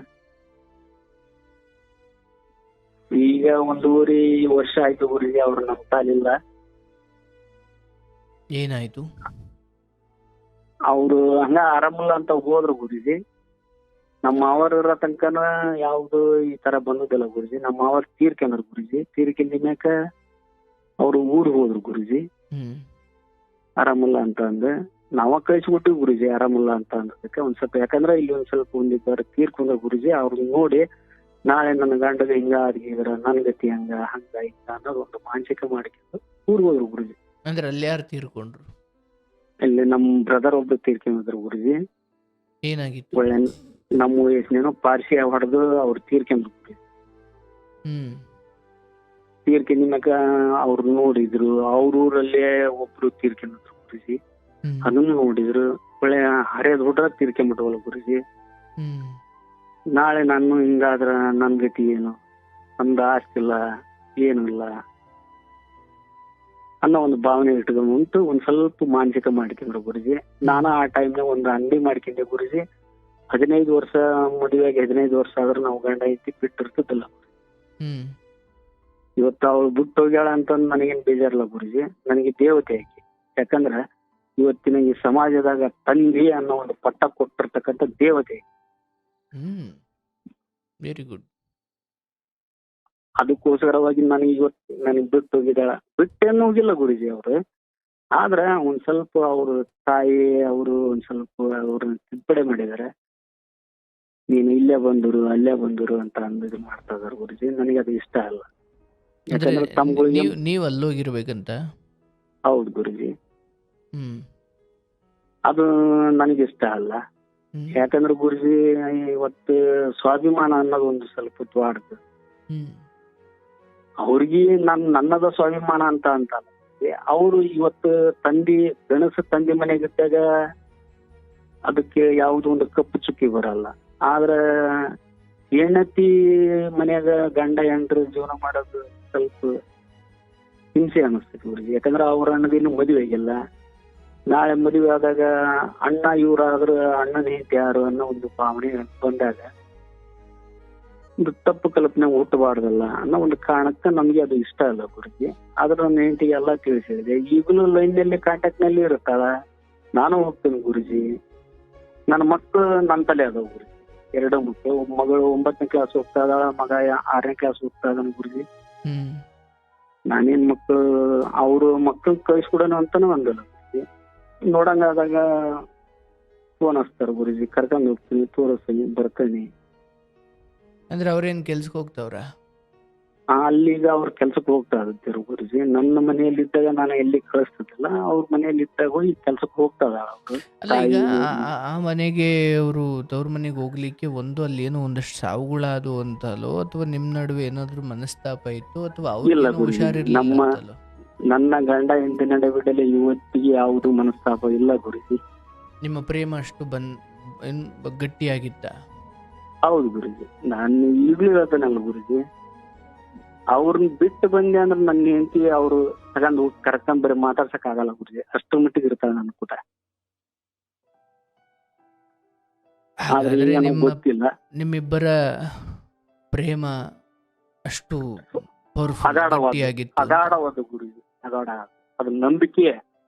ಈಗ 1.5 ವರ್ಷ ಆಯ್ತು ಗುರುಜಿ. ಅವ್ರು ನಮ್ಮ ತಾಲಿಲ್ಲ. ಏನಾಯ್ತು? ಅವ್ರು ಹಂಗ ಆರಾಮಿಲ್ಲ ಅಂತ ಹೋದ್ರು ಗುರುಜಿ. ನಮ್ಮ ಮಾವರು ಇರೋ ತನಕನ ಯಾವ್ದು ಈ ತರ ಬಂದದಿಲ್ಲ ಗುರುಜಿ. ನಮ್ಮ ಮಾವರು ತೀರ್ಕೊಂಡ್ರು ಗುರುಜಿ. ತೀರ್ಕೊಂಡಿದ ಮ್ಯಾಕ ಅವ್ರು ಊರಿಗೆ ಹೋದ್ರು ಗುರುಜಿ. ಹ್ಮ್ ಆರಾಮಿಲ್ಲ ಅಂತ ಅಂದೆ. ನಾವ ಕಳಿಸ್ಬಿಟ್ಟಿವಿ ಗುರುಜಿ ಆರಾಮಿಲ್ಲ ಅಂತ ಅಂದಕ್ಕೆ ಒಂದ್ ಸ್ವಲ್ಪ. ಯಾಕಂದ್ರೆ ಇಲ್ಲಿ ಒಂದ್ ಸ್ವಲ್ಪ ಒಂದಿಬ್ಬರು ತೀರ್ಕೊಂಡ್ರ ಗುರುಜಿ. ಅವ್ರನ್ನ ನೋಡಿ ನಾಳೆ ನನ್ನ ಗಂಡಗ ಹಿಂಗ ಆಗಿದ್ರ ನನ್ ಗತಿ ಹಂಗ ಹಿಂಗ ಅನ್ನೋದು ಒಂದು ಮಾನಸಿಕ ಮಾಡಿಕೊಂಡು ಊರಿಗೆ ಹೋದ್ರು ಗುರುಜಿ. ಅಂದ್ರೆ ಅಲ್ಲಿ ಯಾರು ತೀರ್ಕೊಂಡ್ರು? ಇಲ್ಲಿ ನಮ್ ಬ್ರದರ್ ಒಬ್ರು ತೀರ್ಕೊಂಡಿದ್ರು ಗುರುಜಿ. ಏನಾಗಿತ್ತು? ಒಳ್ಳೆ ನಮ್ಮ ವಯಸ್ಸಿನೇನೋ ಪಾರ್ಸಿ ಹೊಡೆದು ಅವ್ರು ತೀರ್ಕೊಂಡ್ರು ಗುರುಜಿ. ಹ್ಮ್ ತೀರ್ಕೊಂಡ ಮ್ಯಾಕ ಅವ್ರು ನೋಡಿದ್ರು. ಅವ್ರ ಊರಲ್ಲೇ ಒಬ್ರು ತೀರ್ಕೊಂಡಿದ್ರು ಗುರುಜಿ. ಹ್ಮ್ ಅದನ್ನು ನೋಡಿದ್ರು. ಒಳ್ಳೆ ಹರಿಯದ್ ಹುಡ್ರ ತೀರ್ಕೊಂಡ್ಬಿಟ್ಟವಲ್ಲ ಗುರುಜಿ. ಹ್ಮ್ ನಾಳೆ ನಾನು ಹಿಂಗಾದ್ರ ನನ್ ಗತಿ ಏನು? ನಮ್ದು ಆಸ್ತಿ ಇಲ್ಲ, ಏನು ಇಲ್ಲ ಅನ್ನೋ ಒಂದು ಭಾವನೆ ಇಟ್ಕೊಂಡ್ಬಿಟ್ಟು ಒಂದ್ ಸ್ವಲ್ಪ ಮಾನಸಿಕ ಮಾಡ್ಕೊಂಡ್ರು ಗುರುಜಿ. ನಾನು ಆ ಟೈಮ್ನಾಗ ಒಂದು ಅಂಗಡಿ ಮಾಡ್ಕೊಂಡೆ ಗುರುಜಿ. 15 ವರ್ಷ ಮದುವೆಯಾಗಿ 15 ವರ್ಷ ಆದ್ರೆ ನಾವು ಗಂಡ ಐತಿ ಬಿಟ್ಟಿರ್ತದಲ್ಲ. ಹ್ಮ್ ಇವತ್ತು ಅವಳು ಬಿಟ್ಟು ಹೋಗ್ಯಾಳ ಅಂತ ನನಗೇನ್ ಬೇಜಾರಿಲ್ಲ ಗುರುಜಿ. ನನಗೆ ದೇವತೆ ಆಕಿ. ಯಾಕಂದ್ರ ಇವತ್ತಿನ ಈ ಸಮಾಜದಾಗ ತಂಗಿ ಅನ್ನೋ ಒಂದು ಪಟ್ಟ ಕೊಟ್ಟಿರ್ತಕ್ಕಂಥ ದೇವತೆ. ಹ್ಮ್ ವೆರಿ ಗುಡ್. ಅದಕ್ಕೋಸ್ಕರವಾಗಿ ನನಗೆ ಇವತ್ತು ನನಗೆ ಬಿಟ್ಟು ಹೋಗಿದ್ದಾಳ. ಬಿಟ್ಟೇನು ಹೋಗಿಲ್ಲ ಗುರುಜಿ ಅವ್ರು. ಆದ್ರ ಒಂದ್ ಸ್ವಲ್ಪ ಅವ್ರ ತಾಯಿ ಅವರು ಒಂದ್ ಸ್ವಲ್ಪ ಅವ್ರನ್ನ ತಿದ್ದುಪಡಿ ಮಾಡಿದಾರೆ. ನೀನು ಇಲ್ಲೇ ಬಂದರು ಅಲ್ಲೇ ಬಂದರು ಅಂತ ಅಂದಿದ್ದು ಮಾಡ್ತಾ ಇದಾರೆ ಗುರುಜಿ. ನನಗೆ ಅದು ಇಷ್ಟ ಅಲ್ಲ. ಅಂದ್ರೆ ಯಾಕಂದ್ರೆ ತಮ್ಗಳಿಗೆ ನೀವು ಅಲ್ಲೋಗಿರ್ಬೇಕಂತ? ಹೌದು ಗುರುಜಿ. ಹ್ಮ್ ಅದು ನನಗೆ ಇಷ್ಟ ಅಲ್ಲ. ಹ್ಮ್ ಯಾಕಂದ್ರೆ ಗುರುಜಿ ಇವತ್ತು ಸ್ವಾಭಿಮಾನ ಅನ್ನೋದು ಒಂದು ಸ್ವಲ್ಪ ದ್ವಾಡ್ದು. ಹ್ಮ್ ಅವ್ರಿಗೆ ನನ್ನದ ಸ್ವಾಭಿಮಾನ ಅಂತ ಅಂತಲ್ಲ. ಅವರು ಇವತ್ತು ಗಣಸ ತಂದಿ ಮನೆಗಿದ್ದಾಗ ಅದಕ್ಕೆ ಯಾವ್ದು ಒಂದು ಕಪ್ಪು ಚುಕ್ಕಿ ಬರಲ್ಲ. ಆದ್ರ ಹೆಂಡತಿ ಮನ್ಯಾಗ ಗಂಡ ಹೆಂಡ್ರು ಜೀವನ ಮಾಡೋದು ಸ್ವಲ್ಪ ಹಿಂಸೆ ಅನಿಸ್ತೈತಿ ಗುರುಜಿ. ಯಾಕಂದ್ರೆ ಅವ್ರ ಅಣ್ಣದಿನ್ನು ಮದುವೆ ಆಗಿಲ್ಲ. ನಾಳೆ ಮದುವೆ ಆದಾಗ ಅಣ್ಣ ಇವ್ರಾದ್ರ ಅಣ್ಣನ ಹೆಂಡತಿ ಯಾರು ಅನ್ನೋ ಒಂದು ಭಾವನೆ ಬಂದಾಗ ಒಂದು ತಪ್ಪು ಕಲ್ಪನೆ ಹುಟ್ಟಬಾರ್ದಲ್ಲ ಅನ್ನೋ ಒಂದು ಕಾರಣಕ್ಕೆ ನಮ್ಗೆ ಅದು ಇಷ್ಟ ಅಲ್ಲ ಗುರುಜಿ. ಆದ್ರೆ ನನ್ನ ಹೆಂಡತಿಗೆ ಎಲ್ಲ ತಿಳಿಸಿದೆ. ಈಗಲೂ ಲೈನ್ ನಲ್ಲಿ ಕಾಂಟ್ಯಾಕ್ಟ್ ನಲ್ಲಿ ಇರುತ್ತಾಳ. ನಾನು ಹೋಗ್ತೇನೆ ಗುರುಜಿ. ನನ್ನ ಮಕ್ಕಳು ನನ್ನ ತಲೆ ಅದಾವ ಗುರುಜಿ. 2 ಮಕ್ಕಳು. ಮಗಳು 9ನೇ ಕ್ಲಾಸ್ ಹೋಗ್ತಾ ಇದ್ದಾಳ, ಮಗ 6ನೇ ಕ್ಲಾಸ್ ಹೋಗ್ತಾ ಇದ್ದಾನ ಗುರುಜಿ. ಹ್ಮ್ ನಾನೇನ್ ಮಕ್ಕಳು ಅವ್ರು ಮಕ್ಕಳು ಕಳಿಸ್ಕೊಡೋಣ ಅಂತಾನು ಅಂದಿಲ್ಲ ಗುರುಜಿ. ನೋಡಂಗಾದಾಗ ಫೋನ್ ಹಚ್ತಾರ ಗುರುಜಿ. ಕರ್ಕೊಂಡ್ ಹೋಗ್ತೀನಿ, ತೋರಿಸ್ತೀನಿ, ಬರ್ತೀನಿ. ಅಂದ್ರೆ ಅವ್ರೇನ್ ಕೆಲ್ಸಕ್ಕೆ ಹೋಗ್ತಾವ್ರ? ಅಲ್ಲಿಗ ಅವ್ರ ಕೆಲ್ಸಕ್ಕೆ ಹೋಗ್ತಾ ಇರ್ತಾರೆ ಗುರುಜಿ. ನನ್ನ ಮನೆಯಲ್ಲಿ ಇದ್ದಾಗ ನಾನು ಎಲ್ಲಿ ಕಳಿಸ್ತಿದ್ದಿಲ್ಲ. ಅವ್ರ ಮನೆಯಲ್ಲಿ ಇದ್ದಾಗ ಹೋಗಿ ಕೆಲ್ಸಕ್ಕೆ ಹೋಗ್ತಾ ಇದಾಳ ಅವ್ರು. ಅಲ್ಲ ಈಗ ಆ ಮನೆಗೆ ಅವರು ತವ್ರ ಮನೆಗೆ ಹೋಗ್ಲಿಕ್ಕೆ ಅಲ್ಲಿ ಏನೋ ಒಂದಷ್ಟು ಸಾವುಗಳಾದು ಅಂತಲೋ ಅಥವಾ ನಿಮ್ ನಡುವೆ ಏನಾದ್ರು ಮನಸ್ತಾಪ ಇತ್ತು ಅಥವಾ ಇಲ್ಲ ಅವ್ರಿಗೆ ಗುರುಜಿ. ಹುಷಾರಿರ್ಲಿಲ್ಲ ಅಂತಲೋ? ನನ್ನ ಗಂಡ ಹೆಂಡತಿ ನಡುವಿಡಲೆ ಇವತ್ತಿಗೆ ಯಾವುದು ಮನಸ್ತಾಪ ಇಲ್ಲ ಗುರುಜಿ. ನಿಮ್ಮ ಪ್ರೇಮ ಅಷ್ಟು ಗಟ್ಟಿಯಾಗಿತ್ತ? ಹೌದು ಗುರುಜಿ. ನಾನು ಈಗಲೂ ಹೇಳ್ತೇನಲ್ಲ ಗುರುಜಿ. ಅವ್ರನ್ನ ಬಿಟ್ಟು ಬಂದೆ ಅಂದ್ರೆ ನನ್ನ ಹೆಂಡತಿ ಅವ್ರು ತಗೊಂಡು ಕರ್ಕೊಂಡ್ ಬರೀ ಮಾತಾಡ್ಸಕ್ ಆಗಲ್ಲ ಗುರುಜಿ. ಅಷ್ಟರ ಮಟ್ಟಿಗೆ ಇರ್ತಾಳೆ ನನ್ನ ಕೂಟ. ಆದ್ರೆ ಹಾಗಾದ್ರೆ ನನಗೆ ಗೊತ್ತಿಲ್ಲ. ನಿಮ್ಮಿಬ್ಬರ ಪ್ರೇಮ ಅಷ್ಟು ಪವರ್ಫುಲ್ ಅಗಾಢವಾದ ಗಟ್ಟಿಯಾಗಿತ್ತು? ಅಗಾಢವಾದ ಗುರುಜಿ. ಅಗಾಢ. ಅದು ನಂಬಿಕೆ.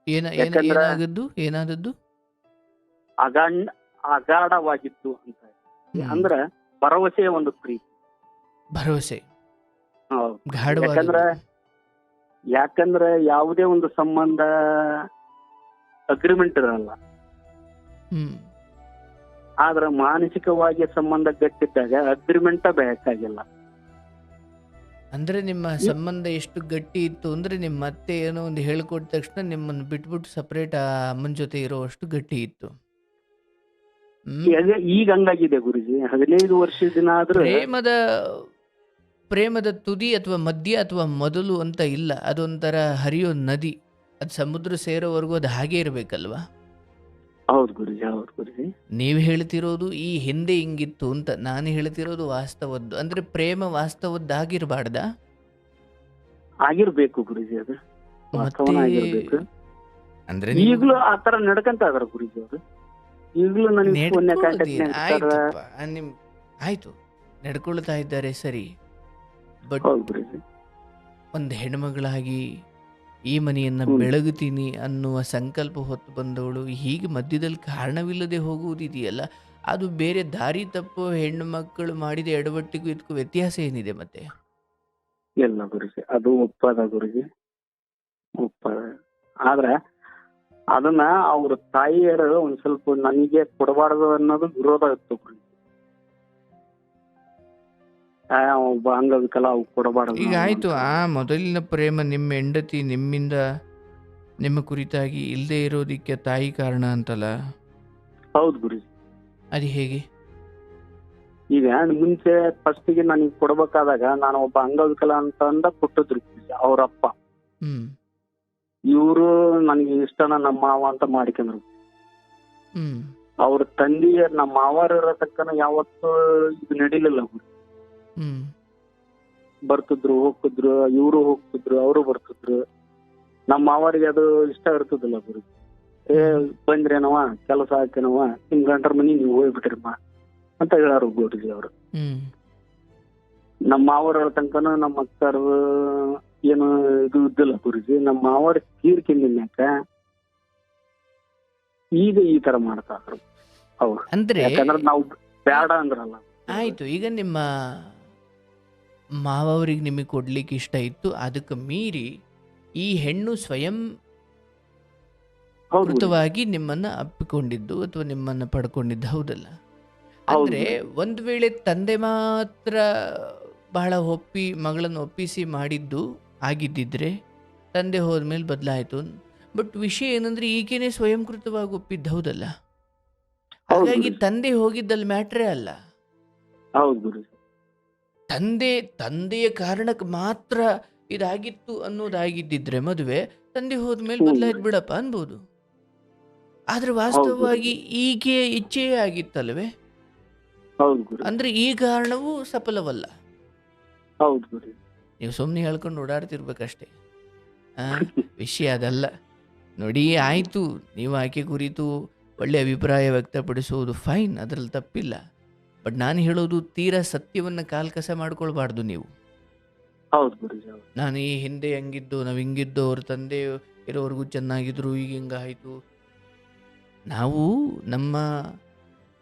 ಯಾಕಂದ್ರೆ ಏನಾದದ್ದು? ಅಗಾಢವಾಗಿತ್ತು ಅಂತ. ಅಂದ್ರ ಭರವಸೆಯ ಒಂದು ಪ್ರೀತಿ. ಭರವಸೆ. ಹೌದು. ಗಾಢವಾದದ್ದು. ಯಾಕಂದ್ರೆ ಯಾವುದೇ ಒಂದು ಸಂಬಂಧ ಅಗ್ರಿಮೆಂಟ್ ಇರಲ್ಲ. ಹ್ಮ್ ಆದ್ರೆ ಮಾನಸಿಕವಾಗಿ ಸಂಬಂಧ ಗಟ್ಟಿದ್ದಾಗ ಅಗ್ರಿಮೆಂಟ್ ಬೇಕಾಗಿಲ್ಲ. ಅಂದ್ರೆ ನಿಮ್ಮ ಸಂಬಂಧ ಎಷ್ಟು ಗಟ್ಟಿ ಇತ್ತು ಅಂದ್ರೆ ನಿಮ್ಮ ಮತ್ತೆ ಏನೋ ಒಂದು ಹೇಳ್ಕೊಟ್ಟ ತಕ್ಷಣ ನಿಮ್ಮನ್ನು ಬಿಟ್ಬಿಟ್ಟು ಸಪರೇಟ್ ಆ ಅಮ್ಮನ ಜೊತೆ ಇರೋವಷ್ಟು ಗಟ್ಟಿ ಇತ್ತು. ಈಗ ಹಂಗಾಗಿದೆ ಗುರುಜಿ. 15 ವರ್ಷದ ಆದ್ರೆ ಪ್ರೇಮದ ತುದಿ ಅಥವಾ ಮಧ್ಯ ಅಥವಾ ಮೊದಲು ಅಂತ ಇಲ್ಲ. ಅದೊಂಥರ ಹರಿಯೋ ನದಿ. ಅದು ಸಮುದ್ರ ಸೇರೋವರೆಗೂ ಅದು ಹಾಗೆ ಇರ್ಬೇಕಲ್ವಾ? ಹೌದು ಹೌದು ಗುರುಜಿ, ಹೌದು ಗುರುಜಿ. ನೀವು ಹೇಳ್ತಿರೋದು ಈ ಹಿಂದೆ ಹಿಂಗಿತ್ತು ಅಂತ, ನಾನು ಹೇಳ್ತಿರೋದು ವಾಸ್ತವದ್ದು. ಅಂದ್ರೆ ಪ್ರೇಮ ವಾಸ್ತವದ್ದಾಗಿರ್ಬಾರ್ದಾ? ಆಗಿರ್ಬೇಕು ಗುರುಜಿ, ಅದು ಮತ್ತೆ ವಾಸ್ತವನ ಆಗಿರ್ಬೇಕು. ಅಂದ್ರೆ ನೀವು ಈಗ್ಲೂ ಆತರ ನಡ್ಕಂತ ಅದಾರ ಗುರುಜಿ ಅವರು. ಈಗ್ಲೂ ನನಗೆ ಫೋನ್ ಕಾಂಟ್ಯಾಕ್ಟ್ ನಡ್ಕೊಳ್ಳೋದೇನು ನಡೆಸ್ತಾರ. ಆಯ್ತಪ್ಪ, ನಿಮ್ ಆಯ್ತು ನಡ್ಕೊಳ್ತಾ ಇದ್ದಾರೆ ಸರಿ, ಬಟ್ ಹೌದು ಗುರುಜಿ. ಒಂದು ಹೆಣ್ಮಗಳಾಗಿ ಈ ಮನೆಯನ್ನ ಹ್ಮ್. ಬೆಳಗುತ್ತೀನಿ ಅನ್ನುವ ಸಂಕಲ್ಪ ಹೊತ್ತು ಬಂದವಳು ಹೀಗೆ ಮಧ್ಯದಲ್ಲಿ ಕಾರಣವಿಲ್ಲದೆ ಹೋಗುವುದಿದೆಯಲ್ಲ, ಅದು ಬೇರೆ ದಾರಿ ತಪ್ಪು ಹೆಣ್ಣು ಮಕ್ಕಳು ಮಾಡಿದ ಎಡವಟ್ಟಿಗೂ ಇದಕ್ಕೂ ವ್ಯತ್ಯಾಸ ಏನಿದೆ ಮತ್ತೆ? ಇಲ್ಲ ಗುರುಜಿ, ಅದು ಒಪ್ಪದ ಗುರುಜಿ, ಒಪ್ಪದ. ಆದ್ರ ಅದನ್ನ ಅವ್ರ ತಾಯಿಯರು ಒಂದ್ ಸ್ವಲ್ಪ ನನಗೆ ಕೊಡಬಾರ್ದು ಅನ್ನೋದು ವಿರೋಧ ಇತ್ತು ಗುರುಜಿ. ಒಬ್ಬ ಅಂಗವಿಕಲ ಅವು ಕೊಡಬಾರ್ದು ಈಗ ನಾವು ಆಯ್ತು, ಅಂತ. ಆ ಮೊದಲಿನ ಪ್ರೇಮ ನಿಮ್ಮ ಹೆಂಡತಿ ನಿಮ್ಮಿಂದ ನಿಮ್ಮ ಕುರಿತಾಗಿ ಇಲ್ಲದೆ ಇರೋದಿಕ್ಕೆ ತಾಯಿ ಕಾರಣ ಅಂತಲ್ಲ, ಹೌದು ಗುರುಜಿ. ಅದು ಹೇಗೆ? ಈಗ ಮುಂಚೆ ಫಸ್ಟಿಗೆ ನನಗೆ ಕೊಡ್ಬೇಕಾದಾಗ ನಾನು ಒಬ್ಬ ಅಂಗವಿಕಲ ಅಂತ ಕೊಟ್ಟಿದ್ರು ಗುರೂಜಿ, ಅವ್ರಪ್ಪ. ಹ್ಮ್ ಇವರು ನನಗೆ ಇಷ್ಟನ ನಮ್ಮ ಮಾವ ಅಂತ ಮಾಡ್ಕೊಂಡ್ರು. ಹ್ಮ್ ಅವ್ರ ತಂದೆ ನಮ್ಮ ಮಾವಾರ ಇರತಕ್ಕನ ಯಾವತ್ತು ಇದು ನಡಿಲಿಲ್ಲ ಗುರು. ಹ್ಮ್ ಬರ್ತಿದ್ರು ಹೋಗ್ತಿದ್ರು, ಇವರು ಹೋಗ್ತಿದ್ರು, ಅವರು ಬರ್ತಿದ್ರು. ನಮ್ಮ ಮಾವರಿಗೆ ಅದು ಇಷ್ಟ ಇರ್ತದಿಲ್ಲ ಗುರು. ಬಂದ್ರೇನವ ಕೆಲಸ ಹಾಕೇನವ, ನಿಮ್ ಗಂಟರ ಮನಿ ನೀವು ಹೋಗ್ಬಿಟ್ರಿಮ್ಮ ಅಂತ ಹೇಳಾರು ಗುರುಜಿ ಅವರು. ಹ್ಮ್ ನಮ್ಮ ಮಾವರ ತನಕನು ನಮ್ಮ ಅಕ್ಕರು ಏನು ಇದು ಇದ್ದಿಲ್ಲ ಗುರುಜಿ. ನಮ್ಮ ಮಾವರ ತೀರ್ಕಿನ್ಯಾಕ ಈಗ ಈ ತರ ಮಾಡ್ತಾರ ಅವ್ರು. ಅಂದ್ರೆ ಯಾಕಂದ್ರೆ ನಾವು ಬೇಡ ಅಂದ್ರಲ್ಲ. ಆಯ್ತು, ಈಗ ನಿಮ್ಮ ಮಾವವ್ರಿಗೆ ನಿಮಗೆ ಕೊಡ್ಲಿಕ್ಕೆ ಇಷ್ಟ ಇತ್ತು, ಅದಕ್ಕೆ ಮೀರಿ ಈ ಹೆಣ್ಣು ಸ್ವಯಂ ಹೌದು ಗುರೂಜಿ. ಕೃತವಾಗಿ ನಿಮ್ಮನ್ನ ಅಪ್ಪಿಕೊಂಡಿದ್ದು ಅಥವಾ ನಿಮ್ಮನ್ನ ಪಡ್ಕೊಂಡಿದ್ದು, ಹೌದಲ್ಲ? ಹೌದು ಅಂದ್ರೆ ಒಂದು ವೇಳೆ ತಂದೆ ಮಾತ್ರ ಬಹಳ ಮಗಳನ್ನು ಒಪ್ಪಿಸಿ ಮಾಡಿದ್ದು ಆಗಿದ್ದಿದ್ರೆ ತಂದೆ ಹೋದ್ಮೇಲೆ ಬದಲಾಯಿತು. ಬಟ್ ವಿಷಯ ಏನಂದ್ರೆ ಈಗೇನೆ ಸ್ವಯಂಕೃತವಾಗಿ ಒಪ್ಪಿದ್ದು, ಹೌದಲ್ಲ? ಹೌದು ಹಾಗಾಗಿ ಗುರೂಜಿ. ತಂದೆ ಹೋಗಿದ್ದಲ್ಲಿ ಮ್ಯಾಟ್ರೇ ಅಲ್ಲ. ಹೌದು ಗುರುಜಿ. ತಂದೆಯ ಕಾರಣಕ್ಕೆ ಮಾತ್ರ ಇದಾಗಿತ್ತು ಅನ್ನೋದಾಗಿದ್ದಿದ್ರೆ ಮದುವೆ, ತಂದೆ ಹೋದ್ಮೇಲೆ ಹ್ಮ್. ಬದಲಾಯ್ತು ಬಿಡಪ್ಪ ಅನ್ಬೋದು. ಆದ್ರೆ ವಾಸ್ತವವಾಗಿ ಈಕೆ ಇಚ್ಛೆಯೇ ಆಗಿತ್ತಲ್ವೇ? ಹೌದು ಗುರು. ಅಂದ್ರೆ ಈ ಕಾರಣವೂ ಸಫಲವಲ್ಲ. ಹೌದು ಗುರು. ನೀವು ಸುಮ್ಮನೆ ಹೇಳ್ಕೊಂಡು ಓಡಾಡ್ತಿರ್ಬೇಕಷ್ಟೇ. ಆ ವಿಷಯ ಅದಲ್ಲ ನೋಡಿ. ಆಯ್ತು, ನೀವು ಆಕೆ ಕುರಿತು ಒಳ್ಳೆ ಅಭಿಪ್ರಾಯ ವ್ಯಕ್ತಪಡಿಸುವುದು ಫೈನ್, ಅದರಲ್ಲಿ ತಪ್ಪಿಲ್ಲ. ಬಟ್ ನಾನು ಹೇಳೋದು ತೀರಾ ಸತ್ಯವನ್ನು ಕಾಲ್ಕಸ ಮಾಡ್ಕೊಳ್ಬಾರ್ದು ನೀವು. ಹೌದು ಗುರುಜಿ. ಹೌದು. ನಾನು ಈ ಹಿಂದೆ ಹಂಗಿದ್ದು, ನಾವು ಹಿಂಗಿದ್ದು, ಅವ್ರ ತಂದೆ ಇರೋವರೆಗೂ ಚೆನ್ನಾಗಿದ್ರು, ಈಗ ಹಿಂಗಾಯಿತು. ನಾವು ನಮ್ಮ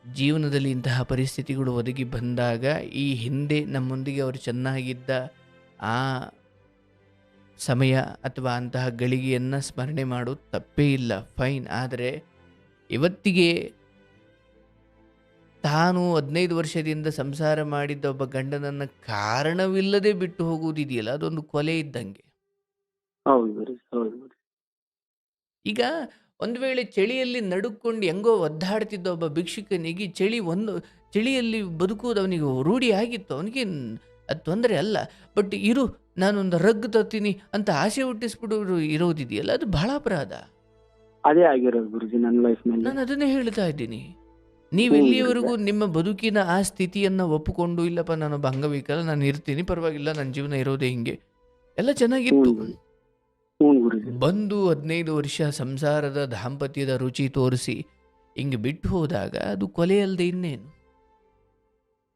ಜೀವನದಲ್ಲಿ ಇಂತಹ ಪರಿಸ್ಥಿತಿಗಳು ಒದಗಿ ಬಂದಾಗ ಈ ಹಿಂದೆ ನಮ್ಮೊಂದಿಗೆ ಅವರು ಚೆನ್ನಾಗಿದ್ದ ಆ ಸಮಯ ಅಥವಾ ಅಂತಹ ಗಳಿಗೆಯನ್ನು ಸ್ಮರಣೆ ಮಾಡೋದು ತಪ್ಪೇ ಇಲ್ಲ, ಫೈನ್. ಆದರೆ ಇವತ್ತಿಗೆ ತಾನು 15 ವರ್ಷದಿಂದ ಸಂಸಾರ ಮಾಡಿದ್ದ ಒಬ್ಬ ಗಂಡನನ್ನು ಕಾರಣವಿಲ್ಲದೆ ಬಿಟ್ಟು ಹೋಗುವುದಿದೆಯಲ್ಲ, ಅದೊಂದು ಕೊಲೆ ಇದ್ದಂಗೆ. ಹೌದು ಗುರುಜಿ. ಹೌದು ಗುರು. ಈಗ ಒಂದು ವೇಳೆ ಚಳಿಯಲ್ಲಿ ನಡುಕೊಂಡು ಹೆಂಗೋ ಒದ್ದಾಡ್ತಿದ್ದ ಒಬ್ಬ ಭಿಕ್ಷುಕನಿಗೆ ಚಳಿಯಲ್ಲಿ ಬದುಕುವುದು ಅವನಿಗೆ ರೂಢಿ ಆಗಿತ್ತು, ಅವನಿಗೆ ಅದು ತೊಂದರೆ ಅಲ್ಲ. ಬಟ್ ನಾನೊಂದು ರಗ್ ತರ್ತೀನಿ ಅಂತ ಆಸೆ ಹುಟ್ಟಿಸ್ಬಿಡೋರು ಇರೋದಿದೆಯಲ್ಲ, ಅದು ಬಹಳ ಅಪರಾಧ. ಅದೇ ಆಗಿರೋದು ಗುರುಜಿ ನನ್ನ ಲೈಫ್ ನಲ್ಲಿ. ನಾನು ಅದನ್ನೇ ಹೇಳ್ತಾ ಇದ್ದೀನಿ. ನೀವು ಎಲ್ಲಿಯವರೆಗೂ ನಿಮ್ಮ ಬದುಕಿನ ಆ ಸ್ಥಿತಿಯನ್ನು ಒಪ್ಪಿಕೊಂಡು, ಇಲ್ಲಪ್ಪ ನಾನೊಬ್ಬ ಅಂಗವಿಕಲ, ನಾನು ಇರ್ತೀನಿ, ಪರವಾಗಿಲ್ಲ, ನನ್ನ ಜೀವನ ಇರೋದೇ ಹಿಂಗೆ, ಎಲ್ಲ ಚೆನ್ನಾಗಿತ್ತು, ಹ್ಞೂ ಗುರುಜಿ. ಬಂದು 15 ವರ್ಷ ಸಂಸಾರದ ದಾಂಪತ್ಯದ ರುಚಿ ತೋರಿಸಿ ಹಿಂಗೆ ಬಿಟ್ಟು ಹೋದಾಗ ಅದು ಕೊಲೆ ಅಲ್ಲದೆ ಇನ್ನೇನು?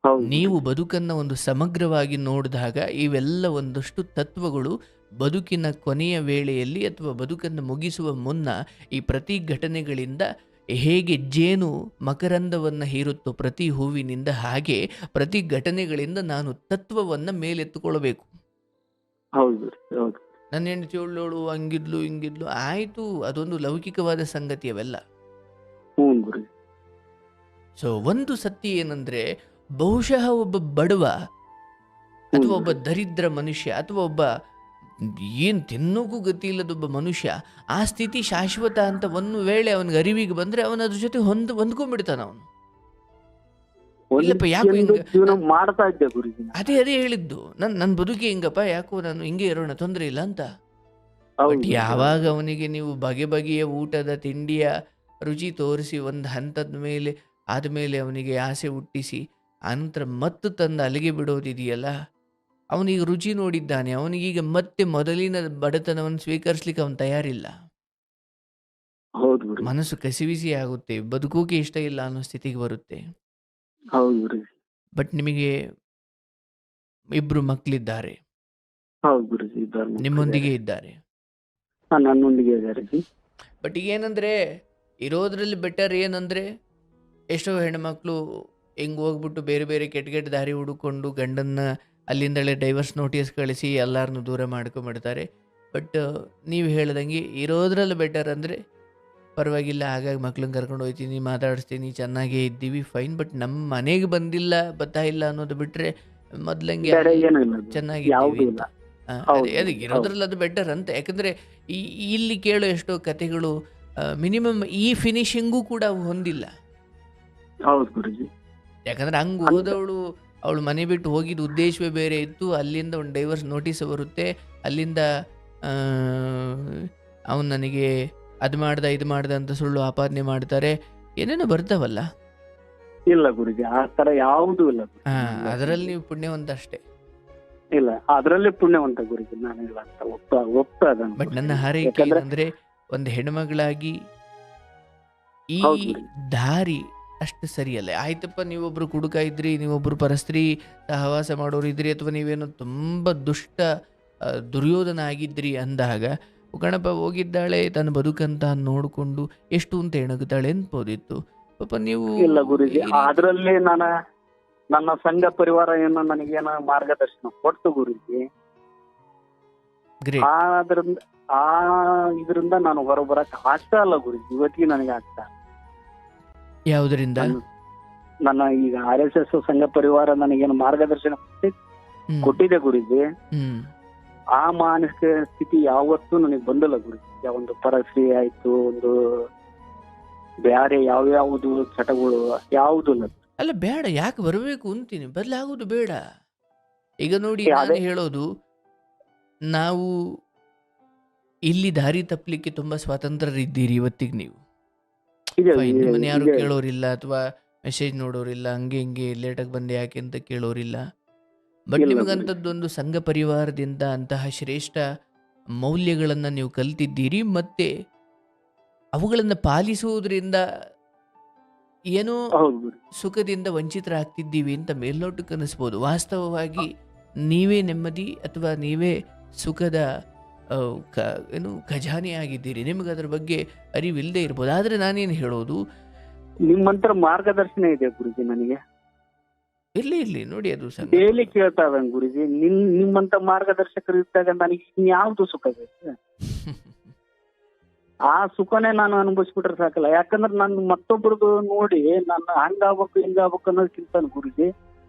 ಹೌದು ನೀವು ಗುರೂಜಿ. ಬದುಕನ್ನು ಒಂದು ಸಮಗ್ರವಾಗಿ ನೋಡಿದಾಗ ಇವೆಲ್ಲ ಒಂದಷ್ಟು ತತ್ವಗಳು ಬದುಕಿನ ಕೊನೆಯ ವೇಳೆಯಲ್ಲಿ ಅಥವಾ ಬದುಕನ್ನು ಮುಗಿಸುವ ಮುನ್ನ ಈ ಪ್ರತಿ ಘಟನೆಗಳಿಂದ ಹೇಗೆ ಜೇನು ಮಕರಂದವನ್ನು ಹೀರುತ್ತೋ ಪ್ರತಿ ಹೂವಿನಿಂದ, ಹಾಗೆ ಪ್ರತಿ ಘಟನೆಗಳಿಂದ ನಾನು ತತ್ವವನ್ನು ಮೇಲೆತ್ತುಕೊಳ್ಬೇಕು. ಹೌದು ಗುರೂಜಿ. ಹೌದು. ನನ್ನ ಹೆಂಡತಿ ಒಳ್ಳೋಳು, ಹಂಗಿದ್ಲು ಹಿಂಗಿದ್ಲು, ಆಯಿತು, ಅದೊಂದು ಲೌಕಿಕವಾದ ಸಂಗತಿ ಅವೆಲ್ಲ. ಹ್ಞೂ ಗುರುಜಿ. ಸೊ ಒಂದು ಸತ್ಯ ಏನಂದ್ರೆ, ಬಹುಶಃ ಒಬ್ಬ ಬಡವ ಅಥವಾ ಒಬ್ಬ ದರಿದ್ರ ಮನುಷ್ಯ ಅಥವಾ ಒಬ್ಬ ಏನು ತಿನ್ನೋಕ್ಕೂ ಗತಿ ಇಲ್ಲದೊಬ್ಬ ಮನುಷ್ಯ ಆ ಸ್ಥಿತಿ ಶಾಶ್ವತ ಅಂತ ಒಂದು ವೇಳೆ ಅವನಿಗೆ ಅರಿವಿಗೆ ಬಂದ್ರೆ ಅವನ ಅದ್ರ ಜೊತೆ ಹೊಂದ್ಕೊಂಡ್ಬಿಡ್ತಾನ ಅವನು. ಇಲ್ಲಪ್ಪ ಯಾಕೋ ಹಿಂಗ ಜೀವನ ಮಾಡ್ತಾ ಇದ್ದೆ ಗುರುಜಿ. ಅದೇ ಹೇಳಿದ್ದು, ನನ್ನ ಬದುಕಿ ಹಿಂಗಪ್ಪ, ಯಾಕೋ ನಾನು ಹಿಂಗೆ ಇರೋಣ, ತೊಂದರೆ ಇಲ್ಲ ಅಂತ. ಹೌದು ಬಟ್ ಗುರೂಜಿ. ಯಾವಾಗ ಅವನಿಗೆ ನೀವು ಬಗೆ ಬಗೆಯ ಊಟದ ತಿಂಡಿಯ ರುಚಿ ತೋರಿಸಿ ಒಂದು ಹಂತದ ಮೇಲೆ ಆದಮೇಲೆ ಅವನಿಗೆ ಆಸೆ ಹುಟ್ಟಿಸಿ ಆನಂತರ ಮತ್ತು ತಂದು ಅಲ್ಲಿಗೆ ಬಿಡೋದಿದೆಯಲ್ಲ, ಅವನಿಗೆ ರುಚಿ ನೋಡಿದ್ದಾನೆ, ಅವನಿಗೀಗ ಮತ್ತೆ ಮೊದಲಿನ ಬಡತನವನ್ನು ಸ್ವೀಕರಿಸ್ಲಿಕ್ಕೆ ಅವನು ತಯಾರಿಲ್ಲ. ಹೌದು ಗುರುಜಿ. ಮನಸ್ಸು ಕಸಿವಿಸಿ ಆಗುತ್ತೆ, ಬದುಕೋಕೆ ಇಷ್ಟ ಇಲ್ಲ ಅನ್ನೋ ಸ್ಥಿತಿಗೆ ಬರುತ್ತೆ. ಹೌದು ಗುರುಜಿ. ಬಟ್ ನಿಮಗೆ ಇಬ್ರು ಮಕ್ಕಳಿದ್ದಾರೆ, ಹೌದು ಗುರುಜಿ. ಇಬ್ಬರು ಮಕ್ಕಳಿದ್ದಾರೆ. ನಿಮ್ಮೊಂದಿಗೆ ಇದ್ದಾರೆ. ನನ್ನೊಂದಿಗೆ ಇದ್ದಾರೆ ಜಿ. ಬಟ್ ಈಗ ಏನಂದರೆ ಇರೋದ್ರಲ್ಲಿ ಬೆಟರ್ ಏನಂದರೆ, ಎಷ್ಟೋ ಹೆಣ್ಮಕ್ಳು ಹೆಂಗೆ ಹೋಗ್ಬಿಟ್ಟು ಬೇರೆ ಬೇರೆ ಕೆಟ್ಟ ಕೆಟ್ಟ ದಾರಿ ಹುಡುಕೊಂಡು ಗಂಡನ್ನ ಅಲ್ಲಿಂದಲೇ ಡೈವರ್ಸ್ ನೋಟಿಸ್ ಕಳಿಸಿ ಎಲ್ಲರನ್ನೂ ದೂರ ಮಾಡ್ಕೊಂಬಿಡ್ತಾರೆ. ಬಟ್ ನೀವು ಹೇಳ್ದಂಗೆ ಇರೋದ್ರಲ್ಲಿ ಬೆಟರ್ ಅಂದರೆ ಪರವಾಗಿಲ್ಲ, ಹಾಗಾಗಿ ಮಕ್ಳನ್ನ ಕರ್ಕೊಂಡು ಹೋಗ್ತೀನಿ, ಮಾತಾಡಿಸ್ತೀನಿ, ಚೆನ್ನಾಗೇ ಇದ್ದೀವಿ, ಫೈನ್. ಬಟ್ ನಮ್ಮ ಮನೆಗೆ ಬಂದಿಲ್ಲ, ಬರ್ತಾ ಇಲ್ಲ ಅನ್ನೋದು ಬಿಟ್ಟರೆ ಮೊದಲಂಗೆ ಬೇರೆ ಏನೂ ಇಲ್ಲ ಗುರುಜಿ. ಚೆನ್ನಾಗಿದ್ದೀವಿ ಯಾವುದೂ ಅಂತ. ಇಲ್ಲ. ಹೌದು ಅದೇ ಗುರುಜಿ. ಹೌದು. ಇರೋದ್ರಲ್ಲಿ ಅದು ಬೆಟರ್ ಅಂತ. ಯಾಕಂದರೆ ಇಲ್ಲಿ ಕೇಳೋ ಎಷ್ಟೋ ಕತೆಗಳು ಮಿನಿಮಮ್ ಈ ಫಿನಿಶಿಂಗೂ ಕೂಡ ಅವು ಹೊಂದಿಲ್ಲ. ಹೌದು ಗುರುಜಿ. ಯಾಕಂದರೆ ಹಂಗೆ ಅಂತ ಹೋದವಳು ಅವಳು ಮನೆ ಬಿಟ್ಟು ಹೋಗಿದ್ದ ಉದ್ದೇಶವೇ ಬೇರೆ ಇತ್ತು, ಅಲ್ಲಿಂದ ಒಂದು ಡೈವರ್ಸ್ ನೋಟಿಸ್ ಬರುತ್ತೆ, ಅಲ್ಲಿಂದ ಅವನು ನನಗೆ ಅದು ಮಾಡ್ದ ಇದು ಮಾಡ್ದ ಅಂತ ಸುಳ್ಳು ಆಪಾದನೆ ಮಾಡ್ತಾರೆ, ಏನೇನೋ ಬರ್ತಾವಲ್ಲ. ಇಲ್ಲ ಗುರುಜಿ, ಆ ತರ ಯಾವುದೂ ಇಲ್ಲ ಗುರುಜಿ. ಇಲ್ಲ ಅದರಲ್ಲಿ ಗುರುಜಿ. ನೀವು ಪುಣ್ಯವಂತ ಅಷ್ಟೇ. ಇಲ್ಲ, ಅದರಲ್ಲೇ ಪುಣ್ಯವಂತ ಗುರುಜಿ, ನಾನಿಲ್ಲ ಅಂತ ಒಪ್ತಾ ಇದ್ದಾನೆ ಬಟ್ ನನ್ನ ಗುರುಜಿ. ಹಾರೈಕೆ ಯಾಕಂದ್ರೆ ಏನಂದರೆ, ಒಂದು ಹೆಣ್ಮಗಳಾಗಿ ಈ ಹೌದು ಗುರುಜಿ. ದಾರಿ ಅಷ್ಟು ಸರಿಯಲ್ಲ. ಆಯ್ತಪ್ಪ, ನೀವೊಬ್ರು ಕುಡುಕ ಇದ್ರಿ, ನೀವೊಬ್ರು ಪರಸ್ತ್ರೀ ಸಹವಾಸ ಮಾಡೋರು ಇದ್ರಿ, ಅಥವಾ ನೀವೇನೋ ತುಂಬ ದುಷ್ಟ ದುರ್ಯೋಧನ ಆಗಿದ್ರಿ ಅಂದಾಗ, ಗಣಪ ಹೋಗಿದ್ದಾಳೆ ತನ್ನ ಬದುಕಂತ ನೋಡಿಕೊಂಡು ಎಷ್ಟು ಅಂತ ಎಣಗುತ್ತಾಳೆ ಅನ್ಬೋದಿತ್ತು. ಪಾಪ ನೀವು ಇಲ್ಲ ಗುರುಜಿ, ಈ ರೀತಿ ಅದರಲ್ಲಿ ನನ್ನ ಸಂಘ ಪರಿವಾರ ಏನೋ ನನಗೇನೋ ಮಾರ್ಗದರ್ಶನ ಕೊಡ್ತು ಗುರುಜಿ. ಗ್ರೇಟ್. ಆದ್ರಿಂದ ಇದರಿಂದ ನಾನು ಹೊರಬರಕ್ ಆಗ್ತಾ ಇಲ್ಲ ಗುರುಜಿ, ಇವತ್ತಿಗೆ ನನಗೆ ಆಗ್ತಾ ಇಲ್ಲ. ಯಾವುದರಿಂದ? ನನ್ನ ಈಗ RSS ಸಂಘ ಪರಿವಾರ ನನಗೇನು ಮಾರ್ಗದರ್ಶನ ಕೊಟ್ಟಿದೆ ಗುರುಜಿ. ಆ ಮಾನಸಿಕ ಸ್ಥಿತಿ ಯಾವತ್ತೂ ನನಗೆ ಬಂದಿಲ್ಲ ಗುರುಜಿ. ಒಂದು ಪರಶ್ರೀ ಆಯ್ತು, ಒಂದು ಬ್ಯಾರೆ ಯಾವ್ಯಾವುದು ಚಟಗಳು ಯಾವುದೂ ಇಲ್ಲ. ಅಲ್ಲ ಬೇಡ, ಯಾಕೆ ಬರಬೇಕು ಅಂತೀನಿ, ಬದಲಾಗೋದು ಬೇಡ. ಈಗ ನೋಡಿ, ಅದೇ ನಾನು ಹೇಳೋದು, ನಾವು ಇಲ್ಲಿ ದಾರಿ ತಪ್ಪಲಿಕ್ಕೆ ತುಂಬ ಸ್ವಾತಂತ್ರ್ಯರಿದ್ದೀರಿ ಇವತ್ತಿಗೆ. ನೀವು ಇದೆ ಫೈನ್, ನಿಮ್ಮನ್ನು ಯಾರು ಇದೆ. ಕೇಳೋರಿಲ್ಲ, ಅಥವಾ ಮೆಸೇಜ್ ನೋಡೋರಿಲ್ಲ, ಹಂಗೆ ಹಿಂಗೆ ಲೇಟಾಗಿ ಬಂದೆ ಯಾಕೆ ಅಂತ ಕೇಳೋರಿಲ್ಲ. ಬಟ್ ಇಲ್ಲ ಗುರುಜಿ. ನಿಮಗಂಥದ್ದೊಂದು ಸಂಘ ಪರಿವಾರದಿಂದ ಅಂತಹ ಶ್ರೇಷ್ಠ ಮೌಲ್ಯಗಳನ್ನು ನೀವು ಕಲ್ತಿದ್ದೀರಿ, ಮತ್ತು ಅವುಗಳನ್ನು ಪಾಲಿಸುವುದರಿಂದ ಏನೋ ಹೌದು ಗುರುಜಿ. ಸುಖದಿಂದ ವಂಚಿತರಾಗ್ತಿದ್ದೀವಿ ಅಂತ ಮೇಲ್ನೋಟಕ್ಕೆ ಅನಿಸ್ಬೋದು. ವಾಸ್ತವವಾಗಿ ನೀವೇ ನೆಮ್ಮದಿ ಅಥವಾ ನೀವೇ ಸುಖದ ಖಜಾನೆ ಆಗಿದ್ದೀರಿ. ನಿಮಗೆ ಅದರ ಬಗ್ಗೆ ಅರಿವಿಲ್ಲದೆ ಇರ್ಬೋದು. ಆದರೆ ನಾನೇನು ಹೇಳೋದು, ನಿಮ್ಮಂತರ ಮಾರ್ಗದರ್ಶನ ಇದೆ ಗುರುಜಿ ನನಗೆ. ಇರ್ಲಿ ನೋಡಿ, ಅದು ಸಂಘ ಡೈಲಿ ಕೇಳ್ತಾ ಇದ್ದಾನೆ ಗುರುಜಿ. ನಿಮ್ಮಂತ ಮಾರ್ಗದರ್ಶಕರು ಇದ್ದಾಗ ನನಗೆ ಇನ್ಯಾವ್ದು ಸುಖ ಬೇಕು? ಆ ಸುಖನೇ ನಾನು ಅನುಭವಿಸ್ಬಿಟ್ರೆ ಸಾಕಲ್ಲ. ಯಾಕಂದ್ರೆ ನಾನು ಮತ್ತೊಬ್ಬರದು ನೋಡಿ ನಾನು ಹಂಗಾಗ್ಬೇಕು ಹಿಂಗಾಗ್ಬೇಕು ಅನ್ನೋದಕ್ಕಿಂತ ಗುರುಜಿ,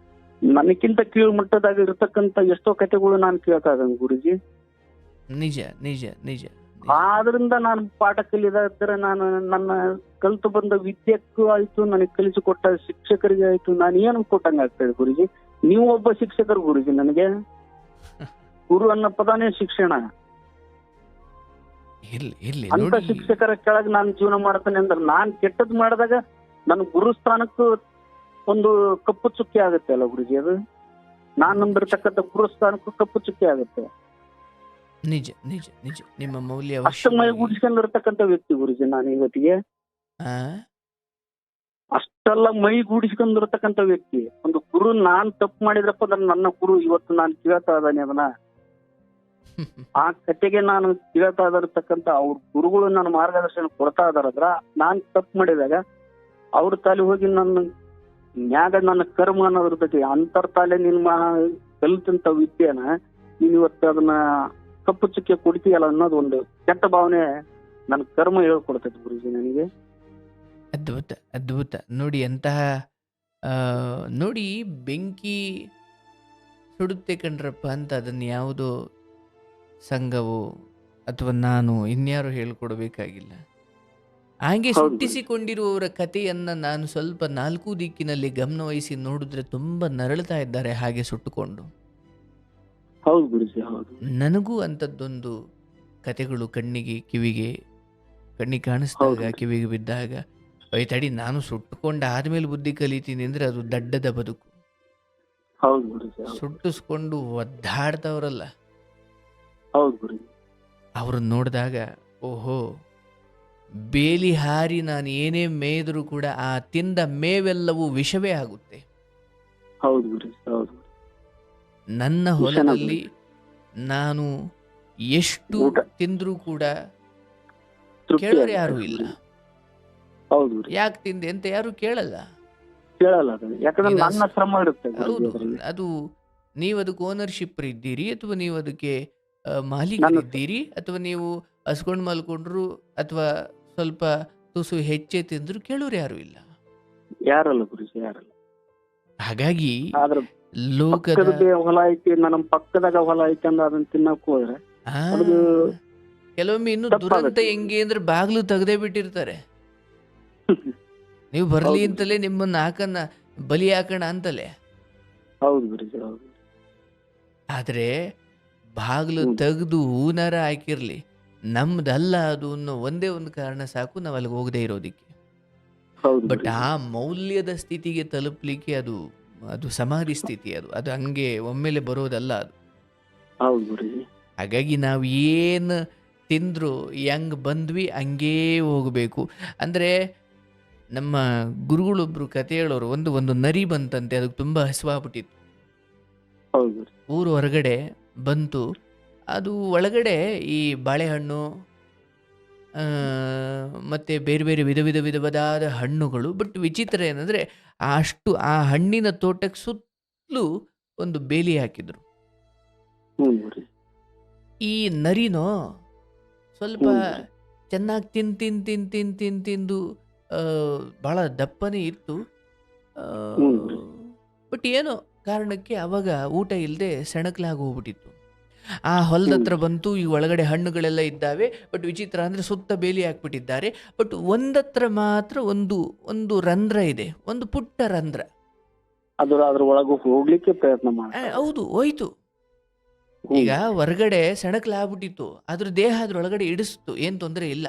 ನನಕ್ಕಿಂತ ಕೀಳು ಮಟ್ಟದಾಗ ಇರ್ತಕ್ಕಂತ ಎಷ್ಟೋ ಕಥೆಗಳು ನಾನು ಕೇಳ್ತಾ ಇದ್ದಾನೆ ಗುರುಜಿ. ನಿಜ ನಿಜ ನಿಜ. ಆದ್ರಿಂದ ನಾನು ಪಾಠ ಕಲಿಯೋದಾದ್ರೆ, ನಾನು ನನ್ನ ಕಲ್ತು ಬಂದ ವಿದ್ಯೆಕ್ಕೂ ಆಯ್ತು, ನನಗೆ ಕಲಿಸಿಕೊಟ್ಟ ಶಿಕ್ಷಕರಿಗೆ ಆಯ್ತು, ನಾನು ಏನು ಕೊಟ್ಟಂಗ ಆಗ್ತದೆ ಗುರುಜಿ. ನೀವು ಒಬ್ಬ ಶಿಕ್ಷಕರು ಗುರುಜಿ. ನನಗೆ ಗುರು ಅನ್ನೋ ಪದಾನೇ ಶಿಕ್ಷಣ. ಇರ್ಲಿ ಅಂತ ನೋಡಿ, ಶಿಕ್ಷಕರ ಕೆಳಗೆ ನಾನು ಜೀವನ ಮಾಡ್ತೇನೆ ಅಂದ್ರೆ, ನಾನ್ ಕೆಟ್ಟದ್ ಮಾಡಿದಾಗ ನನ್ನ ಗುರು ಸ್ಥಾನಕ್ಕೂ ಒಂದು ಕಪ್ಪು ಚುಕ್ಕಿ ಆಗುತ್ತೆ ಅಲ್ಲ ಗುರುಜಿ. ಅದು ನಾನ್ ನಂಬಿರ್ತಕ್ಕಂಥ ಗುರು ಸ್ಥಾನಕ್ಕೂ ಕಪ್ಪು ಚುಕ್ಕಿ ಆಗುತ್ತೆ. ನಿಜ ನಿಜ ನಿಜ. ನಿಮ್ಮ ಮೌಲ್ಯ ಅಷ್ಟು ಮೈಗೂಡಿಸ್ಕೊಂಡಿರ್ತಕ್ಕಂಥ ವ್ಯಕ್ತಿ ಗುರುಜಿ ನಾನು ಇವತ್ತಿಗೆ. ಅಷ್ಟೆಲ್ಲ ಮೈಗೂಡಿಸ್ಕೊಂಡಿರ್ತಕ್ಕಂಥ ವ್ಯಕ್ತಿ ಒಂದು ಗುರು. ನಾನ್ ತಪ್ಪು ಮಾಡಿದ್ರಪ್ಪ ಅಂದ್ರೆ ನನ್ನ ಗುರು ಇವತ್ತು ನಾನು ಕೇಳ್ತಾ ಇದ್ದಾನೆ ಅದನ್ನ. ಆ ಕತೆಗೆ ನಾನು ಕೇಳ್ತಾ ಇರತಕ್ಕಂತ ಅವ್ರ ಗುರುಗಳು ನನ್ನ ಮಾರ್ಗದರ್ಶನ ಕೊಡ್ತಾ ಇದಾರದ್ರ, ನಾನ್ ತಪ್ಪು ಮಾಡಿದಾಗ ಅವ್ರ ತಾಲಿ ಹೋಗಿ ನನ್ನ ಮ್ಯಾಗ ನನ್ನ ಕರ್ಮ ಅನ್ನೋದ್ರ ಇರ್ತೈತಿ. ಅಂತರ್ ತಾಲೆ ನಿಮ್ಮ ಕಲಿತಂತ ವಿದ್ಯೆನ ನೀನ್ ಇವತ್ತು ಅದನ್ನ ಕಪ್ಪು ಚುಕ್ಕೆ ಕೊಡ್ತೀಯಲ್ಲ ಅನ್ನೋದು ಒಂದು ಕೆಟ್ಟ ಭಾವನೆ ನನ್ನ ಕರ್ಮ ಹೇಳ್ಕೊಡ್ತೈತಿ ಗುರುಜಿ ನನಗೆ. ಅದ್ಭುತ ಅದ್ಭುತ. ನೋಡಿ ಎಂತಹ ನೋಡಿ, ಬೆಂಕಿ ಸುಡುತ್ತೆ ಕಣ್ರಪ್ಪ ಅಂತ ಅದನ್ನು ಯಾವುದೋ ಸಂಘವೋ ಅಥವಾ ನಾನು ಇನ್ಯಾರು ಹೇಳ್ಕೊಡ್ಬೇಕಾಗಿಲ್ಲ. ಹಾಗೆ ಸುಟ್ಟಿಸಿಕೊಂಡಿರುವವರ ಕಥೆಯನ್ನು ನಾನು ಸ್ವಲ್ಪ ನಾಲ್ಕು ದಿಕ್ಕಿನಲ್ಲಿ ಗಮನವಹಿಸಿ ನೋಡಿದ್ರೆ ತುಂಬ ನರಳುತ್ತಾ ಇದ್ದಾರೆ ಹಾಗೆ ಸುಟ್ಟುಕೊಂಡು. ಹೌದು ಗುರುಜಿ, ಹೌದು. ನನಗೂ ಅಂಥದ್ದೊಂದು ಕತೆಗಳು ಕಣ್ಣಿಗೆ ಕಿವಿಗೆ ಕಣ್ಣಿಗೆ ಕಾಣಿಸ್ದಾಗ ಹೌದು. ಕಿವಿಗೆ ಬಿದ್ದಾಗ ತಡಿ ನಾನು ಸುಟ್ಟುಕೊಂಡು ಆದ್ಮೇಲೆ ಬುದ್ಧಿ ಕಲಿತೀನಿ ಅಂದ್ರೆ ಅದು ದಡ್ಡದ ಬದುಕು. ಹೌದು ಗುರುಜಿ. ಹೌದು. ಸುಟ್ಟಿಸ್ಕೊಂಡು ಒದ್ದಾಡ್ತವ್ರಲ್ಲ ಹೌದು ಗುರುಜಿ. ಅವ್ರನ್ನ ನೋಡಿದಾಗ ಓಹೋ, ಬೇಲಿ ಹಾರಿ ನಾನು ಏನೇ ಮೇಯ್ದರೂ ಕೂಡ ಆ ತಿಂದ ಮೇವೆಲ್ಲವೂ ವಿಷವೇ ಆಗುತ್ತೆ. ಹೌದು ಗುರುಜಿ. ಹೌದು. ನನ್ನ ವಿಷನ ಹೊಲದಲ್ಲಿ ಗುರುಜಿ. ನಾನು ಎಷ್ಟು ಊಟ ತಿಂದ್ರೂ ಕೂಡ ತೃಪ್ತಿ ಕೇಳೋರು ಯಾರೂ ಆಗುತ್ತೆ ಇಲ್ಲ. ಗುರುಜಿ. ಹೌದು ಗುರುಜಿ. ಯಾಕೆ ತಿಂದೆ ಅಂತ ಯಾರು ಕೇಳಲ್ಲ. ಕೇಳಲ್ಲ ಅದನ್ನ, ಯಾಕಂದ್ರೆ ನೀನು ನನ್ನ ಶ್ರಮ ಇರುತ್ತೆ ಗುರುಜಿ ಹೌದು, ಅದರಲ್ಲಿ. ಅದು ನೀವು ಅದಕ್ಕೆ ಓನರ್ಶಿಪ್ ಇದ್ದೀರಿ ಅಥವಾ ನೀವು ಅದಕ್ಕೆ ನನ್ನ ಮಾಲೀಕರಿದ್ದೀರಿ ಅಥವಾ ನೀವು ಹಸ್ಕೊಂಡು ಮಲ್ಕೊಂಡ್ರು ಅಥವಾ ಸ್ವಲ್ಪ ತುಸು ಹೆಚ್ಚೆ ತಿಂದ್ರು ಕೇಳೋರು ಯಾರು ಇಲ್ಲ. ಯಾರಲ್ಲ ಗುರುಜಿ, ಯಾರಲ್ಲ. ಹಾಗಾಗಿ ಆದ್ರೆ ಲೋಕದ ಪಕ್ಕದ ಹೊಲ ಐತಿ, ನಮ್ಮ ಪಕ್ಕದಾಗ ಹೊಲ ಐತಿ ಅಂದ್ರೆ ಅದನ್ನ ತಿನ್ನಕ್ ಹೋದ್ರೆ ಆ, ಅದು ಕೆಲವೊಮ್ಮೆ ಇನ್ನು ದುರಂತ ತಪ್ಪಾಗತ್ತೆ ಗುರುಜಿ. ಹೆಂಗೆ ಅಂದ್ರೆ ಬಾಗ್ಲು ತೆಗ್ದೇ ಬಿಟ್ಟಿರ್ತಾರೆ. ನೀವು ಬರ್ಲಿ ಹೌದು ಗುರುಜಿ. ಅಂತಲೇ ನಿಮ್ಮನ್ನ ಹಾಕನ್ನ ಬಲಿ ಹಾಕೋಣ ಅಂತಲೇ. ಹೌದು ಗುರುಜಿ. ಹೌದು. ಆದ್ರೆ ಬಾಗ್ಲು ಹ್ಮ್. ತೆಗೆದು ಹೂನಾರ ಹಾಕಿರ್ಲಿ, ನಮ್ದಲ್ಲ ಅದು ಅನ್ನೋ ಒಂದೇ ಒಂದು ಕಾರಣ ಸಾಕು ನಾವು ಅಲ್ಲಿಗೆ ಹೋಗದೆ ಇರೋದಿಕ್ಕೆ. ಹೌದು ಬಟ್ ಗುರುಜಿ. ಆ ಮೌಲ್ಯದ ಸ್ಥಿತಿಗೆ ತಲುಪಲಿಕ್ಕೆ ಅದು ಅದು ಸಮಾಧಿ ಸ್ಥಿತಿ, ಅದು ಹಂಗೆ ಒಮ್ಮೆಲೆ ಬರೋದಲ್ಲ ಅದು. ಹೌದು ಗುರುಜಿ. ಹಾಗಾಗಿ ನಾವು ಏನು ತಿಂದ್ರು ಹೆಂಗ್ ಬಂದ್ವಿ ಹಂಗೇ ಹೋಗಬೇಕು. ಅಂದರೆ ನಮ್ಮ ಗುರುಗಳೊಬ್ರು ಕತೆ ಹೇಳೋರು, ಒಂದು ಒಂದು ನರಿ ಬಂತಂತೆ, ಅದಕ್ಕೆ ತುಂಬ ಹಸಿವಾಗ್ಬಿಟ್ಟಿತ್ತು. ಹೌದು ಗುರುಜಿ. ಊರು ಹೊರಗಡೆ ಬಂತು, ಅದು ಒಳಗಡೆ ಈ ಬಾಳೆಹಣ್ಣು ಮತ್ತು ಬೇರೆ ಬೇರೆ ವಿಧವಾದ ಹಣ್ಣುಗಳು. ಬಟ್ ವಿಚಿತ್ರ ಏನಂದರೆ ಅಷ್ಟು ಆ ಹಣ್ಣಿನ ತೋಟಕ್ಕೆ ಸುತ್ತಲೂ ಒಂದು ಬೇಲಿ ಹಾಕಿದ್ರು. ಹ್ಞೂ ಗುರುಜಿ. ಈ ನರಿನೋ ಸ್ವಲ್ಪ ಹ್ಞೂ ಗುರುಜಿ. ಚೆನ್ನಾಗಿ ತಿಂದು ಭಾಳ ದಪ್ಪನೇ ಇತ್ತು. ಹ್ಞೂ ಗುರುಜಿ. ಬಟ್ ಏನೋ ಕಾರಣಕ್ಕೆ ಅವಾಗ ಊಟ ಇಲ್ಲದೆ ಸೆಣಕಲಾಗಿ ಹೋಗ್ಬಿಟ್ಟಿತ್ತು. ಆ ಹೊಲದ ಹತ್ರ ಬಂತು, ಈ ಒಳಗಡೆ ಹಣ್ಣುಗಳೆಲ್ಲ ಇದ್ದಾವೆ. ಬಟ್ ವಿಚಿತ್ರ ಅಂದರೆ ಸುತ್ತ ಬೇಲಿ ಹಾಕ್ಬಿಟ್ಟಿದ್ದಾರೆ. ಬಟ್ ಒಂದತ್ರ ಮಾತ್ರ ಒಂದು ಒಂದು ರಂಧ್ರ ಇದೆ, ಒಂದು ಪುಟ್ಟ ರಂಧ್ರ. ಅದ್ರ ಒಳಗೆ ಹೋಗ್ಲಿಕ್ಕೆ ಪ್ರಯತ್ನ ಮಾಡ್ತಾರೆ. ಹೌದು, ಹೋಯ್ತು. ಹ್ಞೂ ಈಗ ಗುರುಜಿ. ಹೊರಗಡೆ ಸೆಣಕಲಾಗ್ಬಿಟ್ಟಿತ್ತು, ಅದ್ರ ದೇಹ ಅದ್ರೊಳಗಡೆ ಇಡಿಸ್ತು, ಏನು ತೊಂದರೆ ಇಲ್ಲ.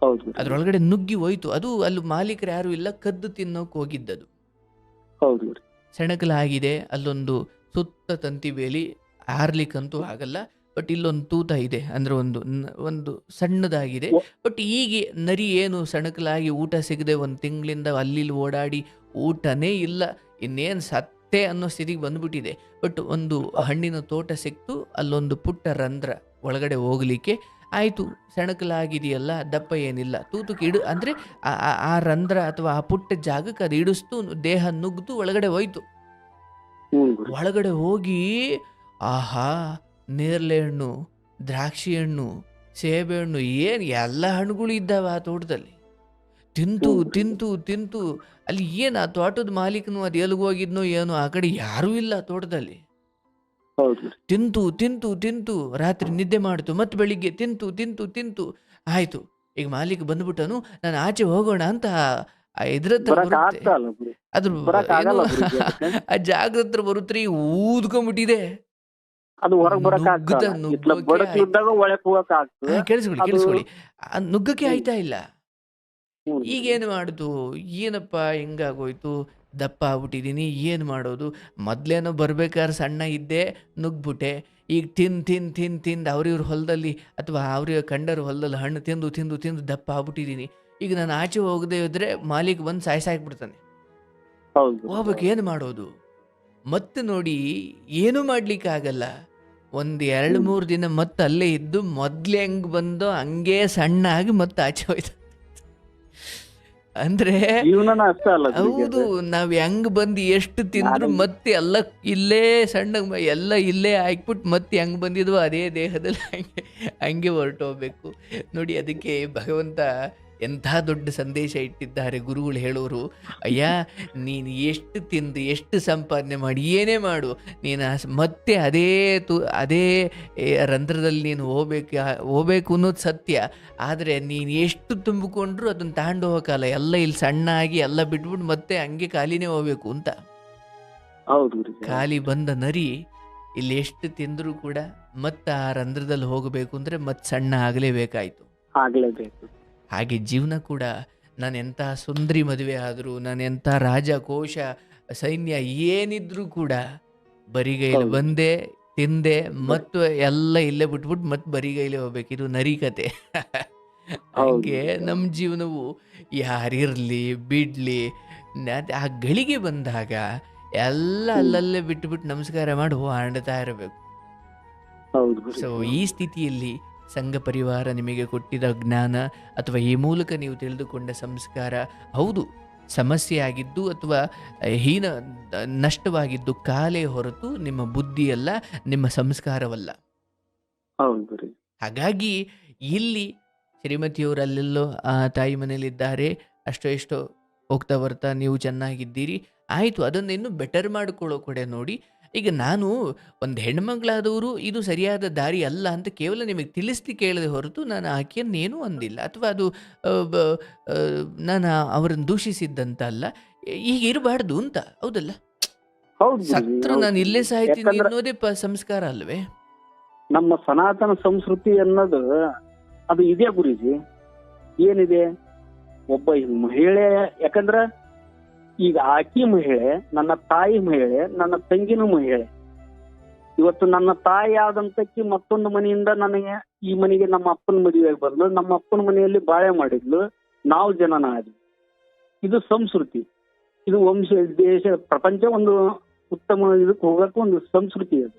ಹೌದು ಗುರುಜಿ. ಅದ್ರೊಳಗಡೆ ನುಗ್ಗಿ ಹೋಯ್ತು. ಅದು ಅಲ್ಲಿ ಮಾಲೀಕರು ಯಾರು ಇಲ್ಲ, ಕದ್ದು ತಿನ್ನೋಕೆ ಹೋಗಿದ್ದದು. ಹೌದು ಗುರುಜಿ. ಸೆಣಕಲಾಗಿದೆ, ಅಲ್ಲೊಂದು ಸುತ್ತ ತಂತಿ ಬೇಲಿ, ಹಾರ್ಲಿಕ್ಕಂತೂ ಆಗಲ್ಲ. ಬಟ್ ಇಲ್ಲೊಂದು ತೂತ ಇದೆ, ಅಂದರೆ ಒಂದು ಸಣ್ಣದಾಗಿದೆ. ಒ- ಬಟ್ ಹೀಗೆ ನರಿ ಏನು ಸೆಣಕಲಾಗಿ ಊಟ ಸಿಗದೆ ಒಂದು ತಿಂಗಳಿಂದ ಅಲ್ಲಿ ಓಡಾಡಿ ಊಟನೇ ಇಲ್ಲ, ಇನ್ನೇನು ಸತ್ತೆ ಅನ್ನೋ ಸ್ಥಿತಿಗೆ ಬಂದ್ಬಿಟ್ಟಿದೆ. ಬಟ್ ಒಂದು ಹಣ್ಣಿನ ತೋಟ ಸಿಕ್ತು, ಅಲ್ಲೊಂದು ಪುಟ್ಟ ರಂಧ್ರ ಒಳಗಡೆ ಹೋಗ್ಲಿಕ್ಕೆ ಆಯಿತು. ಸೆಣಕಲಾಗಿದೆಯಲ್ಲ, ದಪ್ಪ ಏನಿಲ್ಲ, ತೂತಕ್ಕೆ ಅಂದರೆ ಆ ರಂಧ್ರ ಅಥವಾ ಆ ಪುಟ್ಟ ಜಾಗಕ್ಕೆ ಅದು ಇಡಿಸ್ತು, ದೇಹ ನುಗ್ದು ಒಳಗಡೆ ಹೋಯ್ತು. ಹ್ಞೂ ಗುರುಜಿ. ಒಳಗಡೆ ಹೋಗಿ ಆಹಾ, ನೇರಳೆ ಹಣ್ಣು, ದ್ರಾಕ್ಷಿ ಹಣ್ಣು, ಸೇಬೆ ಹಣ್ಣು, ಏನು ಎಲ್ಲ ಹಣ್ಣುಗಳು ಇದ್ದಾವೆ ಆ ತೋಟದಲ್ಲಿ. ತಿಂತು ಹ್ಞೂ ಗುರುಜಿ. ತಿಂತು ತಿಂತು ಅಲ್ಲಿ ಏನು ಆ ತೋಟದ ಮಾಲೀಕನು ಅದು ಎಲ್ಲಿಗೆ ಹೋಗಿದ್ನೋ ಏನೋ, ಆ ಕಡೆ ಯಾರೂ ಇಲ್ಲ ತೋಟದಲ್ಲಿ. ಹೌದು ಗುರುಜಿ. ತಿಂತು ತಿಂತು ತಿಂತು ರಾತ್ರಿ ನಿದ್ದೆ ಮಾಡ್ತು, ಮತ್ತೆ ಬೆಳಿಗ್ಗೆ ತಿಂತು ತಿಂತು ತಿಂತು ಆಯಿತು. ಈಗ ಮಾಲೀಕ ಬಂದ್ಬಿಟ್ಟನು, ನಾನು ಆಚೆ ಹೋಗೋಣ ಅಂತ ಇದ್ರ ಹತ್ರ ಬರಕ್ ಬರುತ್ತೆ, ಆಗ್ತಾ ಇಲ್ಲ ಗುರುಜಿ. ಅದ್ರ ಬರಕ್ ಏನು ಆಗಲ್ಲ ಗುರುಜಿ ಅದಕ್ಕೆ. ಆ ಜಾಗದ ಹತ್ರ ಬರುತ್ರಿ, ಊದ್ಕೊಂಡ್ಬಿಟ್ಟಿದೆ. ಅದು ಹೊರಗ್ ಬರಕ್ ಆಗ್ತಾ ನುಗ್ಗುತ್ತ ಇಲ್ಲ. ಇತ್ಲ ನುಗ್ಗೋಕೆ ಬಡಕ್ಲಿದ್ದಾಗ ಒಳಕ್ ಹೋಗಕ್ ಆಗ್ತದೆ. ಅದು ಕೇಳಿಸ್ಕೊಳ್ಳಿ, ನುಗ್ಗಕ್ಕೆ ಹ್ಞೂ ಆಯ್ತಾ ಇಲ್ಲ. ಹ್ಞೂ ಗುರುಜಿ. ಈಗೇನು ಮಾಡುದು, ಏನಪ್ಪ ಹಿಂಗಾಗೋಯ್ತು, ದಪ್ಪ ಆಗ್ಬಿಟ್ಟಿದ್ದೀನಿ, ಏನು ಮಾಡೋದು. ಮೊದಲೇನೋ ಬರ್ಬೇಕಾದ್ರೆ ಸಣ್ಣ ಇದ್ದೆ, ನುಗ್ಬಿಟ್ಟೆ. ಈಗ ತಿಂದು ಅವ್ರಿವ್ರ ಹೊಲದಲ್ಲಿ ಅಥವಾ ಅವ್ರಿಗೆ ಕಂಡರ ಹೊಲದಲ್ಲಿ ಹಣ್ಣು ತಿಂದು ತಿಂದು ತಿಂದು ದಪ್ಪ ಆಗ್ಬಿಟ್ಟಿದ್ದೀನಿ. ಈಗ ನಾನು ಆಚೆ ಹೋಗದೆ ಇದ್ರೆ ಮಾಲೀಕ ಬಂದು ಸಾಯ್ಸಾಕ್ಬಿಡ್ತಾನೆ. ಹೌದು ಗುರುಜಿ. ಹೋಗ್ಬೇಕು, ಏನು ಮಾಡೋದು. ಮತ್ತೆ ನೋಡಿ, ಏನೂ ಮಾಡ್ಲಿಕ್ಕಾಗಲ್ಲ. ಒಂದು 2-3 ದಿನ ಮತ್ತೆ ಅಲ್ಲೇ ಇದ್ದು, ಮೊದಲೇ ಹೆಂಗೆ ಬಂದೋ ಹಂಗೆ ಸಣ್ಣ ಆಗಿ ಮತ್ತೆ ಆಚೆ ಹೋಯ್ತು. ಅಂದ್ರೆ ಜೀವನನ ಅಷ್ಟೇ ಅಲ್ಲ ಗುರುಜಿ ಹೌದು, ಅದು. ನಾವ್ ಹೆಂಗ್ ಬಂದು ಎಷ್ಟು ತಿಂದ್ರು ನಾನು ಮತ್ತೆ ಎಲ್ಲ ಇಲ್ಲೇ ಸಣ್ಣ ಎಲ್ಲ ಇಲ್ಲೇ ಹಾಕ್ಬಿಟ್ಟು ಮತ್ತೆ ಹೆಂಗ್ ಬಂದಿದ್ವೋ ಅದೇ ದೇಹದಲ್ಲಿ ಹಂಗೆ ಹೊರಟೋಗ್ಬೇಕು. ನೋಡಿ, ಅದಕ್ಕೆ ಭಗವಂತ ಎಂಥ ದೊಡ್ಡ ಸಂದೇಶ ಇಟ್ಟಿದ್ದಾರೆ ಗುರುಗಳು ಹೇಳೋರು. ಅಯ್ಯ, ನೀನು ಎಷ್ಟು ತಿಂದು ಎಷ್ಟು ಸಂಪಾದನೆ ಮಾಡಿ ಏನೇ ಮಾಡು, ನೀನು ಮತ್ತೆ ಅದೇ ರಂಧ್ರದಲ್ಲಿ ನೀನು ಹೋಗ್ಬೇಕು ಅನ್ನೋದು ಸತ್ಯ. ಆದರೆ ನೀನು ಎಷ್ಟು ತುಂಬಿಕೊಂಡ್ರು ಅದನ್ನು ತಗೊಂಡು ಹೋಗೋಕ್ಕಲ್ಲ, ಎಲ್ಲ ಇಲ್ಲಿ ಸಣ್ಣ ಆಗಿ ಎಲ್ಲ ಬಿಟ್ಬಿಟ್ಟು ಮತ್ತೆ ಹಂಗೆ ಖಾಲಿನೇ ಹೋಗ್ಬೇಕು ಅಂತ. ಹೌದು ಗುರುಜಿ. ಖಾಲಿ ಬಂದ ನರಿ ಇಲ್ಲಿ ಎಷ್ಟು ತಿಂದರೂ ಕೂಡ ಮತ್ತೆ ಆ ರಂಧ್ರದಲ್ಲಿ ಹೋಗಬೇಕು ಅಂದರೆ ಮತ್ತೆ ಸಣ್ಣ ಆಗಲೇಬೇಕಾಯ್ತು. ಆಗ್ಲೇಬೇಕು. ಹಾಗೆ ಜೀವನ ಕೂಡ ನಾನೆಂಥ ಸುಂದರಿ ಮದುವೆ ಆದರೂ, ನಾನೆಂಥ ರಾಜ ಕೋಶ ಸೈನ್ಯ ಏನಿದ್ರೂ ಕೂಡ ಬರಿಗೈಲಿ ಹೌದು ಬಂದೆ, ತಿಂದೆ, ಬರೀ ಮತ್ತು ಎಲ್ಲ ಇಲ್ಲೇ ಬಿಟ್ಬಿಟ್ಟು ಮತ್ತೆ ಬರಿಗೈಲಿ ಹೋಗ್ಬೇಕು. ಇದು ನರಿಕತೆ. ಹೌದು ಹಂಗೆ ಗುರುಜಿ ನಮ್ಮ ಹೌದು. ಜೀವನವು ಯಾರಿರಲಿ ಬಿಡಲಿ, ಆ ಗಳಿಗೆ ಬಂದಾಗ ಎಲ್ಲ ಹ್ಮ್ ಅಲ್ಲಲ್ಲೇ ಬಿಟ್ಟುಬಿಟ್ಟು ನಮಸ್ಕಾರ ಮಾಡಿ ಆಡ್ತಾ ಇರಬೇಕು. ಹೌದು ಸೊ ಗುರುಜಿ ಈ ಹೌದು. ಸ್ಥಿತಿಯಲ್ಲಿ ಸಂಘ ಪರಿವಾರ ನಿಮಗೆ ಕೊಟ್ಟಿದ್ದ ಜ್ಞಾನ ಅಥವಾ ಈ ಮೂಲಕ ನೀವು ತಿಳಿದುಕೊಂಡ ಸಂಸ್ಕಾರ ಹೌದು ಸಮಸ್ಯೆ ಆಗಿದ್ದು ಅಥವಾ ಹೀನ ನಷ್ಟವಾಗಿದ್ದು ಕಾಲೇ ಹೊರತು ನಿಮ್ಮ ಬುದ್ಧಿಯಲ್ಲ, ನಿಮ್ಮ ಸಂಸ್ಕಾರವಲ್ಲ. ಹೌದು ಗುರುಜಿ. ಹಾಗಾಗಿ ಇಲ್ಲಿ ಶ್ರೀಮತಿಯವರು ಅಲ್ಲೆಲ್ಲೋ ಆ ತಾಯಿ ಮನೇಲಿದ್ದಾರೆ, ಅಷ್ಟೋ ಎಷ್ಟೋ ಹೋಗ್ತಾ ಬರ್ತಾ ನೀವು ಚೆನ್ನಾಗಿದ್ದೀರಿ, ಆಯಿತು. ಅದನ್ನು ಇನ್ನೂ ಬೆಟರ್ ಮಾಡಿಕೊಳ್ಳೋ ಕಡೆ ನೋಡಿ. ಈಗ ನಾನು ಒಂದು ಹೆಣ್ಮಗಳಾದವರು ಇದು ಸರಿಯಾದ ದಾರಿ ಅಲ್ಲ ಅಂತ ಕೇವಲ ನಿಮಗೆ ತಿಳಿಸ್ಲಿಕ್ಕೆ ಕೇಳದೆ ಹೊರತು ನಾನು ಆಕೆಯನ್ನು ಏನೂ ಅಂದಿಲ್ಲ, ಅಥವಾ ಅದು ನಾನು ಅವರನ್ನು ದೂಷಿಸಿದ್ದಂತ ಅಲ್ಲ. ಈಗ ಇರಬಾರ್ದು ಅಂತ, ಹೌದಲ್ಲ? ಹೌದು ಗುರುಜಿ ಸತ್ರು ಹೌದು ನಾನು ಇಲ್ಲೇ ಗುರುಜಿ. ಸಾಯ್ತೀನಿ ಯಾಕಂದ್ರೆ ಅನ್ನೋದೇ ಸಂಸ್ಕಾರ ಅಲ್ವೇ? ನಮ್ಮ ಸನಾತನ ಸಂಸ್ಕೃತಿ ಅನ್ನೋದು ಅದು ಇದೆ ಗುರುಜಿ. ಏನಿದೆ, ಒಬ್ಬ ಮಹಿಳೆ, ಯಾಕಂದ್ರ ಈಗ ಆಕಿ ಮಹಿಳೆ, ನನ್ನ ತಾಯಿ ಮಹಿಳೆ, ನನ್ನ ತಂಗಿನ ಮಹಿಳೆ. ಇವತ್ತು ನನ್ನ ತಾಯಿ ಆದಂತಕ್ಕಿ ಮತ್ತೊಂದು ಮನೆಯಿಂದ ನನಗೆ ಈ ಮನೆಗೆ ನಮ್ಮ ಅಪ್ಪನ ಮದುವೆಗೆ ಬಂದ್ಲು, ನಮ್ಮ ಅಪ್ಪನ ಮನೆಯಲ್ಲಿ ಬಾಳೆ ಮಾಡಿದ್ಲು, ನಾವು ಜನನ ಆದ್ವಿ. ಇದು ಸಂಸ್ಕೃತಿ, ಇದು ವಂಶ, ದೇಶ, ಪ್ರಪಂಚ ಒಂದು ಉತ್ತಮ ಇದಕ್ಕೆ ಹೋಗಕ್ಕೆ ಒಂದು ಸಂಸ್ಕೃತಿ ಅದು.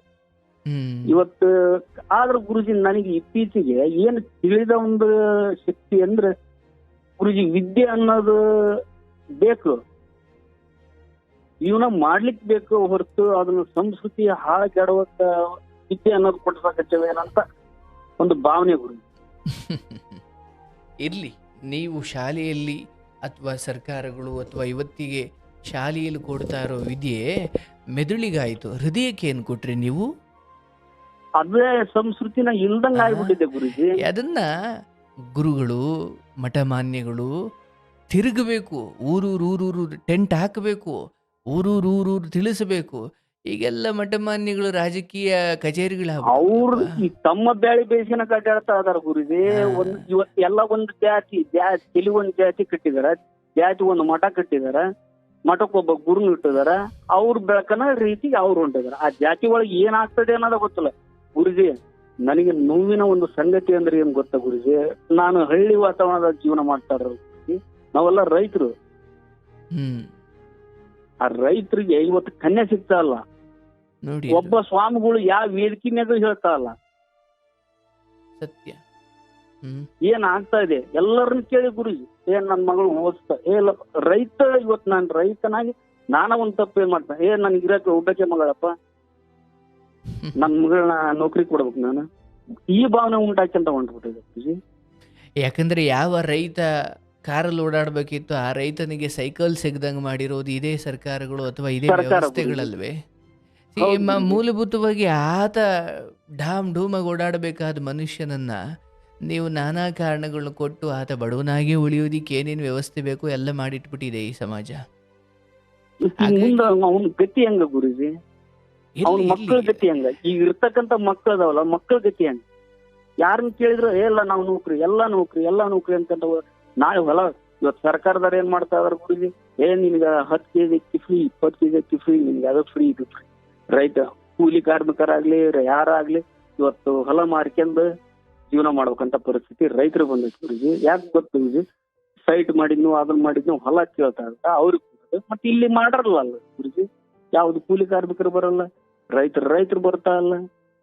ಇವತ್ತು ಆದ್ರೆ ಗುರುಜಿ ನನಗೆ ಇತ್ತೀಚೆಗೆ ಏನು ತಿಳಿದ ಒಂದು ಶಕ್ತಿ ಅಂದ್ರೆ ಗುರುಜಿ, ವಿದ್ಯೆ ಅನ್ನೋದು ಬೇಕು, ಜೀವನ ಮಾಡ್ಲಿಕ್ ಬೇಕು ಹೊರತು ಅದನ್ನ ಸಂಸ್ಕೃತಿ ಹಾಳಾಡುವತ್ತ ವಿದ್ಯೆ ಅನ್ನೋದು ಕೊಡ್ಸಕತ್ತೇವೇನಂತ ಒಂದು ಭಾವನೆ ಗುರುಜಿ. ಇರ್ಲಿ, ನೀವು ಶಾಲೆಯಲ್ಲಿ ಅಥವಾ ಸರ್ಕಾರಗಳು ಅಥವಾ ಇವತ್ತಿಗೆ ಶಾಲೆಯಲ್ಲಿ ಕೊಡ್ತಾ ಇರೋ ವಿದ್ಯೆ ಮೆದುಳಿಗಾಯ್ತು, ಹೃದಯಕ್ಕೆ ಏನು ಕೊಟ್ರಿ ನೀವು? ಅದೇ ಸಂಸ್ಕೃತಿನ ಇಲ್ದಂಗ ಆಗ್ಬಿಟ್ಟಿದೆ ಗುರುಜಿ. ಅದನ್ನ ಗುರುಗಳು ಮಠಮಾನ್ಯಗಳು ತಿರುಗಬೇಕು, ಊರೂರು ಟೆಂಟ್ ಹಾಕಬೇಕು, ಊರೂರು ತಿಳಿಸಬೇಕು. ಈಗೆಲ್ಲ ಮಠಮಾನ್ಯಗಳು ರಾಜಕೀಯ ಅವ್ರು ಕಚೇರಿಗಳಾಗ್ಬಿಟ್ಟು ಈ ತಮ್ಮ ಬ್ಯಾಳಿ ಬೇಸಿನ ಕಟ್ಟಾಡ್ತಾ ಇದಾರ ಗುರುಜಿ. ಇವತ್ತು ಎಲ್ಲ ಒಂದು ಜಾತಿ ಕೆಲವೊಂದು ಜಾತಿ ಕಟ್ಟಿದಾರ, ಜಾತಿ ಒಂದು ಮಠ ಕಟ್ಟಿದಾರ, ಮಠಕ್ಕೊಬ್ಬ ಗುರುನ್ ಇಟ್ಟಿದಾರ, ಅವ್ರ ಬೆಳಕನ ರೀತಿಗೆ ಅವ್ರು ಹೊಂಟಿದಾರ. ಆ ಜಾತಿ ಒಳಗೆ ಏನಾಗ್ತದೆ ಅನ್ನೋದ ಗೊತ್ತಿಲ್ಲ ಗುರುಜಿ. ನನಗೆ ನೋವಿನ ಒಂದು ಸಂಗತಿ ಅಂದ್ರೆ ಏನ್ ಗೊತ್ತಾ ಗುರುಜಿ, ನಾನು ಹಳ್ಳಿ ವಾತಾವರಣದ ಜೀವನ ಮಾಡ್ತಾ ಇರೋದು ಗುರುಜಿ. ನಾವೆಲ್ಲ ರೈತರು. ಆ ರೈತರಿಗೆ ಇವತ್ತು ಕನ್ಯೆ ಸಿಗ್ತಾ ಇಲ್ಲ. ನೋಡಿ, ಒಬ್ಬ ಸ್ವಾಮಿಗಳು ಯಾವ ವೇದಿಕೆನಾಗೂ ಹೇಳ್ತಾ ಇಲ್ಲ. ಸತ್ಯ. ಏನ್ ಆಗ್ತಾ ಇದೆ ಎಲ್ಲರನ್ನ ಕೇಳಿ ಗುರುಜಿ. ಏನ್ ನನ್ ಮಗಳು ಓದಿಸ್ತಾ ಇಲ್ಲ ರೈತ. ಇವತ್ತು ನಾನ್ ರೈತನಾಗಿ ನಾನ ಒಂದ್ ತಪ್ಪೇನ್ ಮಾಡ್ತಾನೆ, ನನ್ಗೆ ಇರಕ್ಕೆ ಒಬ್ಬಕ್ಕೆ ಮಗಳಪ್ಪ, ನನ್ ಮಗಳನ್ನ ನೌಕರಿ ಕೊಡ್ಬೇಕು ನಾನು, ಈ ಭಾವನೆ ಉಂಟಾಕಂತ ಹೊಂಟ್ಬಿಟ್ಟಿದೆ ಗುರುಜಿ. ಯಾಕಂದ್ರೆ ಯಾವ ರೈತ ಕಾರಲ್ಲಿ ಓಡಾಡ್ಬೇಕಿತ್ತು ಆ ರೈತನಿಗೆ ಸೈಕಲ್ ಸಿಗದಂಗೆ ಮಾಡಿರೋದು ಇದೇ ಸರ್ಕಾರಗಳು ಅಥವಾ ಇದೇ ವ್ಯವಸ್ಥೆಗಳಲ್ವೇ? ಮೂಲಭೂತವಾಗಿ ಆತ ಢಾಮ್ ಢೂಮಾಗಿ ಓಡಾಡಬೇಕಾದ ಮನುಷ್ಯನನ್ನ ನೀವು ನಾನಾ ಕಾರಣಗಳನ್ನ ಕೊಟ್ಟು ಆತ ಬಡವನಾಗಿ ಉಳಿಯೋದಿಕ್ಕೆ ಏನೇನು ವ್ಯವಸ್ಥೆ ಬೇಕೋ ಎಲ್ಲ ಮಾಡಿಟ್ಬಿಟ್ಟಿದೆ ಈ ಸಮಾಜ. ಅವನ ಗತಿ ಹೆಂಗ ಗುರುಜಿ? ಅವ್ನ ಮಕ್ಕಳ ಗತಿ ಹೆಂಗ? ಈಗ ಇರ್ತಕ್ಕಂತ ಮಕ್ಳು ಅದಾವಲ್ಲ, ಮಕ್ಕಳ ಗತಿ ಹೆಂಗ? ಯಾರನ್ನ ಕೇಳಿದ್ರು ಎಲ್ಲ ನಾವು ನೌಕರಿ, ಎಲ್ಲಾ ನೌಕರಿ ಅಂತ. ನಾಳೆ ಹೊಲ ಇವತ್ತು ಸರ್ಕಾರದವ್ರು ಏನ್ ಮಾಡ್ತಾ ಇದಾರೆ ಗುರುಜಿ, ನಿನ್ಗ 10 ಕೆಜಿ ಅಕ್ಕಿ ಫ್ರೀ, 20 ಕೆಜಿ ಅಕ್ಕಿ ಫ್ರೀ, ನಿನ್ಗೆ ಅದು ಫ್ರೀ ಇದು ಫ್ರೀ. ರೈತ ಕೂಲಿ ಕಾರ್ಮಿಕರಾಗ್ಲಿ ಯಾರಾಗ್ಲಿ ಇವತ್ತು ಹೊಲ ಮಾರ್ಕೊಂಡ್ ಜೀವನ ಮಾಡ್ಬೇಕಂತ ಪರಿಸ್ಥಿತಿ ರೈತರು ಬಂದೈತಿ ಗುರುಜಿ. ಯಾಕೆ ಗೊತ್ತು ಗುರುಜಿ, ಸೈಟ್ ಮಾಡಿದ್ನು ಅದನ್ನ ಮಾಡಿದ್ನು ಹೊಲ ಕೇಳ್ತಾ ಇರ್ತ ಅವ್ರಿಗೆ ಕೊಡೋದು. ಮತ್ತೆ ಇಲ್ಲಿ ಮಾಡಾರಲ್ಲ ಅಲ್ಲ ಗುರುಜಿ, ಯಾವ್ದು ಕೂಲಿ ಕಾರ್ಮಿಕರು ಬರಲ್ಲ, ರೈತರು ಬರ್ತಾ ಇಲ್ಲ.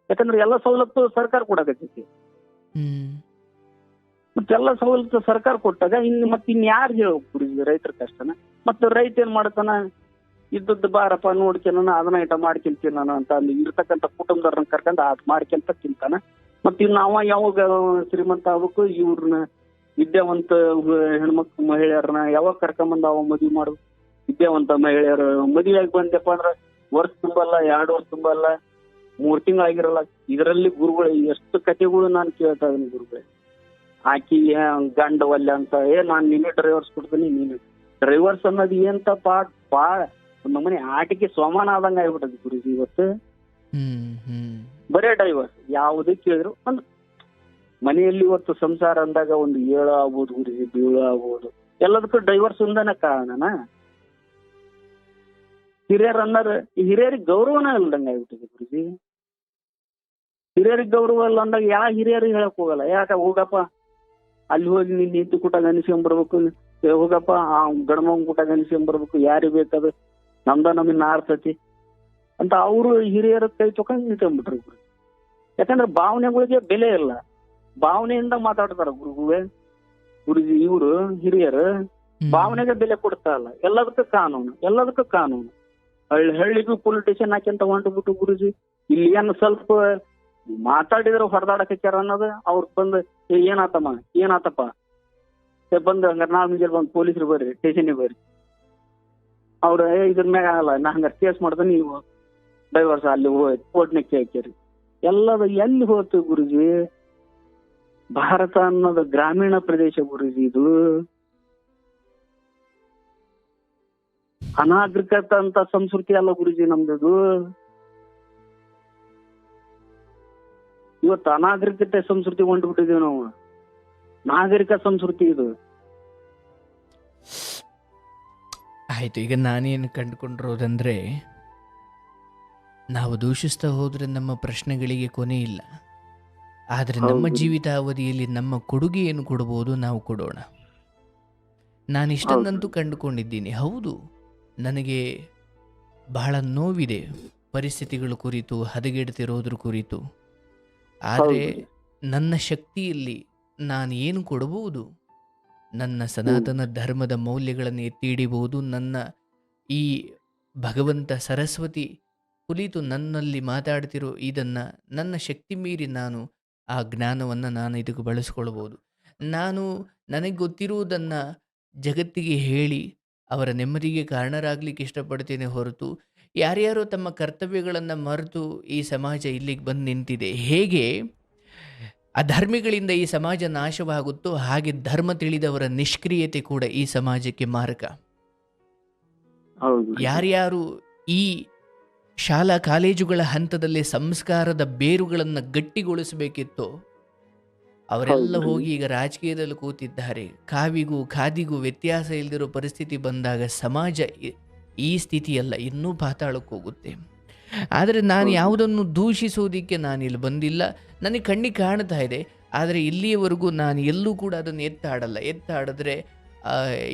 ಯಾಕಂದ್ರೆ ಎಲ್ಲ ಸವಲತ್ತು ಸರ್ಕಾರ ಕೊಡಕತ್ತೈತಿ. ಮತ್ತೆಲ್ಲ ಸವಲತ್ತು ಸರ್ಕಾರ ಕೊಟ್ಟಾಗ ಇನ್ಯಾರು ಹೇಳ್ಬೇಕು ಗುರುಜಿ ರೈತರ ಕಷ್ಟನ? ಮತ್ತೆ ರೈತ ಏನ್ ಮಾಡ್ತಾನ, ಇದ್ದದ್ದು ಬಾರಪ್ಪ ನೋಡ್ಕೊಂಡ ಅದನ್ನ ಐಟ ಮಾಡ್ಕೊಂತೀನಿ ನಾನು ಅಂತ ಅಲ್ಲಿ ಇರ್ತಕ್ಕಂಥ ಕುಟುಂಬದವ್ರನ್ನ ಕರ್ಕೊಂಡ್ ಅದ್ ಮಾಡ್ಕೊಂತ ತಿಂತಾನ. ಮತ್ತೆ ನಾವ ಯಾವಾಗ ಶ್ರೀಮಂತ ಆಗ್ಬೇಕು, ಇವ್ರನ್ನ ವಿದ್ಯಾವಂತ ಹೆಣ್ಮಕ್ಳು ಮಹಿಳೆಯರನ್ನ ಯಾವಾಗ ಕರ್ಕೊಂಬಂದ ಅವ ಮದ್ವಿ ಮಾಡ್ಬೇಕು? ವಿದ್ಯಾವಂತ ಮಹಿಳೆಯರು ಮದುವೆಯಾಗಿ ಬಂದಪ್ಪ ಅಂದ್ರ ವರ್ಷ ತುಂಬಲ್ಲ, 2 ವರ್ಷ ತುಂಬಲ್ಲ, 3 ತಿಂಗಳಾಗಿರಲ್ಲ. ಇದರಲ್ಲಿ ಗುರುಗಳು ಎಷ್ಟು ಕಥೆಗಳು ನಾನು ಕೇಳ್ತಾ ಇದೀನಿ ಗುರುಗಳೇ. ಆಕಿ ಗಂಡ ಒಲ್ಲೆ ಅಂತ, ನಾನ್ ನೀನೇ ಡ್ರೈವರ್ಸ್ ಕೊಡ್ತೀನಿ, ನೀನು ಡ್ರೈವರ್ಸ್ ಅನ್ನೋದು ಏನ್ ಬಾಳ ಒಂದು ಮನೆ ಆಟಿಕೆ ಸೋಮಾನ ಆದಂಗ ಆಗ್ಬಿಟ್ಟದ ಗುರುಜಿ. ಇವತ್ತು ಬರೇ ಡ್ರೈವರ್ಸ್ ಯಾವುದೇ ಕೇಳಿದ್ರು ಒಂದು ಮನೆಯಲ್ಲಿ ಇವತ್ತು ಸಂಸಾರ ಅಂದಾಗ ಒಂದು 7 ಆಗ್ಬೋದು ಗುರುಜಿ, 7 ಆಗ್ಬೋದು, ಎಲ್ಲದಕ್ಕೂ ಡೈವರ್ಸ್ ಒಂದನ ಕಾರಣನ. ಹಿರಿಯರ್ ಅನ್ನೋರ್ ಹಿರಿಯರಿಗೆ ಗೌರವನ ಇಲ್ದಂಗ ಆಗ್ಬಿಟ್ಟಿದೆ ಗುರುಜಿ. ಹಿರಿಯರಿಗೆ ಗೌರವ ಇಲ್ಲ ಅಂದಾಗ ಯಾ ಹಿರಿಯರಿಗೆ ಹೇಳಕ್ ಹೋಗಲ್ಲ. ಯಾಕ ಹೋಗಪ್ಪ ಅಲ್ಲಿ ಹೋಗಿ ನೀನ್ ನಿಂತು ಕೂಟಾಗ ಅನಿಸ್ಕೊಂಡ್ಬರ್ಬೇಕು, ಹೋಗಪ್ಪ ಆ ಗಣಮನ್ ಕೂಟಾಗ ಅನಿಸ್ಕೊಂಡ್ಬರ್ಬೇಕು, ಯಾರಿಗೆ ಬೇಕಾದ ನಮ್ಮಿನ ಆರ್ತತಿ ಅಂತ ಅವರು ಹಿರಿಯರ ಕೈ ತೊಕೊಂಡ್ ನಿಂತ್ಕೊಂಡ್ಬಿಟ್ರಿ. ಯಾಕಂದ್ರೆ ಭಾವನೆಗಳಿಗೆ ಬೆಲೆ ಇಲ್ಲ, ಭಾವನೆಯಿಂದ ಮಾತಾಡ್ತಾರ ಗುರುಜಿ. ಇವರು ಹಿರಿಯರು ಭಾವನೆಗೆ ಬೆಲೆ ಕೊಡ್ತಾ ಇಲ್ಲ. ಎಲ್ಲದಕ್ಕೂ ಕಾನೂನು. ಹಳ್ಳಿಗೂ ಪೊಲಿಟಿಷಿಯನ್ ಹಾಕ್ಯಂತ ಹೊಂಟ್ಬಿಟ್ಟು ಗುರುಜಿ. ಇಲ್ಲಿ ಏನ್ ಸ್ವಲ್ಪ ಮಾತಾಡಿದ್ರೆ ಹೊಡೆದಾಡಕ್ಕಾರ ಅನ್ನೋದು ಅವ್ರ ಬಂದ್ ಏನಾತಪ್ಪ ಬಂದ್ ಹಂಗಾರ ನಾವ್ ಮುಂಜಾನೆ ಬಂದ್ ಪೊಲೀಸರು ಬರ್ರಿ, ಸ್ಟೇಷನ್ಗೆ ಬರ್ರಿ, ಅವ್ರ ಇದ್ರ ಮ್ಯಾಗ ಆಗಲ್ಲ, ನಾ ಹಂಗಾರ ಕೇಸ್ ಮಾಡ್ದೆ, ನೀವು ಡೈವರ್ಸ್ ಅಲ್ಲಿ ಕೋರ್ಟ್ನಾಗ ಹಾಕ್ಯಾರಿ. ಎಲ್ಲದ ಎಲ್ಲಿ ಹೋಗ್ತು ಗುರುಜಿ? ಭಾರತ ಅನ್ನೋದು ಗ್ರಾಮೀಣ ಪ್ರದೇಶ ಗುರುಜಿ. ಇದು ಅನಾಗರಿಕತೆ ಅಂತ ಸಂಸ್ಕೃತಿ ಅಲ್ಲ ಗುರುಜಿ ನಮ್ದು. ಇವತ್ತು ಅನಾಗರಿಕತೆ ಸಂಸ್ಕೃತಿ ಹೊಂಟ್ಬಿಟ್ಟಿದೀವಿ ನಾವು. ನಾಗರಿಕ ಸಂಸ್ಕೃತಿ ಇದು. ಆಯ್ತು, ಈಗ ನಾನೇನು ಕಂಡುಕೊಂಡಿರೋದಂದ್ರೆ, ನಾವು ದೂಷಿಸ್ತಾ ಹೋದ್ರೆ ನಮ್ಮ ಪ್ರಶ್ನೆಗಳಿಗೆ ಕೊನೆ ಇಲ್ಲ. ಆದರೆ ನಮ್ಮ ಜೀವಿತಾವಧಿಯಲ್ಲಿ ನಮ್ಮ ಕೊಡುಗೆ ಏನು ಕೊಡಬಹುದು ನಾವು ಕೊಡೋಣ. ನಾನು ಇಷ್ಟನ್ನಂತೂ ಕಂಡುಕೊಂಡಿದ್ದೀನಿ. ಹೌದು, ನನಗೆ ಬಹಳ ನೋವಿದೆ ಪರಿಸ್ಥಿತಿಗಳ ಕುರಿತು, ಹದಗೆಡ್ತಿರೋದ್ರ ಕುರಿತು. ಆದರೆ ನನ್ನ ಶಕ್ತಿಯಲ್ಲಿ ನಾನು ಏನು ಕೊಡಬಹುದು? ನನ್ನ ಸನಾತನ ಧರ್ಮದ ಮೌಲ್ಯಗಳನ್ನು ಎತ್ತಿ ಹಿಡಿಬಹುದು. ನನ್ನ ಈ ಭಗವಂತ ಸರಸ್ವತಿ ಕುಳಿತು ನನ್ನಲ್ಲಿ ಮಾತಾಡ್ತಿರೋ ಇದನ್ನು ನನ್ನ ಶಕ್ತಿ ಮೀರಿ ನಾನು ಆ ಜ್ಞಾನವನ್ನು ನಾನು ಇದಕ್ಕೆ ಬಳಸ್ಕೊಳ್ಬೋದು. ನನಗೆ ಗೊತ್ತಿರುವುದನ್ನು ಜಗತ್ತಿಗೆ ಹೇಳಿ ಅವರ ನೆಮ್ಮದಿಗೆ ಕಾರಣರಾಗಲಿಕ್ಕೆ ಇಷ್ಟಪಡ್ತೇನೆ ಹೊರತು, ಯಾರ್ಯಾರೋ ತಮ್ಮ ಕರ್ತವ್ಯಗಳನ್ನು ಮರೆತು ಈ ಸಮಾಜ ಇಲ್ಲಿಗೆ ಬಂದು ನಿಂತಿದೆ. ಹೇಗೆ ಅಧರ್ಮಿಗಳಿಂದ ಈ ಸಮಾಜ ನಾಶವಾಗುತ್ತೋ ಹಾಗೆ ಧರ್ಮ ತಿಳಿದವರ ನಿಷ್ಕ್ರಿಯತೆ ಕೂಡ ಈ ಸಮಾಜಕ್ಕೆ ಮಾರಕ. ಯಾರ್ಯಾರು ಈ ಶಾಲಾ ಕಾಲೇಜುಗಳ ಹಂತದಲ್ಲಿ ಸಂಸ್ಕಾರದ ಬೇರುಗಳನ್ನು ಗಟ್ಟಿಗೊಳಿಸಬೇಕಿತ್ತೋ ಅವರೆಲ್ಲ ಹೋಗಿ ಈಗ ರಾಜಕೀಯದಲ್ಲಿ ಕೂತಿದ್ದಾರೆ. ಕಾವಿಗೂ ಖಾದಿಗೂ ವ್ಯತ್ಯಾಸ ಇಲ್ಲದಿರೋ ಪರಿಸ್ಥಿತಿ ಬಂದಾಗ ಸಮಾಜ ಈ ಸ್ಥಿತಿಯಲ್ಲ, ಇನ್ನೂ ಪಾತಾಳಕ್ಕೆ ಹೋಗುತ್ತೆ. ಆದರೆ ನಾನು ಯಾವುದನ್ನು ದೂಷಿಸೋದಕ್ಕೆ ನಾನಿಲ್ಲಿ ಬಂದಿಲ್ಲ. ನನಗೆ ಕಣ್ಣಿಗೆ ಕಾಣ್ತಾ ಇದೆ, ಆದರೆ ಇಲ್ಲಿಯವರೆಗೂ ನಾನು ಎಲ್ಲೂ ಕೂಡ ಅದನ್ನು ಎತ್ತಾಡಿದ್ರೆ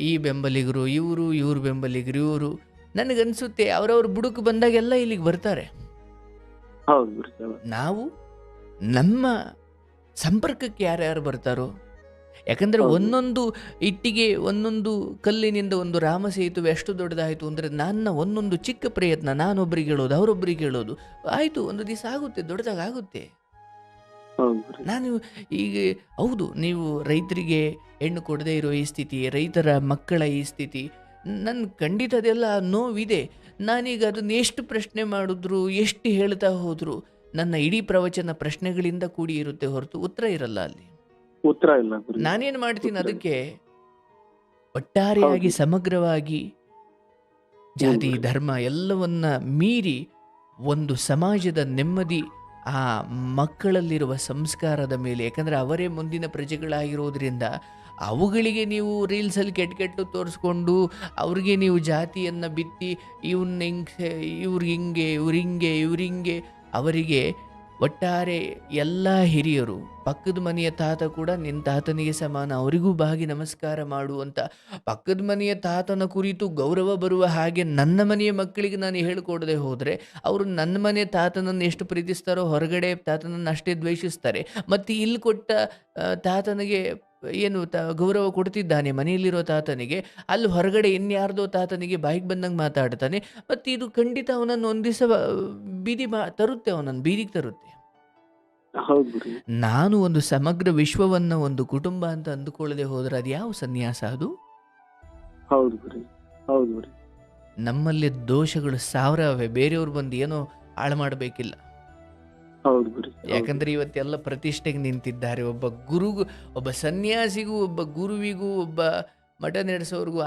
ಈ ಬೆಂಬಲಿಗರು ಇವರು ಬೆಂಬಲಿಗರು ಇವರು, ನನಗನ್ಸುತ್ತೆ ಅವರವ್ರ ಬುಡುಕು ಬಂದಾಗೆಲ್ಲ ಇಲ್ಲಿಗೆ ಬರ್ತಾರೆ. ನಾವು ನಮ್ಮ ಸಂಪರ್ಕಕ್ಕೆ ಯಾರ್ಯಾರು ಬರ್ತಾರೋ, ಯಾಕಂದರೆ ಒಂದೊಂದು ಇಟ್ಟಿಗೆ ಒಂದೊಂದು ಕಲ್ಲಿನಿಂದ ಒಂದು ರಾಮ ಸೇತುವೆ ಎಷ್ಟು ದೊಡ್ಡದಾಯಿತು ಅಂದರೆ ನನ್ನ ಒಂದೊಂದು ಚಿಕ್ಕ ಪ್ರಯತ್ನ, ನಾನೊಬ್ಬರಿಗೆ ಹೇಳೋದು ಅವರೊಬ್ಬರಿಗೆ ಹೇಳೋದು ಆಯಿತು, ಒಂದು ದಿವಸ ಆಗುತ್ತೆ, ದೊಡ್ಡದಾಗುತ್ತೆ. ನಾನು ಈಗ ಹೌದು, ನೀವು ರೈತರಿಗೆ ಹೆಣ್ಣು ಕೊಡದೇ ಇರೋ ಈ ಸ್ಥಿತಿ, ರೈತರ ಮಕ್ಕಳ ಈ ಸ್ಥಿತಿ, ನನ್ನ ಖಂಡಿತ ಅದೆಲ್ಲ ನೋವಿದೆ. ನಾನೀಗ ಅದನ್ನು ಎಷ್ಟು ಪ್ರಶ್ನೆ ಮಾಡಿದ್ರು, ಎಷ್ಟು ಹೇಳ್ತಾ ಹೋದ್ರು ನನ್ನ ಇಡೀ ಪ್ರವಚನ ಪ್ರಶ್ನೆಗಳಿಂದ ಕೂಡಿ ಇರುತ್ತೆ ಹೊರತು ಉತ್ತರ ಇರಲ್ಲ. ಅಲ್ಲಿ ಉತ್ತರ ಇಲ್ಲ. ನಾನೇನು ಮಾಡ್ತೀನಿ, ಅದಕ್ಕೆ ಒಟ್ಟಾರೆಯಾಗಿ ಸಮಗ್ರವಾಗಿ ಜಾತಿ ಧರ್ಮ ಎಲ್ಲವನ್ನ ಮೀರಿ ಒಂದು ಸಮಾಜದ ನೆಮ್ಮದಿ ಆ ಮಕ್ಕಳಲ್ಲಿರುವ ಸಂಸ್ಕಾರದ ಮೇಲೆ, ಯಾಕಂದರೆ ಅವರೇ ಮುಂದಿನ ಪ್ರಜೆಗಳಾಗಿರೋದ್ರಿಂದ ಅವುಗಳಿಗೆ ನೀವು ರೀಲ್ಸಲ್ಲಿ ಕೆಟ್ಟು ತೋರಿಸ್ಕೊಂಡು ಅವ್ರಿಗೆ ನೀವು ಜಾತಿಯನ್ನು ಬಿತ್ತಿ ಇವ್ರಿಂಗೆ ಅವರಿಗೆ ಒಟ್ಟಾರೆ ಎಲ್ಲ ಹಿರಿಯರು, ಪಕ್ಕದ ಮನೆಯ ತಾತ ಕೂಡ ನಿನ್ನ ತಾತನಿಗೆ ಸಮಾನ, ಅವರಿಗೂ ಬಾಗಿ ನಮಸ್ಕಾರ ಮಾಡುವಂಥ, ಪಕ್ಕದ ಮನೆಯ ತಾತನ ಕುರಿತು ಗೌರವ ಬರುವ ಹಾಗೆ ನನ್ನ ಮನೆಯ ಮಕ್ಕಳಿಗೆ ನಾನು ಹೇಳಿಕೊಡದೆ ಹೋದರೆ ಅವರು ನನ್ನ ಮನೆಯ ತಾತನನ್ನು ಎಷ್ಟು ಪ್ರೀತಿಸ್ತಾರೋ ಹೊರಗಡೆ ತಾತನನ್ನು ಅಷ್ಟೇ ದ್ವೇಷಿಸ್ತಾರೆ. ಮತ್ತು ಇಲ್ಲಿ ಕೊಟ್ಟ ತಾತನಿಗೆ ಏನು ಗೌರವ ಕೊಡ್ತಿದ್ದಾನೆ ಮನೆಯಲ್ಲಿರೋ ತಾತನಿಗೆ, ಅಲ್ಲಿ ಹೊರಗಡೆ ಇನ್ಯಾರ್ದೋ ತಾತನಿಗೆ ಬಾಯಿಗೆ ಬಂದಂಗೆ ಮಾತಾಡ್ತಾನೆ. ಮತ್ತು ಇದು ಖಂಡಿತ ಅವನನ್ನು ಒಂದು ದಿವಸ ಅವನನ್ನು ಬೀದಿಗೆ ತರುತ್ತೆ. ನಾನು ಒಂದು ಸಮಗ್ರ ವಿಶ್ವವನ್ನು ಒಂದು ಕುಟುಂಬ ಅಂತ ಅಂದುಕೊಳ್ಳದೆ ಹೋದ್ರೆ ಅದು ಯಾವ ಸನ್ಯಾಸ ಅದು? ನಮ್ಮಲ್ಲಿ ದೋಷಗಳು ಸಾವಿರವೇ, ಬೇರೆಯವ್ರು ಬಂದು ಏನೋ ಹಾಳು ಮಾಡಬೇಕಿಲ್ಲ. ಯಾಕಂದ್ರೆ ಇವತ್ತೆಲ್ಲ ಪ್ರತಿಷ್ಠೆಗೆ ನಿಂತಿದ್ದಾರೆ. ಒಬ್ಬ ಸನ್ಯಾಸಿಗೂ ಒಬ್ಬ ಗುರುವಿಗೂ ಒಬ್ಬ ಮಠ ನಡೆಸೋರ್ಗೂ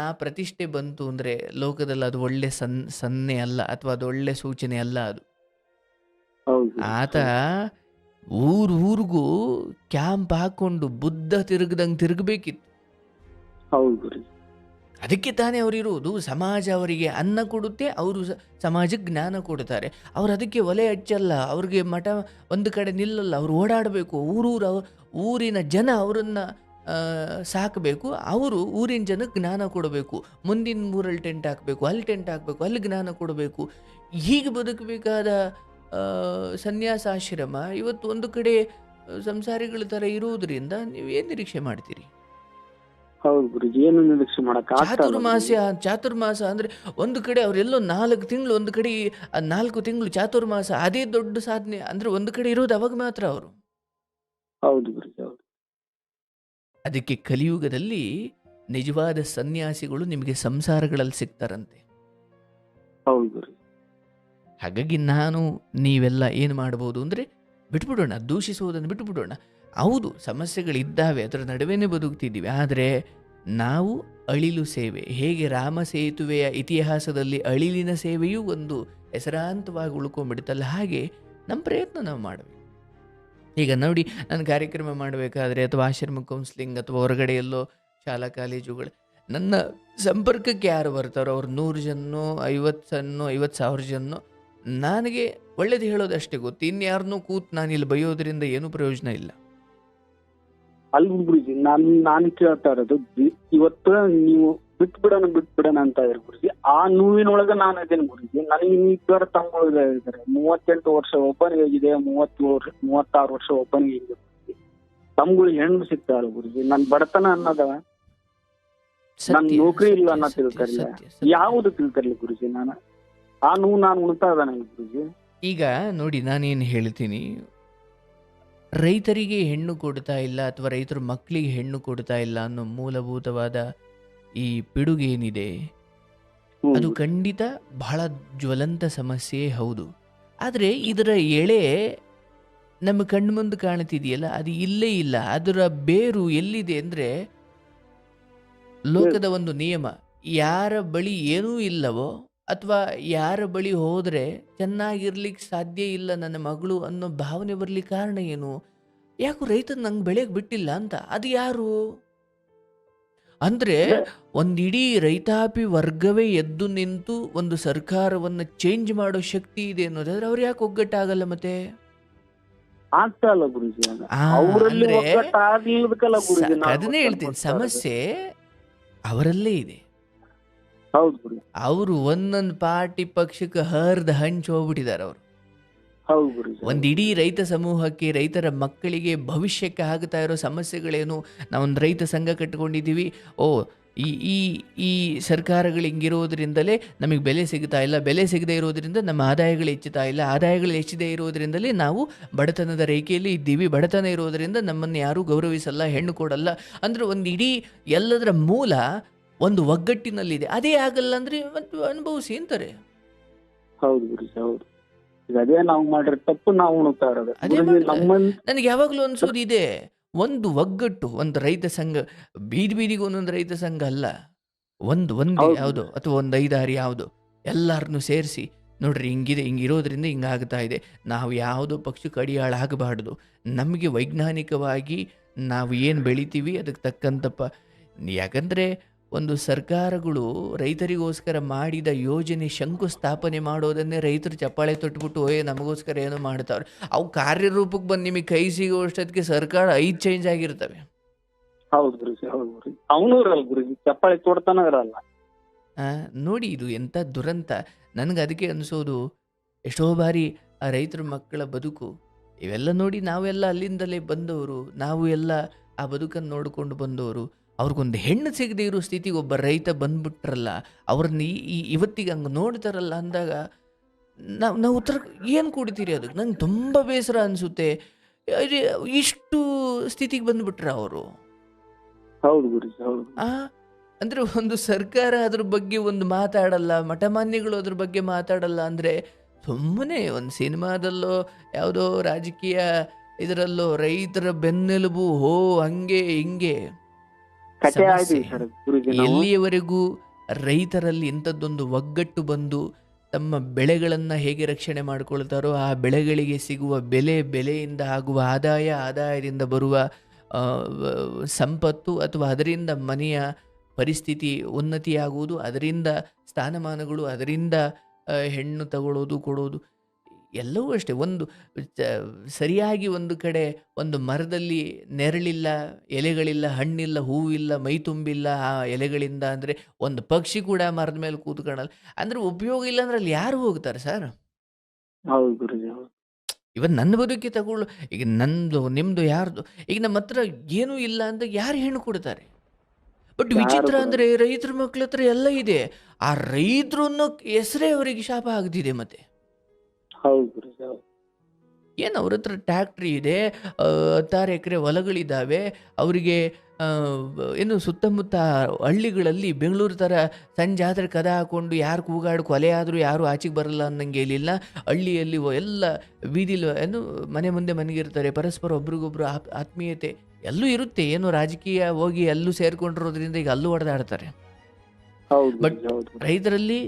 ಆ ಪ್ರತಿಷ್ಠೆ ಬಂತು ಅಂದರೆ ಲೋಕದಲ್ಲಿ ಅದು ಒಳ್ಳೆ ಸನ್ನೆ ಅಲ್ಲ, ಅಥವಾ ಅದು ಒಳ್ಳೆ ಸೂಚನೆ ಅಲ್ಲ. ಅದು ಆತ ಊರಿಗೂ ಕ್ಯಾಂಪ್ ಹಾಕೊಂಡು ಬುದ್ಧ ತಿರುಗದಂಗೆ ತಿರುಗಬೇಕಿತ್ತು. ಹೌದು ಗುರುಜಿ. ಅದಕ್ಕೆ ತಾನೇ ಅವರಿರುವುದು. ಸಮಾಜ ಅವರಿಗೆ ಅನ್ನ ಕೊಡುತ್ತೆ, ಅವರು ಸಮಾಜಕ್ಕೆ ಜ್ಞಾನ ಕೊಡ್ತಾರೆ. ಅವ್ರು ಅದಕ್ಕೆ ಒಲೆ ಹಚ್ಚಲ್ಲ, ಅವ್ರಿಗೆ ಮಠ ಒಂದು ಕಡೆ ನಿಲ್ಲಲ್ಲ, ಅವ್ರು ಓಡಾಡಬೇಕು. ಊರಿನ ಜನ ಅವರನ್ನು ಸಾಕಬೇಕು, ಅವರು ಊರಿನ ಜನಕ್ಕೆ ಜ್ಞಾನ ಕೊಡಬೇಕು. ಮುಂದಿನ ಊರಲ್ಲಿ ಟೆಂಟ್ ಹಾಕಬೇಕು, ಅಲ್ಲಿ ಟೆಂಟ್ ಹಾಕಬೇಕು, ಅಲ್ಲಿ ಜ್ಞಾನ ಕೊಡಬೇಕು. ಹೀಗೆ ಬದುಕಬೇಕಾದ ಸನ್ಯಾಸಾಶ್ರಮ ಇವತ್ತು ಒಂದು ಕಡೆ ಸಂಸಾರಿಗಳ ಥರ ಇರುವುದರಿಂದ ನೀವು ಏನು ನಿರೀಕ್ಷೆ ಮಾಡ್ತೀರಿ? ಹೌದು ಗುರುಜಿ, ಏನು ನಿರೀಕ್ಷೆ ಮಾಡಕ್ ಚಾತುರ್ಮಾಸ ಅಂದ್ರೆ ಒಂದು ಕಡೆ ಅವರೆಲ್ಲೋ 4 ತಿಂಗಳು, ಒಂದು ಕಡೆ 4 ತಿಂಗಳು ಚಾತುರ್ಮಾಸ, ಅದೇ ದೊಡ್ಡ ಸಾಧನೆ. ಅಂದ್ರೆ ಒಂದು ಕಡೆ ಇರೋದು ಅವಾಗ ಮಾತ್ರ ಅವರು. ಹೌದು ಗುರುಜಿ, ಹೌದು. ಅದಕ್ಕೆ ಕಲಿಯುಗದಲ್ಲಿ ನಿಜವಾದ ಸನ್ಯಾಸಿಗಳು ನಿಮಗೆ ಸಂಸಾರಗಳಲ್ಲಿ ಸಿಗ್ತಾರಂತೆ. ಹೌದು ಗುರುಜಿ. ಹಾಗಾಗಿ ನೀವೆಲ್ಲ ಏನು ಮಾಡಬಹುದು ಅಂದರೆ ಬಿಟ್ಬಿಡೋಣ, ದೂಷಿಸುವುದನ್ನು ಬಿಟ್ಟುಬಿಡೋಣ. ಹೌದು, ಸಮಸ್ಯೆಗಳಿದ್ದಾವೆ, ಅದರ ನಡುವೆನೇ ಬದುಕ್ತಿದ್ದೀವಿ. ಆದರೆ ನಾವು ಅಳಿಲು ಸೇವೆ, ಹೇಗೆ ರಾಮ ಸೇತುವೆಯ ಇತಿಹಾಸದಲ್ಲಿ ಅಳಿಲಿನ ಸೇವೆಯೂ ಒಂದು ಹೆಸರಾಂತವಾಗಿ ಉಳ್ಕೊಂಡ್ಬಿಡುತ್ತಲ್ಲ, ಹಾಗೆ ನಮ್ಮ ಪ್ರಯತ್ನ ನಾವು ಮಾಡಬೇಕು. ಈಗ ನೋಡಿ, ನಾನು ಕಾರ್ಯಕ್ರಮ ಮಾಡಬೇಕಾದ್ರೆ ಅಥವಾ ಆಶ್ರಮ ಕೌನ್ಸಿಲಿಂಗ್ ಅಥವಾ ಹೊರಗಡೆ ಎಲ್ಲೋ ಶಾಲಾ ಕಾಲೇಜುಗಳು ನನ್ನ ಸಂಪರ್ಕಕ್ಕೆ ಯಾರು ಬರ್ತಾರೋ ಅವ್ರು 100 ಜನನೋ 50,000 ಜನನೋ ನನಗೆ ಒಳ್ಳೇದು ಹೇಳೋದಷ್ಟೇ ಗೊತ್ತು. ಇನ್ಯಾರನ್ನೂ ನಾನು ಇಲ್ಲಿ ಬೈಯೋದ್ರಿಂದ ಏನೂ ಪ್ರಯೋಜನ ಇಲ್ಲ. ಅಲ್ಲಿ ಗುರುಜಿ, ನಾನು ಕೇಳ್ತಾ ಇರೋದು, ಇವತ್ತು ನೀವು ಬಿಟ್ಬಿಡೋಣ ಅಂತ ಇದ್ರು ಗುರುಜಿ. ಆ ನೋವಿನೊಳಗ ನಾನು ಅದೇನು ಗುರುಜಿ, ನನಗೆ ಇಬ್ಬರ ತಮ್ಮಗಳು ಇದ್ದಾರೆ. 38 ವರ್ಷ ಒಬ್ಬನಿಗೆ ಆಗಿದೆ, 36 ವರ್ಷ ಒಬ್ಬನಿಗೆ ಇದೆ ಗುರುಜಿ. ತಮ್ಮಗಳು ಹೆಣ್ಣು ಸಿಗ್ತಾರ ಗುರುಜಿ. ನನ್ ಬಡತನ ಅನ್ನೋದ, ನನ್ ನೌಕರಿ ಇಲ್ಲ ಅನ್ನೋ ತಿಳ್ಕರ್ಲಿ, ಯಾವುದು ತಿಳ್ಕರ್ಲಿ ಗುರುಜಿ. ಆ ನೋವು ನಾನು ಉಣ್ತಾ ಇದ್ದಾನೆ ಗುರುಜಿ. ಈಗ ನೋಡಿ, ನಾನೇನು ಹೇಳ್ತೀನಿ, ರೈತರಿಗೆ ಹೆಣ್ಣು ಕೊಡ್ತಾ ಇಲ್ಲ ಅಥವಾ ರೈತರ ಮಕ್ಕಳಿಗೆ ಹೆಣ್ಣು ಕೊಡ್ತಾ ಇಲ್ಲ ಅನ್ನೋ ಮೂಲಭೂತವಾದ ಈ ಪಿಡುಗೇನಿದೆ, ಅದು ಖಂಡಿತ ಬಹಳ ಜ್ವಲಂತ ಸಮಸ್ಯೆ ಹೌದು. ಆದರೆ ಇದರ ಎಳೆ ನಮ್ಮ ಕಣ್ಣು ಮುಂದೆ ಕಾಣ್ತಿದೆಯಲ್ಲ, ಅದು ಇಲ್ಲೇ ಇಲ್ಲ. ಅದರ ಬೇರು ಎಲ್ಲಿದೆ ಅಂದರೆ, ಲೋಕದ ಒಂದು ನಿಯಮ, ಯಾರ ಬಳಿ ಏನೂ ಇಲ್ಲವೋ ಅಥವಾ ಯಾರ ಬಳಿ ಹೋದರೆ ಚೆನ್ನಾಗಿರ್ಲಿಕ್ಕೆ ಸಾಧ್ಯ ಇಲ್ಲ ನನ್ನ ಮಗಳು ಅನ್ನೋ ಭಾವನೆ ಬರ್ಲಿಕ್ಕೆ ಕಾರಣ ಏನು? ಯಾಕೋ ರೈತ ನಂಗೆ ಬೆಳೆಯಕ್ಕೆ ಬಿಟ್ಟಿಲ್ಲ ಅಂತ. ಅದು ಯಾರು ಅಂದರೆ, ಒಂದಿಡೀ ರೈತಾಪಿ ವರ್ಗವೇ ಎದ್ದು ನಿಂತು ಒಂದು ಸರ್ಕಾರವನ್ನು ಚೇಂಜ್ ಮಾಡೋ ಶಕ್ತಿ ಇದೆ ಅನ್ನೋದಾದ್ರೆ ಅವ್ರು ಯಾಕೆ ಒಗ್ಗಟ್ಟಾಗಲ್ಲ? ಮತ್ತೆ ಆಗ್ತಾ ಇಲ್ಲ ಗುರುಜಿ. ಅದನ್ನೇ ಹೇಳ್ತೀನಿ, ಸಮಸ್ಯೆ ಅವರಲ್ಲೇ ಇದೆ. ಅವರು ಒಂದೊಂದು ಪಾರ್ಟಿ ಪಕ್ಷಕ್ಕೆ ಹಂಚಿ ಹೋಗ್ಬಿಟ್ಟಿದ್ದಾರೆ. ಅವರು ಒಂದಿಡೀ ರೈತ ಸಮೂಹಕ್ಕೆ, ರೈತರ ಮಕ್ಕಳಿಗೆ, ಭವಿಷ್ಯಕ್ಕೆ ಆಗ್ತಾ ಇರೋ ಸಮಸ್ಯೆಗಳೇನು? ನಾವೊಂದು ರೈತ ಸಂಘ ಕಟ್ಕೊಂಡಿದ್ದೀವಿ, ಈ ಸರ್ಕಾರಗಳು ಹಿಂಗಿರೋದ್ರಿಂದಲೇ ನಮಗೆ ಬೆಲೆ ಸಿಗ್ತಾ ಇಲ್ಲ, ಬೆಲೆ ಸಿಗದೆ ಇರೋದ್ರಿಂದ ನಮ್ಮ ಆದಾಯಗಳು ಹೆಚ್ಚುತ್ತಾ ಇಲ್ಲ, ಆದಾಯಗಳು ಹೆಚ್ಚದೇ ಇರೋದ್ರಿಂದಲೇ ನಾವು ಬಡತನದ ರೇಖೆಯಲ್ಲಿ ಇದ್ದೀವಿ, ಬಡತನ ಇರೋದ್ರಿಂದ ನಮ್ಮನ್ನು ಯಾರೂ ಗೌರವಿಸಲ್ಲ, ಹೆಣ್ಣು ಕೊಡಲ್ಲ. ಅಂದರೆ ಒಂದು ಇಡೀ ಎಲ್ಲದರ ಮೂಲ ಒಂದು ಒಗ್ಗಟ್ಟಿನಲ್ಲಿದೆ. ಅದೇ ಆಗಲ್ಲ ಅಂದ್ರೆ ಅನುಭವಿಸಿ ಅಂತಾರೆ. ಹೌದು ಗುರುಜಿ, ಹೌದು. ಅದೇ ನಾವು ಮಾಡಿರೋ ತಪ್ಪು ನಾವು ಉಣ್ತಾ ಇರೋದು. ನನಗೆ ಯಾವಾಗಲೂ ಅನ್ಸೋದು ಇದೆ, ಒಂದು ಒಗ್ಗಟ್ಟು, ಒಂದು ರೈತ ಸಂಘ, ಬೀದಿಗೆ ಒಂದೊಂದು ರೈತ ಸಂಘ ಅಲ್ಲ, ಒಂದು ಯಾವುದು ಅಥವಾ ಒಂದು 5-6 ಯಾವುದು, ಎಲ್ಲರನ್ನು ಸೇರಿಸಿ ನೋಡ್ರಿ ಹಿಂಗಿದೆ, ಹಿಂಗಿರೋದ್ರಿಂದ ಹಿಂಗಾಗ್ತಾ ಇದೆ, ನಾವು ಯಾವುದೋ ಪಕ್ಷಕ್ಕೆ ಅಡಿಯಾಳಾಗಬಾರ್ದು, ನಮಗೆ ವೈಜ್ಞಾನಿಕವಾಗಿ ನಾವು ಏನು ಬೆಳಿತೀವಿ ಅದಕ್ಕೆ ತಕ್ಕಂತಪ್ಪ. ಯಾಕಂದರೆ ಒಂದು ಸರ್ಕಾರಗಳು ರೈತರಿಗೋಸ್ಕರ ಮಾಡಿದ ಯೋಜನೆ ಶಂಕುಸ್ಥಾಪನೆ ಮಾಡೋದನ್ನೇ ರೈತರು ಚಪ್ಪಾಳೆ ತೊಟ್ಬಿಟ್ಟು ನಮಗೋಸ್ಕರ ಏನೋ ಮಾಡ್ತಾವ್ರೆ. ಅವು ಕಾರ್ಯರೂಪಕ್ಕೆ ಬಂದು ನಿಮಗೆ ಕೈ ಸಿಗೋ ಅಷ್ಟೊತ್ತಿಗೆ ಸರ್ಕಾರ 5 ಚೇಂಜ್ ಆಗಿರ್ತವೆ. ಹೌದು ಗುರುಜಿ, ಹೌದು ಗುರುಜಿ. ಅವನು ಇರಲ್ಲ ಗುರುಜಿ, ಚಪ್ಪಾಳೆ ತೊಡ್ತಾನೆ ಇರಲ್ಲ. ನೋಡಿ, ಇದು ಎಂಥ ದುರಂತ. ನನಗೆ ಅದಕ್ಕೆ ಅನಿಸೋದು, ಎಷ್ಟೋ ಬಾರಿ ಆ ರೈತರ ಮಕ್ಕಳ ಬದುಕು ಇವೆಲ್ಲ ನೋಡಿ, ನಾವೆಲ್ಲ ಅಲ್ಲಿಂದಲೇ ಬಂದವರು, ನಾವು ಎಲ್ಲ ಆ ಬದುಕನ್ನು ನೋಡಿಕೊಂಡು ಬಂದವರು. ಅವ್ರಿಗೊಂದು ಹೆಣ್ಣು ಸಿಗದೆ ಇರೋ ಸ್ಥಿತಿಗೆ ಒಬ್ಬ ರೈತ ಬಂದ್ಬಿಟ್ರಲ್ಲ, ಅವ್ರನ್ನ ಇವತ್ತಿಗೆ ಹಂಗೆ ನೋಡ್ತಾರಲ್ಲ ಅಂದಾಗ ನಾವು ಉತ್ತರ ಏನು ಕೊಡ್ತೀರಿ? ಅದಕ್ಕೆ ನಂಗೆ ತುಂಬ ಬೇಸರ ಅನಿಸುತ್ತೆ. ಇಷ್ಟು ಸ್ಥಿತಿಗೆ ಬಂದ್ಬಿಟ್ರ ಅವರು. ಹೌದು ಗುರುಜಿ, ಹೌದು. ಅಂದರೆ ಒಂದು ಸರ್ಕಾರ ಅದ್ರ ಬಗ್ಗೆ ಒಂದು ಮಾತಾಡಲ್ಲ, ಮಠಮಾನ್ಯಗಳು ಅದ್ರ ಬಗ್ಗೆ ಮಾತಾಡಲ್ಲ. ಅಂದರೆ ಸುಮ್ಮನೆ ಒಂದು ಸಿನಿಮಾದಲ್ಲೋ ಯಾವುದೋ ರಾಜಕೀಯ ಇದರಲ್ಲೋ ರೈತರ ಬೆನ್ನೆಲುಬು ಹಂಗೆ ಹಿಂಗೆ. ಎಲ್ಲಿಯವರೆಗೂ ರೈತರಲ್ಲಿ ಇಂಥದ್ದೊಂದು ಒಗ್ಗಟ್ಟು ಬಂದು ತಮ್ಮ ಬೆಳೆಗಳನ್ನು ಹೇಗೆ ರಕ್ಷಣೆ ಮಾಡಿಕೊಳ್ತಾರೋ ಆ ಬೆಳೆಗಳಿಗೆ ಸಿಗುವ ಬೆಲೆಯಿಂದ ಆಗುವ ಆದಾಯದಿಂದ ಬರುವ ಆ, ಸಂಪತ್ತು ಅಥವಾ ಅದರಿಂದ ಮನೆಯ ಪರಿಸ್ಥಿತಿ ಉನ್ನತಿಯಾಗುವುದು, ಅದರಿಂದ ಸ್ಥಾನಮಾನಗಳು, ಅದರಿಂದ ಹೆಣ್ಣು ತಗೊಳ್ಳೋದು ಕೊಡೋದು ಎಲ್ಲವೂ ಅಷ್ಟೇ. ಸರಿಯಾಗಿ ಒಂದು ಕಡೆ ಒಂದು ಮರದಲ್ಲಿ ನೆರಳಿಲ್ಲ, ಎಲೆಗಳಿಲ್ಲ, ಹಣ್ಣಿಲ್ಲ, ಹೂವಿಲ್ಲ, ಮೈ ತುಂಬಿಲ್ಲ ಆ ಎಲೆಗಳಿಂದ ಅಂದರೆ ಒಂದು ಪಕ್ಷಿ ಕೂಡ ಮರದ ಮೇಲೆ ಕೂತ್ಕೊಳ್ಳಲ್ಲ. ಅಂದರೆ ಉಪಯೋಗ ಇಲ್ಲ ಅಂದ್ರೆ ಅಲ್ಲಿ ಯಾರು ಹೋಗ್ತಾರೆ ಸರ್? ಹೌದು ಗುರುಜಿ, ಹೌದು. ಇವನ್ ನನ್ನ ಬದುಕಿ ತಗೊಳ್ಳು, ಈಗ ನಂದು ನಿಮ್ಮದು ಯಾರ್ದು, ಈಗ ನಮ್ಮ ಹತ್ರ ಏನೂ ಇಲ್ಲ ಅಂತ ಯಾರು ಹೆಣ್ಣು ಕೊಡ್ತಾರೆ? ಬಟ್ ಯಾರು ವಿಚಿತ್ರ ಕೊಡಲ್ಲ. ಅಂದರೆ ರೈತರ ಮಕ್ಳ ಹತ್ರ ಎಲ್ಲ ಇದೆ, ಆ ರೈತರು ಅನ್ನೋ ಹೆಸರೇ ಅವರಿಗೆ ಶಾಪ ಆಗ್ತಿದೆ. ಮತ್ತೆ ಹೌದು ಗುರುಜಿ, ಹೌದು. ಏನು ಅವ್ರ ಹತ್ರ ಟ್ಯಾಕ್ಟ್ರಿ ಇದೆ, 10 ಎಕರೆ ಹೊಲಗಳಿದ್ದಾವೆ ಅವರಿಗೆ, ಏನು ಸುತ್ತಮುತ್ತ ಹಳ್ಳಿಗಳಲ್ಲಿ ಬೆಂಗಳೂರು ಥರ ಸಂಜೆ ಆದರೆ ಕದ ಹಾಕೊಂಡು ಯಾರು ಕೂಗಾಡು ಕೊಲೆ ಆದರೂ ಯಾರು ಆಚೆಗೆ ಬರಲ್ಲ ಅನ್ನಂಗೆ ಏನಿಲ್ಲ. ಹಳ್ಳಿಯಲ್ಲಿ ಎಲ್ಲ ಬೀದಿಲಿ ಏನು ಮನೆ ಮುಂದೆ ಮನೆಗಿರ್ತಾರೆ, ಪರಸ್ಪರ ಒಬ್ರಿಗೊಬ್ರು ಆತ್ಮೀಯತೆ ಎಲ್ಲೂ ಇರುತ್ತೆ. ಏನು ರಾಜಕೀಯ ಹೋಗಿ ಎಲ್ಲೂ ಸೇರ್ಕೊಂಡಿರೋದ್ರಿಂದ ಈಗ ಅಲ್ಲೂ ಹೊಡೆದಾಡ್ತಾರೆ. ಹೌದು ಬಟ್ ಗುರುಜಿ, ಹೌದು. ರೈತರಲ್ಲಿ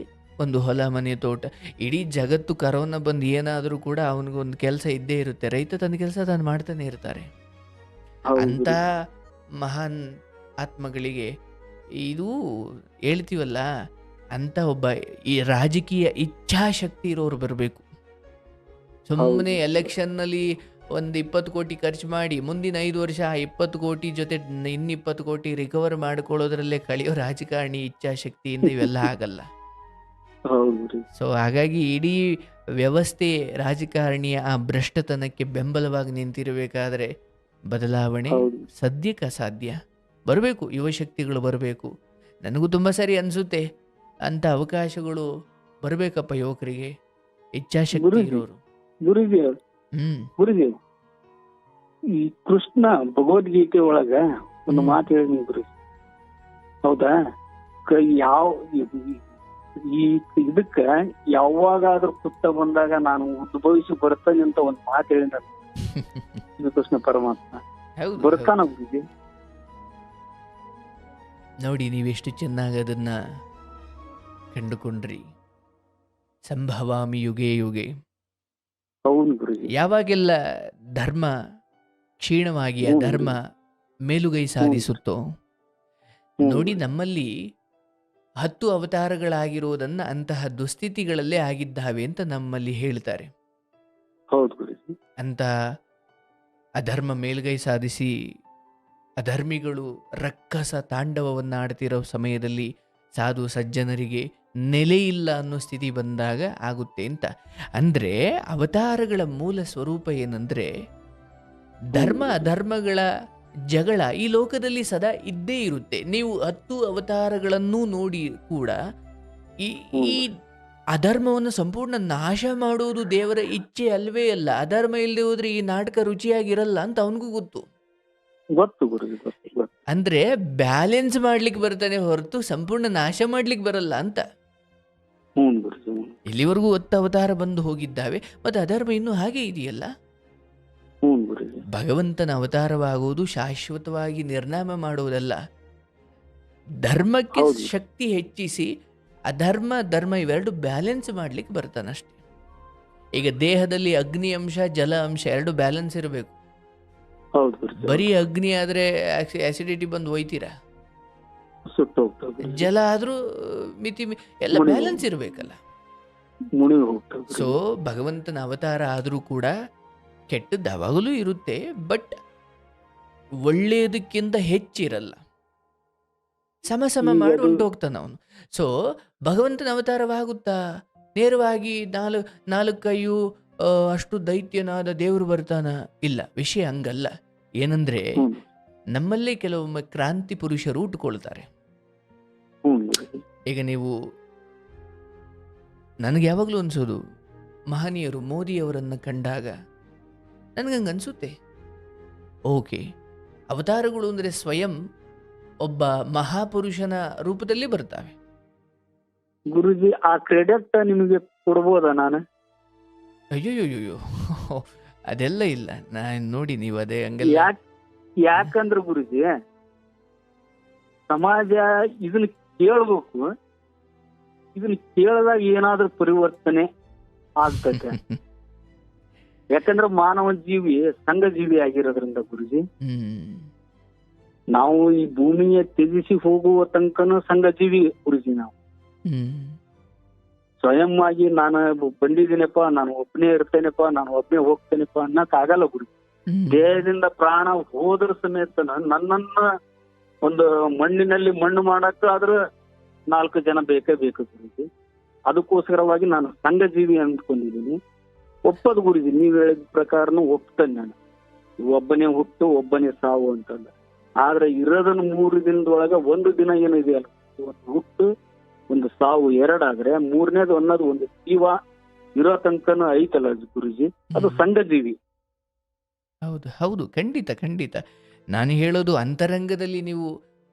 ಒಂದು ಹೊಲ, ಮನೆ, ತೋಟ. ಇಡೀ ಜಗತ್ತು ಕರೋನಾ ಬಂದು ಏನಾದರೂ ಕೂಡ ಅವನಿಗೊಂದು ಕೆಲಸ ಇದ್ದೇ ಇರುತ್ತೆ. ರೈತ ತನ್ನ ಕೆಲಸ ತಾನು ಮಾಡ್ತಾನೆ ಇರ್ತಾರೆ. ಹೌದು ಅಂಥ ಗುರುಜಿ. ಮಹಾನ್ ಆತ್ಮಗಳಿಗೆ ಇದು ಹೇಳ್ತೀವಲ್ಲ, ಅಂಥ ಒಬ್ಬ ಈ ರಾಜಕೀಯ ಇಚ್ಛಾಶಕ್ತಿ ಇರೋರು ಬರಬೇಕು. ಸುಮ್ಮನೆ ಹೌದು. ಎಲೆಕ್ಷನ್ನಲ್ಲಿ ಒಂದು 20 ಕೋಟಿ ಖರ್ಚು ಮಾಡಿ ಮುಂದಿನ 5 ವರ್ಷ ಆ 20 ಕೋಟಿ ಜೊತೆ ಇನ್ನು 20 ಕೋಟಿ ರಿಕವರ್ ಮಾಡ್ಕೊಳ್ಳೋದ್ರಲ್ಲೇ ಕಳೆಯೋ ರಾಜಕಾರಣಿ ಇಚ್ಛಾಶಕ್ತಿಯಿಂದ ಇವೆಲ್ಲ ಆಗಲ್ಲ. ಹೌದು ಗುರುಜಿ. ಸೊ ಹಾಗಾಗಿ ಇಡೀ ವ್ಯವಸ್ಥೆ ರಾಜಕಾರಣಿಯ ಆ ಭ್ರಷ್ಟತನಕ್ಕೆ ಬೆಂಬಲವಾಗಿ ನಿಂತಿರಬೇಕಾದ್ರೆ ಬದಲಾವಣೆ ಹೌದು. ಸದ್ಯಕ್ಕೆ ಅಸಾಧ್ಯ. ಬರಬೇಕು, ಯುವಶಕ್ತಿಗಳು ಬರಬೇಕು. ನನಗೂ ತುಂಬ ಸರಿ ಅನಿಸುತ್ತೆ, ಅಂಥ ಅವಕಾಶಗಳು ಬರಬೇಕಪ್ಪ ಯುವಕರಿಗೆ, ಇಚ್ಛಾಶಕ್ತಿ ಗುರುಜಿ, ಇರೋರು. ಗುರುಜಿ, ಗುರುಜಿ, ಈ ಕೃಷ್ಣ ಭಗವದ್ಗೀತೆ ಒಳಗ ಒಂದು ಹ್ಮ್. ಮಾತು ಹೇಳಿದ್ನಿ ಗುರುಜಿ, ಹೌದಾ? ಯಾವ ಈ ಇದಕ್ಕ ಯಾವಾಗಾದ್ರೂ ಕುತ್ತ ಬಂದಾಗ ನಾನು ಉದ್ಭವಿಸಿ ಬರ್ತಾನೆ ಅಂತ ಒಂದು ಮಾತು ಹೇಳಿದ ಕೃಷ್ಣ ಪರಮಾತ್ಮ. ಹೌದು, ಹೌದು. ಬರ್ತಾನ ಗುರುಜಿ? ನೋಡಿ ನೀವೆಷ್ಟು ಚೆನ್ನಾಗಿ ಅದನ್ನ ಕಂಡುಕೊಂಡ್ರಿ. ಸಂಭವಾಮಿ ಯುಗೆ ಯುಗೆ. ಹೌದು ಗುರುಜಿ. ಯಾವಾಗೆಲ್ಲ ಧರ್ಮ ಕ್ಷೀಣವಾಗಿ ಹ್ಞೂ ಅಧರ್ಮ ಮೇಲುಗೈ ಸಾಧಿಸುತ್ತೋ ಹ್ಞೂ ನೋಡಿ, ಗುರುಜಿ. ನಮ್ಮಲ್ಲಿ 10 ಅವತಾರಗಳಾಗಿರೋದನ್ನ ಅಂತಹ ದುಸ್ಥಿತಿಗಳಲ್ಲೇ ಆಗಿದ್ದಾವೆ ಅಂತ ನಮ್ಮಲ್ಲಿ ಹೇಳ್ತಾರೆ. ಹೌದು ಗುರುಜಿ. ಅಂತ ಅಧರ್ಮ ಮೇಲುಗೈ ಸಾಧಿಸಿ ಅಧರ್ಮಿಗಳು ರಕ್ಕಸ ತಾಂಡವವನ್ನು ಆಡ್ತಿರೋ ಸಮಯದಲ್ಲಿ ಸಾಧು ಸಜ್ಜನರಿಗೆ ನೆಲೆ ಇಲ್ಲ ಅನ್ನೋ ಸ್ಥಿತಿ ಬಂದಾಗ ಆಗುತ್ತೆ ಅಂತ. ಅಂದರೆ ಅವತಾರಗಳ ಮೂಲ ಸ್ವರೂಪ ಏನಂದ್ರೆ ಧರ್ಮ ಅಧರ್ಮಗಳ ಜಗಳ ಈ ಲೋಕದಲ್ಲಿ ಸದಾ ಇದ್ದೇ ಇರುತ್ತೆ. ನೀವು 10 ಅವತಾರಗಳನ್ನು ನೋಡಿ ಕೂಡ ಈ ಅಧರ್ಮವನ್ನು ಸಂಪೂರ್ಣ ನಾಶ ಮಾಡೋದು ದೇವರ ಇಚ್ಛೆ ಅಲ್ವೇ ಅಲ್ಲ. ಅಧರ್ಮ ಇಲ್ಲದೆ ಹೋದ್ರೆ ಈ ನಾಟಕ ರುಚಿಯಾಗಿರಲ್ಲ ಅಂತ ಅವನಿಗೂ ಗೊತ್ತು. ಗೊತ್ತು ಗುರುಜಿ, ಗೊತ್ತು ಗೊತ್ತು. ಅಂದ್ರೆ ಬ್ಯಾಲೆನ್ಸ್ ಮಾಡ್ಲಿಕ್ಕೆ ಬರ್ತಾನೆ ಹೊರತು ಸಂಪೂರ್ಣ ನಾಶ ಮಾಡ್ಲಿಕ್ಕೆ ಬರಲ್ಲ ಅಂತ. ಹ್ಞೂ ಗುರುಜಿ, ಹ್ಞೂ. ಇಲ್ಲಿವರೆಗೂ 10 ಅವತಾರ ಬಂದು ಹೋಗಿದ್ದಾವೆ, ಮತ್ತೆ ಅಧರ್ಮ ಇನ್ನೂ ಹಾಗೆ ಇದೆಯಲ್ಲ. ಹ್ಞೂ ಗುರುಜಿ. ಭಗವಂತನ ಅವತಾರವಾಗುವುದು ಶಾಶ್ವತವಾಗಿ ನಿರ್ನಾಮ ಮಾಡುವುದಲ್ಲ, ಧರ್ಮಕ್ಕೆ ಹೌದು. ಶಕ್ತಿ ಹೆಚ್ಚಿಸಿ ಅಧರ್ಮ ಧರ್ಮ ಇವೆರಡು ಬ್ಯಾಲೆನ್ಸ್ ಮಾಡ್ಲಿಕ್ಕೆ ಬರ್ತಾನಷ್ಟೆ. ಈಗ ದೇಹದಲ್ಲಿ ಅಗ್ನಿ ಅಂಶ ಜಲ ಅಂಶ ಎರಡು ಬ್ಯಾಲೆನ್ಸ್ ಇರಬೇಕು. ಹೌದು ಗುರುಜಿ. ಬರೀ ಅಗ್ನಿ ಆದ್ರೆ ಆಸಿಡಿಟಿ ಬಂದು ಒಯ್ತೀರಾ, ಸುಟ್ಟು ಹೋಗ್ತಾವೆ ಗುರುಜಿ. ಜಲ ಆದ್ರೂ ಮಿತಿ ಎಲ್ಲ ಮುಳುಗಿ ಬ್ಯಾಲೆನ್ಸ್ ಇರಬೇಕಲ್ಲ. ಮುಳುಗಿ ಹೋಗ್ತಾವೆ ಗುರುಜಿ. ಸೊ ಭಗವಂತನ ಅವತಾರ ಆದರೂ ಕೂಡ ಕೆಟ್ಟದ್ದು ಯಾವಾಗಲೂ ಇರುತ್ತೆ, ಬಟ್ ಒಳ್ಳೆಯದಕ್ಕಿಂತ ಹೆಚ್ಚಿರಲ್ಲ. ಸಮ ಸಮ ಈಗ ಮಾಡಿ ಅದು ಹೊಂಟೋಗ್ತಾನ ಅವನು. ಸೊ ಭಗವಂತನ ಅವತಾರವಾಗುತ್ತಾ ನೇರವಾಗಿ ನಾಲ್ಕು ಕೈಯು ಅಷ್ಟು ದೈತ್ಯನಾದ ದೇವರು ಬರ್ತಾನ? ಇಲ್ಲ, ವಿಷಯ ಹಂಗಲ್ಲ. ಏನಂದ್ರೆ ಹ್ಞೂ ನಮ್ಮಲ್ಲೇ ಕೆಲವೊಮ್ಮೆ ಕ್ರಾಂತಿ ಪುರುಷರು ಹುಟ್ಟುಕೊಳ್ತಾರೆ. ಹ್ಞೂ ಗುರುಜಿ. ಈಗ ನೀವು ನನಗೆ ಯಾವಾಗಲೂ ಅನಿಸೋದು, ಮಹನೀಯರು ಮೋದಿಯವರನ್ನು ಕಂಡಾಗ ನನಗಂಗೆ ಅನಿಸುತ್ತೆ, ಓಕೆ, ಅವತಾರಗಳು ಅಂದರೆ ಸ್ವಯಂ ಒಬ್ಬ ಮಹಾಪುರುಷನ ರೂಪದಲ್ಲಿ ಬರ್ತಾವೆ. ಗುರುಜಿ, ಆ ಕ್ರೆಡಿಟ್ ನಿಮಗೆ ಕೊಡ್ಬೋದಾ ನಾನು? ಅಯ್ಯೋಯ್ಯೋಯ್ಯೋ, ಅದೆಲ್ಲ ಇಲ್ಲ. ನಾನು ನೋಡಿ, ನೀವು ಅದೇ ಹಂಗೆಲ್ಲ ಯಾಕಂದ್ರೆ ಗುರುಜಿ, ಸಮಾಜ ಇದನ್ನ ಕೇಳ್ಬೇಕು. ಇದನ್ನ ಕೇಳಿದಾಗ ಏನಾದ್ರೂ ಪರಿವರ್ತನೆ ಆಗ್ತದೆ. ಯಾಕಂದ್ರೆ ಮಾನವ ಜೀವಿ ಸಂಘ ಜೀವಿ ಆಗಿರೋದ್ರಿಂದ ಗುರುಜಿ, ನಾವು ಈ ಭೂಮಿಯ ತ್ಯಜಿಸಿ ಹೋಗುವ ತನಕನೂ ಸಂಘ ಜೀವಿ ಗುರುಜಿ. ನಾವು ಸ್ವಯಂ ಆಗಿ ನಾನು ಬಂದಿದ್ದೀನಪ್ಪ, ನಾನು ಒಬ್ಬನೇ ಇರ್ತೇನೆಪ್ಪ, ನಾನು ಒಬ್ಬನೇ ಹೋಗ್ತೇನೆಪ್ಪ ಅನ್ನಕ್ ಆಗಲ್ಲ ಗುರುಜಿ. ದೇಹದಿಂದ ಪ್ರಾಣ ಹೋದ್ರ ಸಮೇತ ನನ್ನನ್ನ ಒಂದು ಮಣ್ಣಿನಲ್ಲಿ ಮಣ್ಣು ಮಾಡಕ್ಕ ಆದ್ರೆ 4 ಜನ ಬೇಕೇ ಬೇಕು ಗುರುಜಿ. ಅದಕ್ಕೋಸ್ಕರವಾಗಿ ನಾನು ಸಂಘ ಜೀವಿ ಅಂದ್ಕೊಂಡಿದ್ದೀನಿ. ಒಪ್ಪದು ಗುರುಜಿ, ನೀವ್ ಹೇಳಿದ ಪ್ರಕಾರನು ಒಪ್ತೇನೆ ನಾನು. ಒಬ್ಬನೇ ಹುಟ್ಟು ಒಬ್ಬನೇ ಸಾವು ಅಂತಂದ. ಆದ್ರೆ ಇರೋದನ್ನ 3 ದಿನದೊಳಗ 1 ದಿನ ಏನಿದೆಯಲ್ಲ, ಒಂದು ಹುಟ್ಟು ಒಂದು ಸಾವು ಎರಡಾದ್ರೆ 3ನೇದು ಅನ್ನೋದು ಒಂದು ಜೀವ ಇರೋ ತನಕನೂ ಐತಲ್ಲ ಗುರುಜಿ, ಅದು ಸಂಘ ಜೀವಿ. ಹೌದು ಹೌದು, ಖಂಡಿತ ಖಂಡಿತ. ನಾನು ಹೇಳೋದು ಅಂತರಂಗದಲ್ಲಿ ನೀವು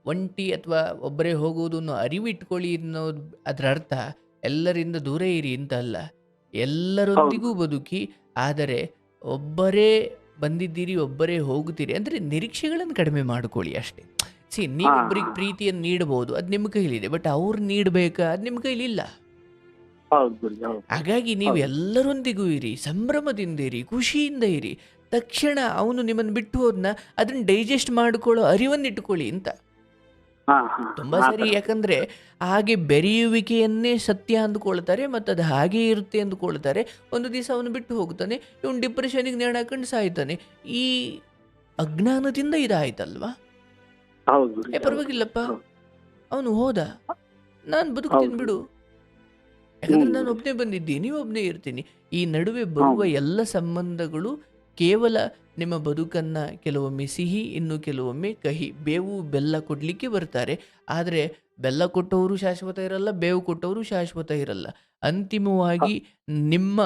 ಒಂಟಿ ಅಥವಾ ಒಬ್ಬರೇ ಹೋಗುವುದನ್ನು ಅರಿವಿಟ್ಕೊಳ್ಳಿ ಅನ್ನೋದು, ಅದರ ಅರ್ಥ ಎಲ್ಲರಿಂದ ದೂರ ಇರಿ ಅಂತ ಅಲ್ಲ. ಎಲ್ಲರೊಂದಿಗೂ ಬದುಕಿ, ಆದರೆ ಒಬ್ಬರೇ ಬಂದಿದ್ದೀರಿ ಒಬ್ಬರೇ ಹೋಗುತ್ತೀರಿ ಅಂದರೆ ನಿರೀಕ್ಷೆಗಳನ್ನು ಕಡಿಮೆ ಮಾಡ್ಕೊಳ್ಳಿ ಅಷ್ಟೇ. ನೀವೊಬ್ಬರಿಗೆ ಪ್ರೀತಿಯನ್ನು ನೀಡಬಹುದು, ಅದು ನಿಮ್ಮ ಕೈಲಿದೆ. ಬಟ್ ಅವ್ರು ನೀಡಬೇಕಾ, ಅದು ನಿಮ್ಮ ಕೈಲಿಲ್ಲ. ಹಾಗಾಗಿ ನೀವು ಎಲ್ಲರೊಂದಿಗೂ ಇರಿ, ಸಂಭ್ರಮದಿಂದ ಇರಿ, ಖುಷಿಯಿಂದ ಇರಿ. ತಕ್ಷಣ ಅವನು ನಿಮ್ಮನ್ನು ಬಿಟ್ಟು ಹೋದ್ನ ಅದನ್ನ ಡೈಜೆಸ್ಟ್ ಮಾಡ್ಕೊಳ್ಳೋ ಅರಿವನ್ನು ಇಟ್ಕೊಳ್ಳಿ ಅಂತ. ತುಂಬಾ ಸರಿ, ಯಾಕಂದ್ರೆ ಹಾಗೆ ಬೆರೆಯುವಿಕೆಯನ್ನೇ ಸತ್ಯ ಅಂದ್ಕೊಳ್ತಾರೆ, ಮತ್ತು ಅದು ಹಾಗೆ ಇರುತ್ತೆ ಅಂದ್ಕೊಳ್ತಾರೆ. ಒಂದು ದಿವಸ ಅವನು ಬಿಟ್ಟು ಹೋಗ್ತಾನೆ, ಇವನು ಡಿಪ್ರೆಷನ್ಗೆ ನೇಣು ಹಾಕೊಂಡು ಸಾಯ್ತಾನೆ. ಈ ಅಜ್ಞಾನದಿಂದ ಇದಾಯ್ತಲ್ವಾ? ಪರವಾಗಿಲ್ಲಪ್ಪ, ಅವನು ಹೋದ, ನಾನು ಬದುಕ್ತೀನಿ ಬಿಡು, ಯಾಕಂದ್ರೆ ನಾನು ಒಬ್ಬನೇ ಬಂದಿದ್ದೀನಿ, ನೀವು ಒಬ್ಬನೇ ಇರ್ತೀನಿ. ಈ ನಡುವೆ ಬರುವ ಎಲ್ಲ ಸಂಬಂಧಗಳು ಕೇವಲ ನಿಮ್ಮ ಬದುಕನ್ನು ಕೆಲವೊಮ್ಮೆ ಸಿಹಿ, ಇನ್ನು ಕೆಲವೊಮ್ಮೆ ಕಹಿ, ಬೇವು ಬೆಲ್ಲ ಕೊಡಲಿಕ್ಕೆ ಬರ್ತಾರೆ. ಆದರೆ ಬೆಲ್ಲ ಕೊಟ್ಟವರು ಶಾಶ್ವತ ಇರಲ್ಲ, ಬೇವು ಕೊಟ್ಟವರು ಶಾಶ್ವತ ಇರಲ್ಲ. ಅಂತಿಮವಾಗಿ ನಿಮ್ಮ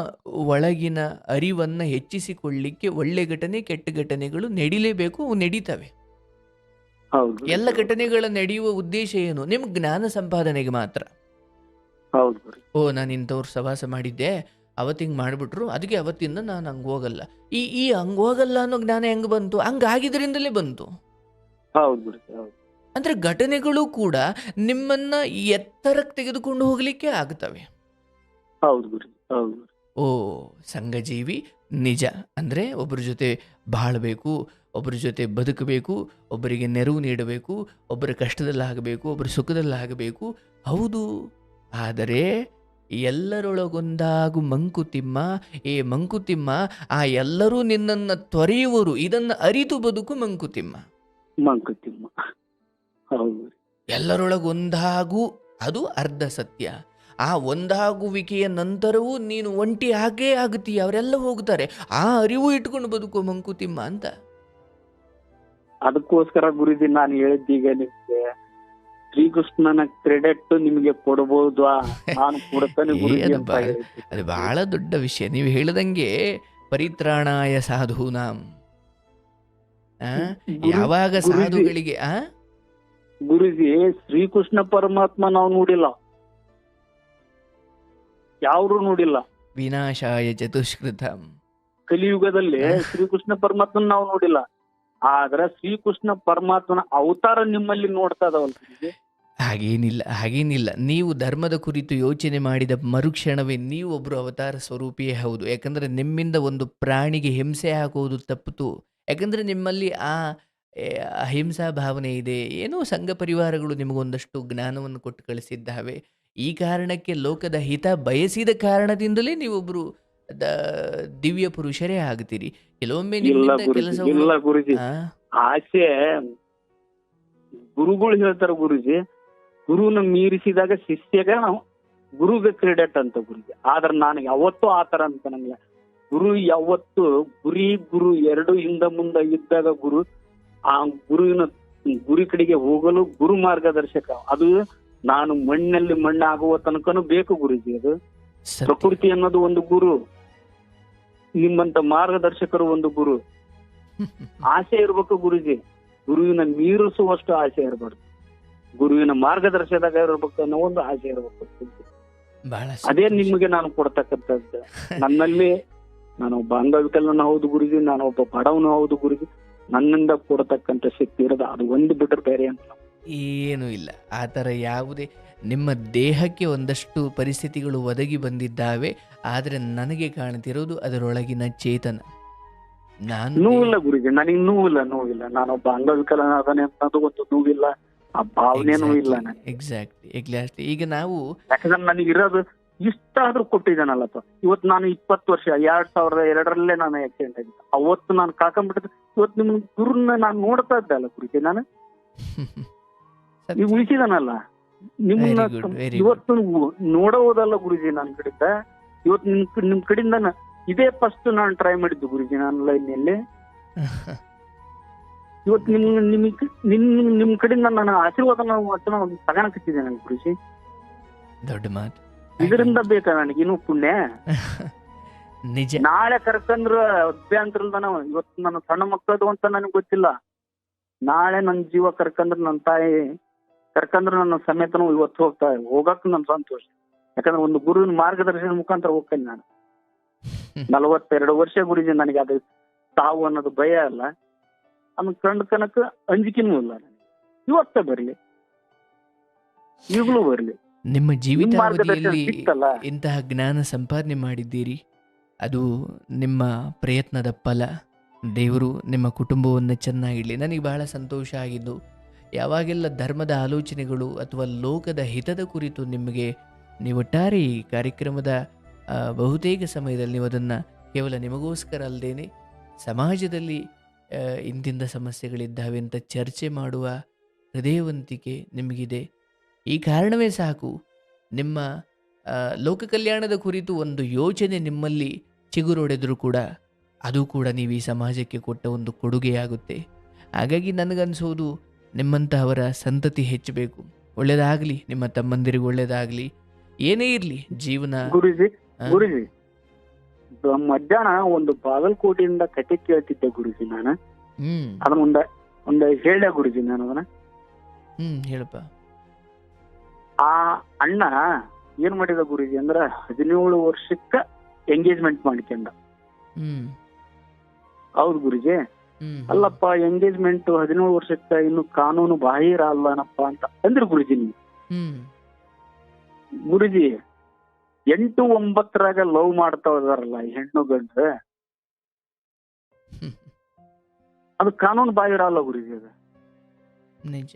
ಒಳಗಿನ ಅರಿವನ್ನು ಹೆಚ್ಚಿಸಿಕೊಳ್ಳಲಿಕ್ಕೆ ಒಳ್ಳೆ ಘಟನೆ ಕೆಟ್ಟ ಘಟನೆಗಳು ನಡೀಲೇಬೇಕು, ಅವು ನಡೀತವೆ. ಎಲ್ಲ ಘಟನೆಗಳ ನಡೆಯುವ ಉದ್ದೇಶ ಏನು? ನಿಮ್ಮ ಜ್ಞಾನ ಸಂಪಾದನೆಗೆ ಮಾತ್ರ. ನಾನು ಇಂಥವ್ರು ಸವಾಸ ಮಾಡಿದ್ದೆ, ಅವತ್ತಿಂಗ್ ಮಾಡಿಬಿಟ್ರು, ಅದಕ್ಕೆ ಅವತ್ತಿಂದ ನಾನು ಹಂಗೆ ಹೋಗಲ್ಲ. ಈ ಹಂಗೆ ಹೋಗಲ್ಲ ಅನ್ನೋ ಜ್ಞಾನ ಹೆಂಗೆ ಬಂತು? ಹಂಗಾಗಿದ್ರಿಂದಲೇ ಬಂತು. ಅಂದ್ರೆ ಘಟನೆಗಳು ಕೂಡ ನಿಮ್ಮನ್ನ ಎತ್ತರಕ್ಕೆ ತೆಗೆದುಕೊಂಡು ಹೋಗ್ಲಿಕ್ಕೆ ಆಗ್ತವೆ. ಓ, ಸಂಘಜೀವಿ ನಿಜ ಅಂದ್ರೆ ಒಬ್ಬರ ಜೊತೆ ಬಾಳಬೇಕು, ಒಬ್ಬರ ಜೊತೆ ಬದುಕಬೇಕು, ಒಬ್ಬರಿಗೆ ನೆರವು ನೀಡಬೇಕು, ಒಬ್ಬರ ಕಷ್ಟದಲ್ಲಾಗಬೇಕು, ಒಬ್ಬರ ಸುಖದಲ್ಲಾಗಬೇಕು. ಹೌದು, ಆದರೆ ಎಲ್ಲರೊಳಗೊಂದಾಗು ಮಂಕುತಿಮ್ಮ, ಏ ಮಂಕುತಿಮ್ಮ, ಆ ಎಲ್ಲರೂ ನಿನ್ನನ್ನು ತೊರೆಯುವರು, ಇದನ್ನು ಅರಿತು ಬದುಕು ಮಂಕುತಿಮ್ಮ. ಎಲ್ಲರೊಳಗೊಂದಾಗು, ಅದು ಅರ್ಧ ಸತ್ಯ. ಆ ಒಂದಾಗುವಿಕೆಯ ನಂತರವೂ ನೀನು ಒಂಟಿ ಆಗೇ ಆಗುತ್ತೀಯ, ಅವರೆಲ್ಲ ಹೋಗ್ತಾರೆ. ಆ ಅರಿವು ಇಟ್ಕೊಂಡು ಬದುಕು ಮಂಕುತಿಮ್ಮ ಅಂತ. ಅದಕ್ಕೋಸ್ಕರ ಗುರುಜಿ ನಾನು ಹೇಳಿದ್ದೀಗ ನಿಮ್ಗೆ, ಶ್ರೀಕೃಷ್ಣನ ಕ್ರೆಡಿಟ್ ನಿಮ್ಗೆ ಕೊಡಬಹುದು, ನಾನು ಕೊಡ್ತಾನೆ ಗುರುಜಿ ಅಂತ. ಅದು ಬಹಳ ದೊಡ್ಡ ವಿಷಯ. ನೀವು ಹೇಳಿದಂಗೆ ಪರಿತ್ರಾಣಾಯ ಸಾಧೂನಾಂ, ಯಾವಾಗ ಸಾಧುಗಳಿಗೆ ಗುರುಜಿ ಶ್ರೀಕೃಷ್ಣ ಪರಮಾತ್ಮ ನಾವು ನೋಡಿಲ್ಲ, ಯಾರು ನೋಡಿಲ್ಲ. ವಿನಾಶಾಯ ಚತುಷ್ಕೃತಂ, ಕಲಿಯುಗದಲ್ಲಿ ಶ್ರೀಕೃಷ್ಣ ಪರಮಾತ್ಮನ ನಾವು ನೋಡಿಲ್ಲ. ಆದ್ರೆ ಶ್ರೀಕೃಷ್ಣ ಪರಮಾತ್ಮನ ಅವತಾರ ನಿಮ್ಮಲ್ಲಿ ನೋಡ್ತಾ ಇದಾವಲ್ಲ. ಹಾಗೇನಿಲ್ಲ. ನೀವು ಧರ್ಮದ ಕುರಿತು ಯೋಚನೆ ಮಾಡಿದ ಮರುಕ್ಷಣವೇ ನೀವು ಒಬ್ಬರು ಅವತಾರ ಸ್ವರೂಪಿಯೇ ಹೌದು. ಯಾಕಂದ್ರೆ ನಿಮ್ಮಿಂದ ಒಂದು ಪ್ರಾಣಿಗೆ ಹಿಂಸೆ ಹಾಕುವುದು ತಪ್ಪಿತು. ಯಾಕಂದ್ರೆ ನಿಮ್ಮಲ್ಲಿ ಆ ಅಹಿಂಸಾ ಭಾವನೆ ಇದೆ. ಏನೋ ಸಂಘ ಪರಿವಾರಗಳು ನಿಮಗೊಂದಷ್ಟು ಜ್ಞಾನವನ್ನು ಕೊಟ್ಟು ಕಳಿಸಿದ್ದಾವೆ. ಈ ಕಾರಣಕ್ಕೆ ಲೋಕದ ಹಿತ ಬಯಸಿದ ಕಾರಣದಿಂದಲೇ ನೀವೊಬ್ರು ದಿವ್ಯ ಪುರುಷರೇ ಆಗ್ತೀರಿ. ಕೆಲವೊಮ್ಮೆ ಕೆಲಸ ಆಸೆ ಗುರುಗಳು ಹೇಳ್ತಾರ ಗುರುಜಿ, ಗುರುನ ಮೀರಿಸಿದಾಗ ಶಿಷ್ಯಗ ಗುರುಗೆ ಕ್ರೆಡಿಟ್ ಅಂತ ಗುರುಜಿ. ಆದ್ರೆ ನಾನು ಯಾವತ್ತೂ ಆತರ ಅಂತ ನಂಗೆ ಗುರು ಯಾವತ್ತು ಗುರು ಎರಡು ಹಿಂದ ಮುಂದ ಇದ್ದಾಗ ಗುರು ಆ ಗುರಿ ಕಡೆಗೆ ಹೋಗಲು ಗುರು ಮಾರ್ಗದರ್ಶಕ. ಅದು ನಾನು ಮಣ್ಣಲ್ಲಿ ಮಣ್ಣಾಗುವ ತನಕನೂ ಬೇಕು ಗುರುಜಿ. ಅದು ಪ್ರಕೃತಿ ಅನ್ನೋದು ಒಂದು ಗುರು, ನಿಮ್ಮಂತ ಮಾರ್ಗದರ್ಶಕರು ಒಂದು ಗುರು. ಆಸೆ ಇರ್ಬೇಕು ಗುರುಜಿ, ಗುರುವಿನ ಮೀರಿಸುವಷ್ಟು ಆಸೆ ಇರಬಾರ್ದು, ಗುರುವಿನ ಮಾರ್ಗದರ್ಶನದಾಗ ಇರ್ಬೇಕು ಅನ್ನೋ ಒಂದು ಆಸೆ ಇರ್ಬೇಕು. ಅದೇ ನಿಮ್ಗೆ ನಾನು ಕೊಡ್ತಕ್ಕಂಥದ್ದು. ನನ್ನಲ್ಲಿ ನಾನೊಬ್ಬ ಅಂಗವಿಕಲನು ಹೌದು ಗುರುಜಿ, ನಾನೊಬ್ಬ ಬಡವನು ಹೌದು ಗುರುಜಿ. ನನ್ನಿಂದ ಕೊಡತಕ್ಕಂಥ ಶಕ್ತಿ ಇರೋದು ಅದು ಒಂದು ಬಿಟ್ರೆ ಬೇರೆ ಅಂತ ಏನೂ ಇಲ್ಲ. ಆ ಥರ ಯಾವುದೇ ನಿಮ್ಮ ದೇಹಕ್ಕೆ ಒಂದಷ್ಟು ಪರಿಸ್ಥಿತಿಗಳು ಒದಗಿ ಬಂದಿದ್ದಾವೆ. ಆದರೆ ನನಗೆ ಕಾಣ್ತಿರೋದು ಅದರೊಳಗಿನ ಚೇತನ. ನಾನು ನೋವಿಲ್ಲ ಗುರುಜಿ, ನನಗೆ ನೋವಿಲ್ಲ. ನಾನೊಬ್ಬ ಅಂಗವಿಕಲನಾದನೆ ಅನ್ನೋದು ಒಂದು ನೋವಿಲ್ಲ, ಆ ಭಾವನೆನೂ ಇಲ್ಲ ನನಗೆ. ಎಕ್ಸಾಕ್ಟ್ಲಿ. ಈಗ ನಾವು ಯಾಕಂದ್ರೆ ನನಗೆ ಇರೋದು ಇಷ್ಟಾದ್ರೂ ಕೊಟ್ಟಿದ್ದಾನಲ್ಲಪ್ಪ. ಇವತ್ತು ನಾನು 20 ವರ್ಷ 2002 ನಾನು ಆಕ್ಸಿಡೆಂಟ್ ಆಗಿದ್ದೆ. ಅವತ್ತು ನಾನು ಕಾಕೊಂಡ್ಬಿಟ್ಟಿದ್ದೆ. ಇವತ್ತು ನಿಮ್ ಗುರುನ ನಾನು ನೋಡ್ತಾ ಇದ್ದೆ ಅಲ್ಲ ಗುರುಜಿ, ನಾನು ನೀವು ಉಳಿಸಿದಾನಲ್ಲ ನಿಮ್ಮನ್ನ ವೆರಿ ಗುಡ್, ವೆರಿ ಗುಡ್. ಇವತ್ತು ನೋಡೋದಲ್ಲ ಗುರುಜಿ ನನ್ನ ಕಡೆಯಿಂದ. ಇವತ್ತು ನಿಮ್ ಕಡೆಯಿಂದ ಇದೇ ಫಸ್ಟ್ ನಾನು ಟ್ರೈ ಮಾಡಿದ್ದು ಗುರುಜಿ, ನಾನು ಲೈನ್ನಲ್ಲಿ. ಇವತ್ತು ನಿಮ್ ಕಡೆಯಿಂದ ನಾನು ಆಶೀರ್ವಾದ ತಗೊಳಕತ್ತಿದ್ದೇನೆ ಗುರುಜಿ. ದೊಡ್ಡ ಮಾತು. ಇದರಿಂದ ಬೇಕಾ ನನಗೆ ಇನ್ನೂ ಪುಣ್ಯ? ನಿಜ. ನಾಳೆ ಕರ್ಕಂದ್ರ ಅಭ್ಯಂತರಲ್ದಾನ. ಇವತ್ತು ನನ್ನ ಸಣ್ಣ ಮಕ್ಕಳದು ಅಂತ ನನಗೆ ಗೊತ್ತಿಲ್ಲ. ನಾಳೆ ನನ್ನ ಜೀವ ಕರ್ಕಂದ್ರ ನನ್ನ ತಾಯಿ ಕರ್ಕಂದ್ರ ನನ್ನ ಸಮೇತನೂ ಇವತ್ತು ಹೋಗಕ್ ನನ್ ಸಂತೋಷ. ಯಾಕಂದ್ರೆ ಒಂದು ಗುರುವಿನ ಮಾರ್ಗದರ್ಶನ ಮುಖಾಂತರ ಹೋಗ್ತೇನೆ ನಾನು. 42 ವರ್ಷ ಗುರುಜಿ, ನನಗೆ ಅದು ತಾವು ಅನ್ನೋದು ಭಯ ಅಲ್ಲ, ಅದನ್ನ ಕಂಡ ಕನಕ ಅಂಜಿಕೆನೂ ಇಲ್ಲ ನನಗೆ. ಇವತ್ತೇ ಬರ್ಲಿ, ಈಗಲೂ ಬರ್ಲಿ. ನಿಮ್ಮ ಮಾರ್ಗದರ್ಶನ ಜೀವಿತಾವಧಿಯಲ್ಲಿ ಸಿಕ್ತಲ್ಲ. ಇಂತಹ ಜ್ಞಾನ ಸಂಪಾದನೆ ಮಾಡಿದ್ದೀರಿ. ಅದು ನಿಮ್ಮ ಪ್ರಯತ್ನದ ಫಲ. ದೇವರು ನಿಮ್ಮ ಕುಟುಂಬವನ್ನು ಚೆನ್ನಾಗಿಡಲಿ. ನನಗೆ ಬಹಳ ಸಂತೋಷ ಆಗಿದ್ದು, ಯಾವಾಗೆಲ್ಲ ಧರ್ಮದ ಆಲೋಚನೆಗಳು ಅಥವಾ ಲೋಕದ ಹಿತದ ಕುರಿತು ನಿಮಗೆ ಒಟ್ಟಾರೆ ಈ ಕಾರ್ಯಕ್ರಮದ ಬಹುತೇಕ ಸಮಯದಲ್ಲಿ ನೀವು ಅದನ್ನು ಕೇವಲ ನಿಮಗೋಸ್ಕರ ಅಲ್ಲದೇನೆ ಸಮಾಜದಲ್ಲಿ ಇಂತಿಂಥ ಸಮಸ್ಯೆಗಳಿದ್ದಾವೆ ಅಂತ ಚರ್ಚೆ ಮಾಡುವ ಹೃದಯವಂತಿಕೆ ನಿಮಗಿದೆ. ಈ ಕಾರಣವೇ ಸಾಕು, ನಿಮ್ಮ ಲೋಕ ಕಲ್ಯಾಣದ ಕುರಿತು ಒಂದು ಯೋಚನೆ ನಿಮ್ಮಲ್ಲಿ ಚಿಗುರೊಡೆದರೂ ಕೂಡ ಅದು ಕೂಡ ನೀವು ಈ ಸಮಾಜಕ್ಕೆ ಕೊಟ್ಟ ಒಂದು ಕೊಡುಗೆಯಾಗುತ್ತೆ. ಹಾಗಾಗಿ ನನಗನ್ಸೋದು ನಿಮ್ಮಂತಹವರ ಸಂತತಿ ಹೆಚ್ಚಬೇಕು. ಒಳ್ಳೆಯದಾಗಲಿ, ನಿಮ್ಮ ತಮ್ಮಂದಿರಿಗೆ ಒಳ್ಳೆಯದಾಗಲಿ. ಏನೇ ಇರಲಿ ಜೀವನ. ಗುರುಜಿ ಮಧ್ಯಾಹ್ನ ಒಂದು ಬಾಗಲಕೋಟೆಯಿಂದ ಕತೆ ಕೇಳ್ತಿದ್ದೆ ಗುರುಜಿ ನಾನು. ಅದನ್ನ ಒಂದ ಹೇಳ್ದೆ ಗುರುಜಿ ನಾನು ಅದನ್ನ. ಹೇಳಪ್ಪ. ಆ ಅಣ್ಣ ಏನ್ ಮಾಡಿದ ಗುರುಜಿ ಅಂದ್ರ 17 ವರ್ಷಕ್ಕ ಎಂಗೇಜ್ಮೆಂಟ್ ಮಾಡ್ಕೊಂಡ. ಹೌದು ಗುರುಜಿ. ಅಲ್ಲಪ್ಪ, ಎಂಗೇಜ್ಮೆಂಟ್ 17 ವರ್ಷಕ್ಕ ಇನ್ನು ಕಾನೂನು ಬಾಹಿರ ಅಲ್ಲನಪ್ಪ ಅಂತ ಅಂದ್ರು ಗುರುಜಿ. ನೀವು ಗುರುಜಿ 8-9 ಲವ್ ಮಾಡ್ತಾ ಇದಾರಲ್ಲ ಹೆಣ್ಣು ಗಂಡು, ಅದು ಕಾನೂನು ಬಾಹಿರ ಅಲ್ಲ ಗುರುಜಿ. ಅದು ನಿಜ.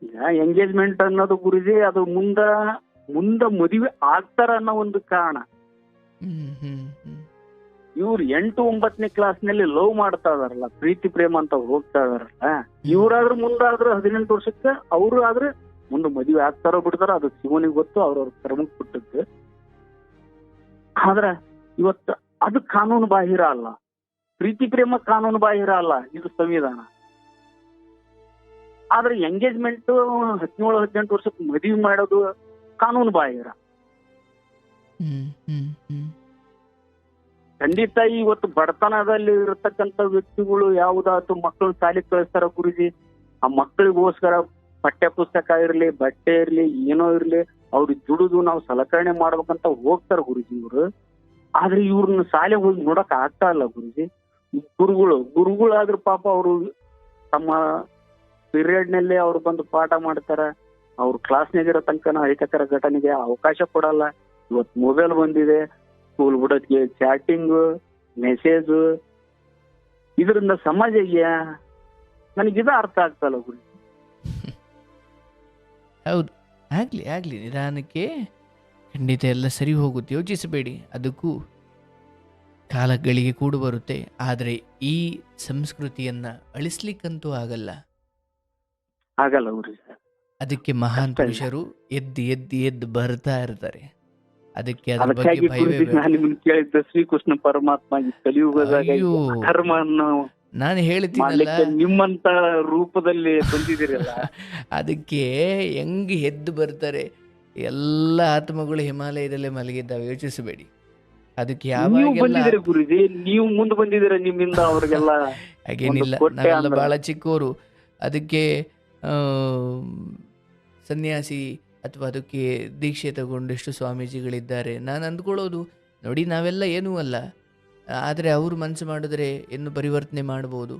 ಈಗ ಎಂಗೇಜ್ಮೆಂಟ್ ಅನ್ನೋದು ಗುರುಜಿ, ಅದು ಮುಂದ ಮದುವೆ ಆಗ್ತಾರ ಅನ್ನೋ ಒಂದು ಕಾರಣ. ಇವ್ರು 8-9ನೇ ಕ್ಲಾಸ್ನಲ್ಲಿ ಲವ್ ಮಾಡ್ತಾ ಇದಾರಲ್ಲ, ಪ್ರೀತಿ ಪ್ರೇಮ ಅಂತ ಹೋಗ್ತಾ ಇದಾರಲ್ಲ, ಇವ್ರಾದ್ರೂ ಮುಂದಾದ್ರೂ 18 ವರ್ಷಕ್ಕೆ ಅವ್ರು ಆದ್ರೆ ಮುಂದೆ ಮದುವೆ ಆಗ್ತಾರೋ ಬಿಡ್ತಾರೋ ಅದು ಶಿವನಿಗೆ ಗೊತ್ತು, ಅವ್ರವ್ರ ಕರ್ಮಕ್ಕೆ ಬಿಟ್ಟದ್ದು. ಆದ್ರ ಇವತ್ತು ಅದು ಕಾನೂನು ಬಾಹಿರ ಅಲ್ಲ, ಪ್ರೀತಿ ಪ್ರೇಮ ಕಾನೂನು ಬಾಹಿರ ಅಲ್ಲ, ಇದು ಸಂವಿಧಾನ. ಆದ್ರೆ ಎಂಗೇಜ್ಮೆಂಟ್ 17-18 ವರ್ಷಕ್ಕೆ ಮದುವೆ ಮಾಡೋದು ಕಾನೂನು ಬಾಹಿರ. ಖಂಡಿತ ಇವತ್ತು ಬಡತನದಲ್ಲಿ ಇರತಕ್ಕಂತ ವ್ಯಕ್ತಿಗಳು ಯಾವ್ದಾದ್ರು ಮಕ್ಕಳನ್ನ ಶಾಲೆಗೆ ಕಳಿಸ್ತಾರ ಗುರುಜಿ, ಆ ಮಕ್ಕಳಿಗೋಸ್ಕರ ಪಠ್ಯ ಪುಸ್ತಕ ಇರ್ಲಿ, ಬಟ್ಟೆ ಇರ್ಲಿ, ಏನೋ ಇರ್ಲಿ, ಅವ್ರಿಗೆ ದುಡಿದು ನಾವು ಸಲಕರಣೆ ಮಾಡ್ಬೇಕಂತ ಹೋಗ್ತಾರ ಗುರುಜಿ ಇವ್ರು. ಆದ್ರೆ ಇವ್ರನ್ನ ಶಾಲೆಗೆ ಹೋಗಿ ನೋಡಕ್ ಆಗ್ತಾ ಇಲ್ಲ ಗುರುಜಿ. ಗುರುಗಳಾದ್ರೂ ಪಾಪ ಅವರು ತಮ್ಮ ಪೀರಿಯಡ್ ನಲ್ಲಿ ಅವ್ರು ಬಂದು ಪಾಠ ಮಾಡ್ತಾರ, ಅವ್ರ ಕ್ಲಾಸ್ನಾಗಿರೋ ತನಕ ಅಹಿತಕರ ಘಟನೆಗೆ ಅವಕಾಶ ಕೊಡಲ್ಲ. ಇವತ್ತು ಮೊಬೈಲ್ ಬಂದಿದೆ, ಸ್ಕೂಲ್ ಬಿಡೋದ್ಗೆ ಚಾಟಿಂಗ್, ಮೆಸೇಜ್, ಇದರಿಂದ ಸಮಾಜ ನನಗಿದ ಅರ್ಥ ಆಗ್ತಲ್ಲ ಗುರುಜಿ. ಹೌದು, ಆಗ್ಲಿ ನಿಧಾನಕ್ಕೆ ಖಂಡಿತ ಎಲ್ಲ ಸರಿ ಹೋಗುತ್ತೆ, ಯೋಚಿಸಬೇಡಿ. ಅದಕ್ಕೂ ಕಾಲಗಳಿಗೆ ಕೂಡ ಬರುತ್ತೆ. ಆದರೆ ಈ ಸಂಸ್ಕೃತಿಯನ್ನ ಅಳಿಸ್ಲಿಕ್ಕಂತೂ ಆಗಲ್ಲ ಗುರುಜಿ. ಅದಕ್ಕೆ ಮಹಾನ್ ಪುರುಷರು ಎದ್ದು ಬರ್ತಾ ಇರ್ತಾರೆ. ಅದಕ್ಕೆ ಅದ್ರ ಬಗ್ಗೆ ಭಯವೇ ಕೇಳಿದ್ದೆ, ಶ್ರೀಕೃಷ್ಣ ಪರಮಾತ್ಮ ಕಲಿಯುಗದಾಗ ಧರ್ಮವನ್ನು ನಾನು ಹೇಳ್ತೀನಲ್ಲ, ನಿಮ್ಮಂತ ರೂಪದಲ್ಲಿ ಬಂದಿದ್ದೀರಲ್ಲ, ಅದಕ್ಕೆ ಹೆಂಗ್ ಎದ್ದು ಬರ್ತಾರೆ. ಎಲ್ಲ ಆತ್ಮಗಳು ಹಿಮಾಲಯದಲ್ಲೇ ಮಲಗಿದ್ದಾವೆ, ಯೋಚಿಸಬೇಡಿ. ಅದಕ್ಕೆ ಯಾವಾಗ ಗುರುಜಿ ನೀವು ಮುಂದೆ ಬಂದಿದ್ದೀರ, ನಿಮ್ಮಿಂದ ಅವ್ರಿಗೆಲ್ಲ ಹಾಗೇನಿಲ್ಲ, ನಾವೆಲ್ಲ ಬಹಳ ಚಿಕ್ಕವರು. ಅದಕ್ಕೆ ಸನ್ಯಾಸಿ ಅಥವಾ ಅದಕ್ಕೆ ದೀಕ್ಷೆ ತಗೊಂಡಷ್ಟು ಸ್ವಾಮೀಜಿಗಳಿದ್ದಾರೆ. ನಾನು ಅಂದ್ಕೊಳ್ಳೋದು ನೋಡಿ, ನಾವೆಲ್ಲ ಏನೂ ಅಲ್ಲ, ಆದರೆ ಅವರು ಮನಸ್ಸು ಮಾಡಿದ್ರೆ ಇನ್ನು ಪರಿವರ್ತನೆ ಮಾಡ್ಬೋದು.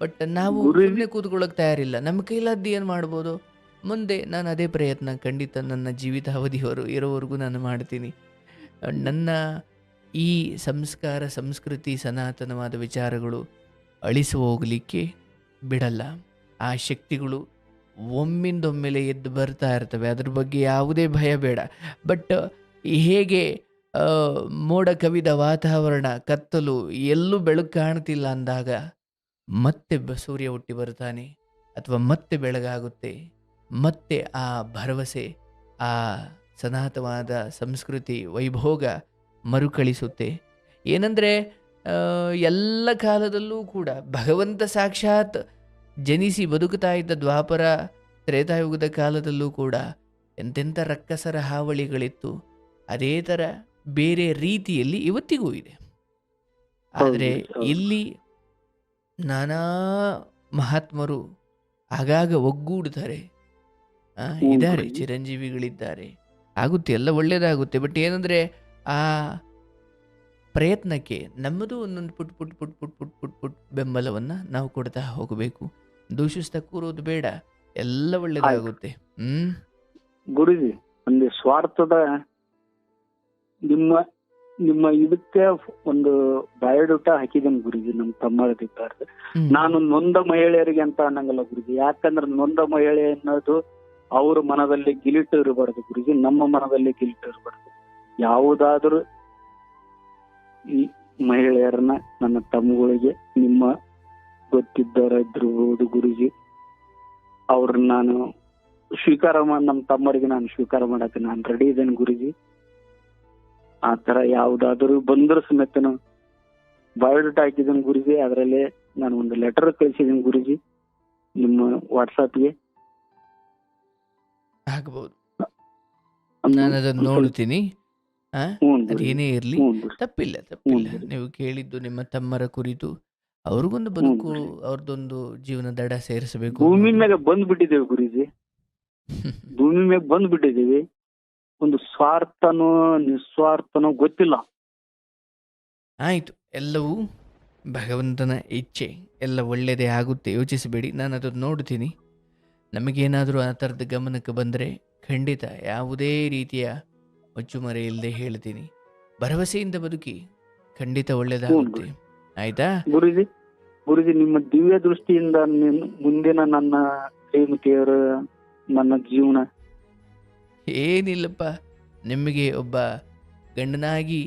ಬಟ್ ನಾವು ಗುರುಜಿ ಸುಮ್ಮನೆ ಕೂತ್ಕೊಳ್ಳೋಕೆ ತಯಾರಿಲ್ಲ. ನಮ್ಮ ಕೈಲಾದ್ದು ಏನು ಮಾಡ್ಬೋದು ಮುಂದೆ ನಾನು ಅದೇ ಪ್ರಯತ್ನ ಖಂಡಿತ ನನ್ನ ಜೀವಿತಾವಧಿಯವರು ಇರೋವರೆಗೂ ನಾನು ಮಾಡ್ತೀನಿ. ನನ್ನ ಈ ಸಂಸ್ಕಾರ ಸಂಸ್ಕೃತಿ ಸನಾತನವಾದ ವಿಚಾರಗಳು ಅಳಿಸಿ ಹೋಗಲಿಕ್ಕೆ ಬಿಡಲ್ಲ. ಆ ಶಕ್ತಿಗಳು ಒಮ್ಮಿಂದೊಮ್ಮೆಲೆ ಎದ್ದು ಬರ್ತಾ ಇರ್ತವೆ, ಅದ್ರ ಬಗ್ಗೆ ಯಾವುದೇ ಭಯ ಬೇಡ. ಬಟ್ ಹೇಗೆ ಆ, ಮೋಡ ಕವಿದ ವಾತಾವರಣ ಕತ್ತಲು ಎಲ್ಲೂ ಬೆಳಕು ಕಾಣ್ತಿಲ್ಲ ಅಂದಾಗ ಮತ್ತೆ ಸೂರ್ಯ ಹುಟ್ಟಿ ಬರ್ತಾನೆ, ಅಥವಾ ಮತ್ತೆ ಬೆಳಗಾಗುತ್ತೆ, ಮತ್ತೆ ಆ ಭರವಸೆ, ಆ ಸನಾತನವಾದ ಸಂಸ್ಕೃತಿ ವೈಭೋಗ ಮರುಕಳಿಸುತ್ತೆ. ಏನಂದರೆ ಎಲ್ಲ ಕಾಲದಲ್ಲೂ ಕೂಡ ಭಗವಂತ ಸಾಕ್ಷಾತ್ ಜನಿಸಿ ಬದುಕುತ್ತಾ ಇದ್ದ ದ್ವಾಪರ ತ್ರೇತಾಯುಗದ ಕಾಲದಲ್ಲೂ ಕೂಡ ಎಂತೆಂಥ ರಕ್ಕಸರ ಹಾವಳಿಗಳಿತ್ತು. ಅದೇ ಥರ ಬೇರೆ ರೀತಿಯಲ್ಲಿ ಇವತ್ತಿಗೂ ಇದೆ. ಆದರೆ ಹೌದು ಹೌದು ಇಲ್ಲಿ ನಾನಾ ಮಹಾತ್ಮರು ಆಗಾಗ ಒಗ್ಗೂಡ್ತಾರೆ. ಹ್ಞೂ ಇದ್ದಾರೆ, ಗುರುಜಿ ಚಿರಂಜೀವಿಗಳಿದ್ದಾರೆ, ಆಗುತ್ತೆ, ಎಲ್ಲ ಒಳ್ಳೆಯದಾಗುತ್ತೆ. ಬಟ್ ಏನಂದರೆ ಆ ಪ್ರಯತ್ನಕ್ಕೆ ನಮ್ಮದು ಒಂದೊಂದು ಪುಟ್ ಪುಟ್ ಪುಟ್ ಪುಟ್ ಪುಟ್ ಪುಟ್ ಪುಟ್ ಬೆಂಬಲವನ್ನು ನಾವು ಕೊಡ್ತಾ ಹೋಗಬೇಕು. ದೂಷಿಸ್ತಾ ಕೂರೋದು ಬೇಡ, ಎಲ್ಲ ಆಯ್ತು ಒಳ್ಳೆಯದಾಗುತ್ತೆ. ಗುರುಜಿ. ಒಂದು ಸ್ವಾರ್ಥದ ನಿಮ್ಮ ನಿಮ್ಮ ಇದಕ್ಕೆ ಒಂದು ಬಯೋಡೇಟಾ ಹಾಕಿದ್ದೇನೆ ಗುರುಜಿ, ನಮ್ಮ ತಮ್ಮದಿದ್ದಾರೆ. ಹ್ಮ್ ನಾನು ನೊಂದ ಮಹಿಳೆಯರಿಗೆ ಅಂತ ಅನ್ನಂಗಲ್ಲ ಗುರುಜಿ. ಯಾಕಂದ್ರೆ ನೊಂದ ಮಹಿಳೆ ಅನ್ನೋದು ಅವ್ರ ಮನದಲ್ಲಿ ಗಿಲಿಟು ಇರಬಾರ್ದು ಗುರುಜಿ, ನಮ್ಮ ಮನದಲ್ಲಿ ಗಿಲಿಟು ಇರಬಾರ್ದು. ಯಾವುದಾದ್ರೂ ಈ ಮಹಿಳೆಯರನ್ನ ನನ್ನ ತಮ್ಮಗಳಿಗೆ ನಿಮ್ಮ ಗೊತ್ತಿದ್ದವರ ಇದ್ರಬಹುದು ಗುರುಜಿ, ಅವ್ರನ್ನ ನಾನು ಸ್ವೀಕಾರ ಮಾಡಿ, ನಮ್ಮ ತಮ್ಮರಿಗೆ ನಾನು ಸ್ವೀಕಾರ ಮಾಡಕ್ಕೆ ನಾನು ರೆಡಿ ಇದ್ದೇನೆ ಗುರುಜಿ. ಆ ತರ ಯಾವ್ದಾದ್ರು ಬಂದ್ರ ಸಮೇತನು ಬಯೋಡೇಟಾ ಹಾಕಿದ್ದೇನೆ ಗುರುಜಿ. ಅದರಲ್ಲಿ ನಾನು ಒಂದು ಲೆಟರ್ ಕಳಿಸಿದ್ದೀನಿ ಗುರುಜಿ ನಿಮ್ಮ ವಾಟ್ಸಾಪ್ಗೆ. ಆಗ್ಬೋದು, ಒಂದು ನಾನು ಅದನ್ನು ಒಂದ್ ಸ್ವಲ್ಪ ನೋಡ್ತೀನಿ. ಹ್ಞೂ ಗುರುಜಿ, ಅದೇನೇ ಇರಲಿ, ಹ್ಞೂ ಗುರುಜಿ, ತಪ್ಪಿಲ್ಲ ಹ್ಞೂ ತಪ್ಪಿಲ್ಲ. ಗುರುಜಿ, ನೀವು ಕೇಳಿದ್ದು ನಿಮ್ಮ ತಮ್ಮರ ಕುರಿತು, ಅವ್ರಿಗೊಂದು ಹ್ಞೂ ಬದುಕು, ಗುರುಜಿ. ಅವ್ರದ್ದೊಂದು ಜೀವನ ದಡ ಸೇರಿಸಬೇಕು ಭೂಮಿ ಅನ್ನೋದು. ಮ್ಯಾಗ ಬಂದ್ಬಿಟ್ಟಿದ್ದೇವೆ ಗುರುಜಿ, ಭೂಮಿ ಮ್ಯಾಗ ಬಂದ್ಬಿಟ್ಟಿದ್ದೀವಿ. ಒಂದು ಸ್ವಾರ್ಥನೋ ನಿಸ್ವಾರ್ಥನೋ ಗೊತ್ತಿಲ್ಲ. ಆಯಿತು, ಎಲ್ಲವೂ ಭಗವಂತನ ಇಚ್ಛೆ, ಎಲ್ಲ ಒಳ್ಳೆಯದೇ ಆಗುತ್ತೆ, ಯೋಚಿಸಬೇಡಿ. ನಾನು ಅದನ್ನು ನೋಡ್ತೀನಿ. ನಮಗೇನಾದರೂ ಆ ಥರದ ಗಮನಕ್ಕೆ ಬಂದರೆ ಖಂಡಿತ ಯಾವುದೇ ರೀತಿಯ ಮುಚ್ಚುಮರೆ ಇಲ್ಲದೆ ಹೇಳ್ತೀನಿ. ಭರವಸೆಯಿಂದ ಬದುಕಿ, ಖಂಡಿತ ಹ್ಞೂ ಒಳ್ಳೆಯದಾಗುತ್ತೆ. ಗುರುಜಿ. ಆಯಿತಾ? ಗುರುಜಿ ಗುರುಜಿ, ನಿಮ್ಮ ದಿವ್ಯ ದೃಷ್ಟಿಯಿಂದ ಮುಂದಿನ ನನ್ನ ಪ್ರೇಮಿಕೆಯರ ನನ್ನ ಜೀವನ. ಏನಿಲ್ಲಪ್ಪ, ನಿಮಗೆ ಒಬ್ಬ ಗಂಡನಾಗಿ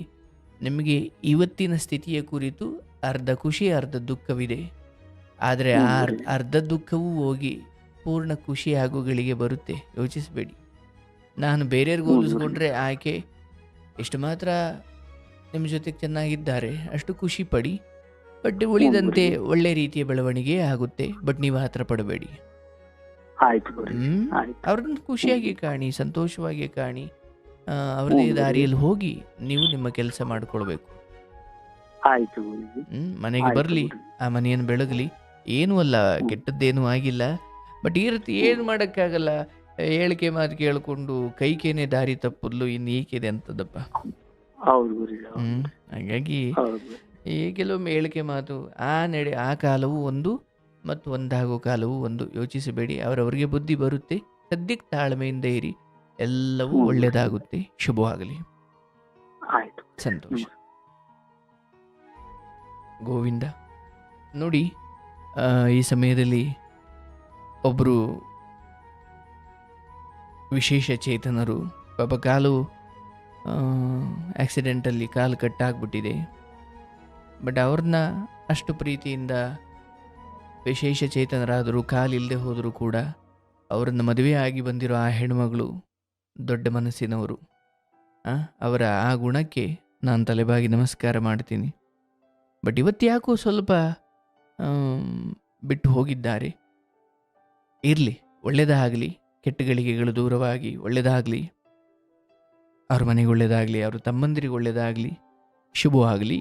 ನಿಮಗೆ ಇವತ್ತಿನ ಸ್ಥಿತಿಯ ಕುರಿತು ಅರ್ಧ ಖುಷಿ ಅರ್ಧ ದುಃಖವಿದೆ. ಆದರೆ ಹ್ಞೂ ಆ ಗುರುಜಿ. ಅರ್ಧ ದುಃಖವೂ ಹೋಗಿ ಪೂರ್ಣ ಖುಷಿ ಆಗೋಗಳಿಗೆ ಬರುತ್ತೆ, ಯೋಚಿಸಬೇಡಿ. ನಾನು ಬೇರೆಯವ್ರಿಗೆ ಹ್ಞೂ ಗುರುಜಿ. ಹೋಲಿಸ್ಕೊಂಡ್ರೆ ಆಕೆ ಎಷ್ಟು ಮಾತ್ರ ನಿಮ್ಮ ಜೊತೆಗೆ ಚೆನ್ನಾಗಿದ್ದಾರೆ ಅಷ್ಟು ಖುಷಿ ಪಡಿ. ಬಟ್ ಹ್ಞೂ ಉಳಿದಂತೆ ಗುರುಜಿ. ಒಳ್ಳೆ ರೀತಿಯ ಬೆಳವಣಿಗೆ ಆಗುತ್ತೆ. ಬಟ್ ನೀವು ಹತ್ರ ಪಡಬೇಡಿ. ಆಯ್ತು ಗುರುಜಿ, ಆಯ್ತು. ಅವ್ರನ್ನ ಖುಷಿಯಾಗಿ ಕಾಣಿ, ಸಂತೋಷವಾಗಿ ಕಾಣಿ. ಅವ್ರದ್ದೇ ಹ್ಞೂ ಗುರುಜಿ, ದಾರಿಯಲ್ಲಿ ಹೋಗಿ ನೀವು ನಿಮ್ಮ ಕೆಲಸ ಮಾಡ್ಕೊಳ್ಬೇಕು. ಆಯ್ತು ಗುರುಜಿ, ಮನೆಗೆ ಆಯ್ತು ಬರಲಿ, ಗುರುಜಿ. ಆ ಮನೆಯನ್ನು ಬೆಳಗಲಿ. ಏನೂ ಅಲ್ಲ, ಹ್ಞೂ ಕೆಟ್ಟದ್ದೇನೂ ಆಗಿಲ್ಲ. ಬಟ್ ಈ ರೀತಿ ಹ್ಞೂ ಏನು ಮಾಡೋಕ್ಕಾಗಲ್ಲ. ಹೇಳಿಕೆ ಮಾತು ಕೇಳಿಕೊಂಡು ಕೈಕೇನೆ ದಾರಿ ತಪ್ಪಲು ಇನ್ನು ಏಕಿದೆ ಅಂತದಪ್ಪ. ಹೌದು ಗುರುಜಿ, ಹೌದು ಹಾಗಾಗಿ ಹೌದು. ಈ ಕೆಲವೊಮ್ಮೆ ಹೇಳಿಕೆ ಮಾತು, ಆ ಕಾಲವು ಒಂದು ಮತ್ತು ಒಂದಾಗೋ ಕಾಲವು ಒಂದು. ಯೋಚಿಸಬೇಡಿ, ಅವರವರಿಗೆ ಬುದ್ಧಿ ಬರುತ್ತೆ. ಸದ್ಯಕ್ಕೆ ತಾಳ್ಮೆಯಿಂದ ಇರಿ, ಎಲ್ಲವೂ ಹ್ಞೂ ಗುರುಜಿ, ಒಳ್ಳೆಯದಾಗುತ್ತೆ. ಶುಭವಾಗಲಿ. ಆಯ್ತು. ಸಂತೋಷ. ಹ್ಮ್. ಗೋವಿಂದ. ನೋಡಿ, ಈ ಸಮಯದಲ್ಲಿ ಒಬ್ಬರು ವಿಶೇಷ ಚೇತನರು, ಪಾಪ ಕಾಲು ಆಕ್ಸಿಡೆಂಟಲ್ಲಿ ಕಾಲು ಕಟ್ಟಾಗ್ಬಿಟ್ಟಿದೆ. ಬಟ್ ಅವ್ರನ್ನ ಅಷ್ಟು ಪ್ರೀತಿಯಿಂದ ವಿಶೇಷ ಚೇತನರಾದರೂ, ಕಾಲಿಲ್ಲದೆ ಹೋದರೂ ಕೂಡ ಅವರನ್ನು ಮದುವೆ ಆಗಿ ಬಂದಿರೋ ಆ ಹೆಣ್ಮಗಳು ದೊಡ್ಡ ಮನಸ್ಸಿನವರು. ಅವರ ಆ ಗುಣಕ್ಕೆ ನಾನು ತಲೆಬಾಗಿ ನಮಸ್ಕಾರ ಮಾಡ್ತೀನಿ. ಬಟ್ ಇವತ್ತು ಯಾಕೋ ಸ್ವಲ್ಪ ಬಿಟ್ಟು ಹೋಗಿದ್ದಾರೆ. ಇರಲಿ, ಒಳ್ಳೆಯದಾಗಲಿ. ಕೆಟ್ಟ ಗಳಿಗೆಗಳು ದೂರವಾಗಿ ಒಳ್ಳೆಯದಾಗಲಿ. ಅವ್ರ ಮನೆಗೆ ಒಳ್ಳೆಯದಾಗಲಿ, ಅವ್ರ ತಮ್ಮಂದಿರಿಗೆ ಒಳ್ಳೆಯದಾಗಲಿ. ಶುಭವಾಗಲಿ.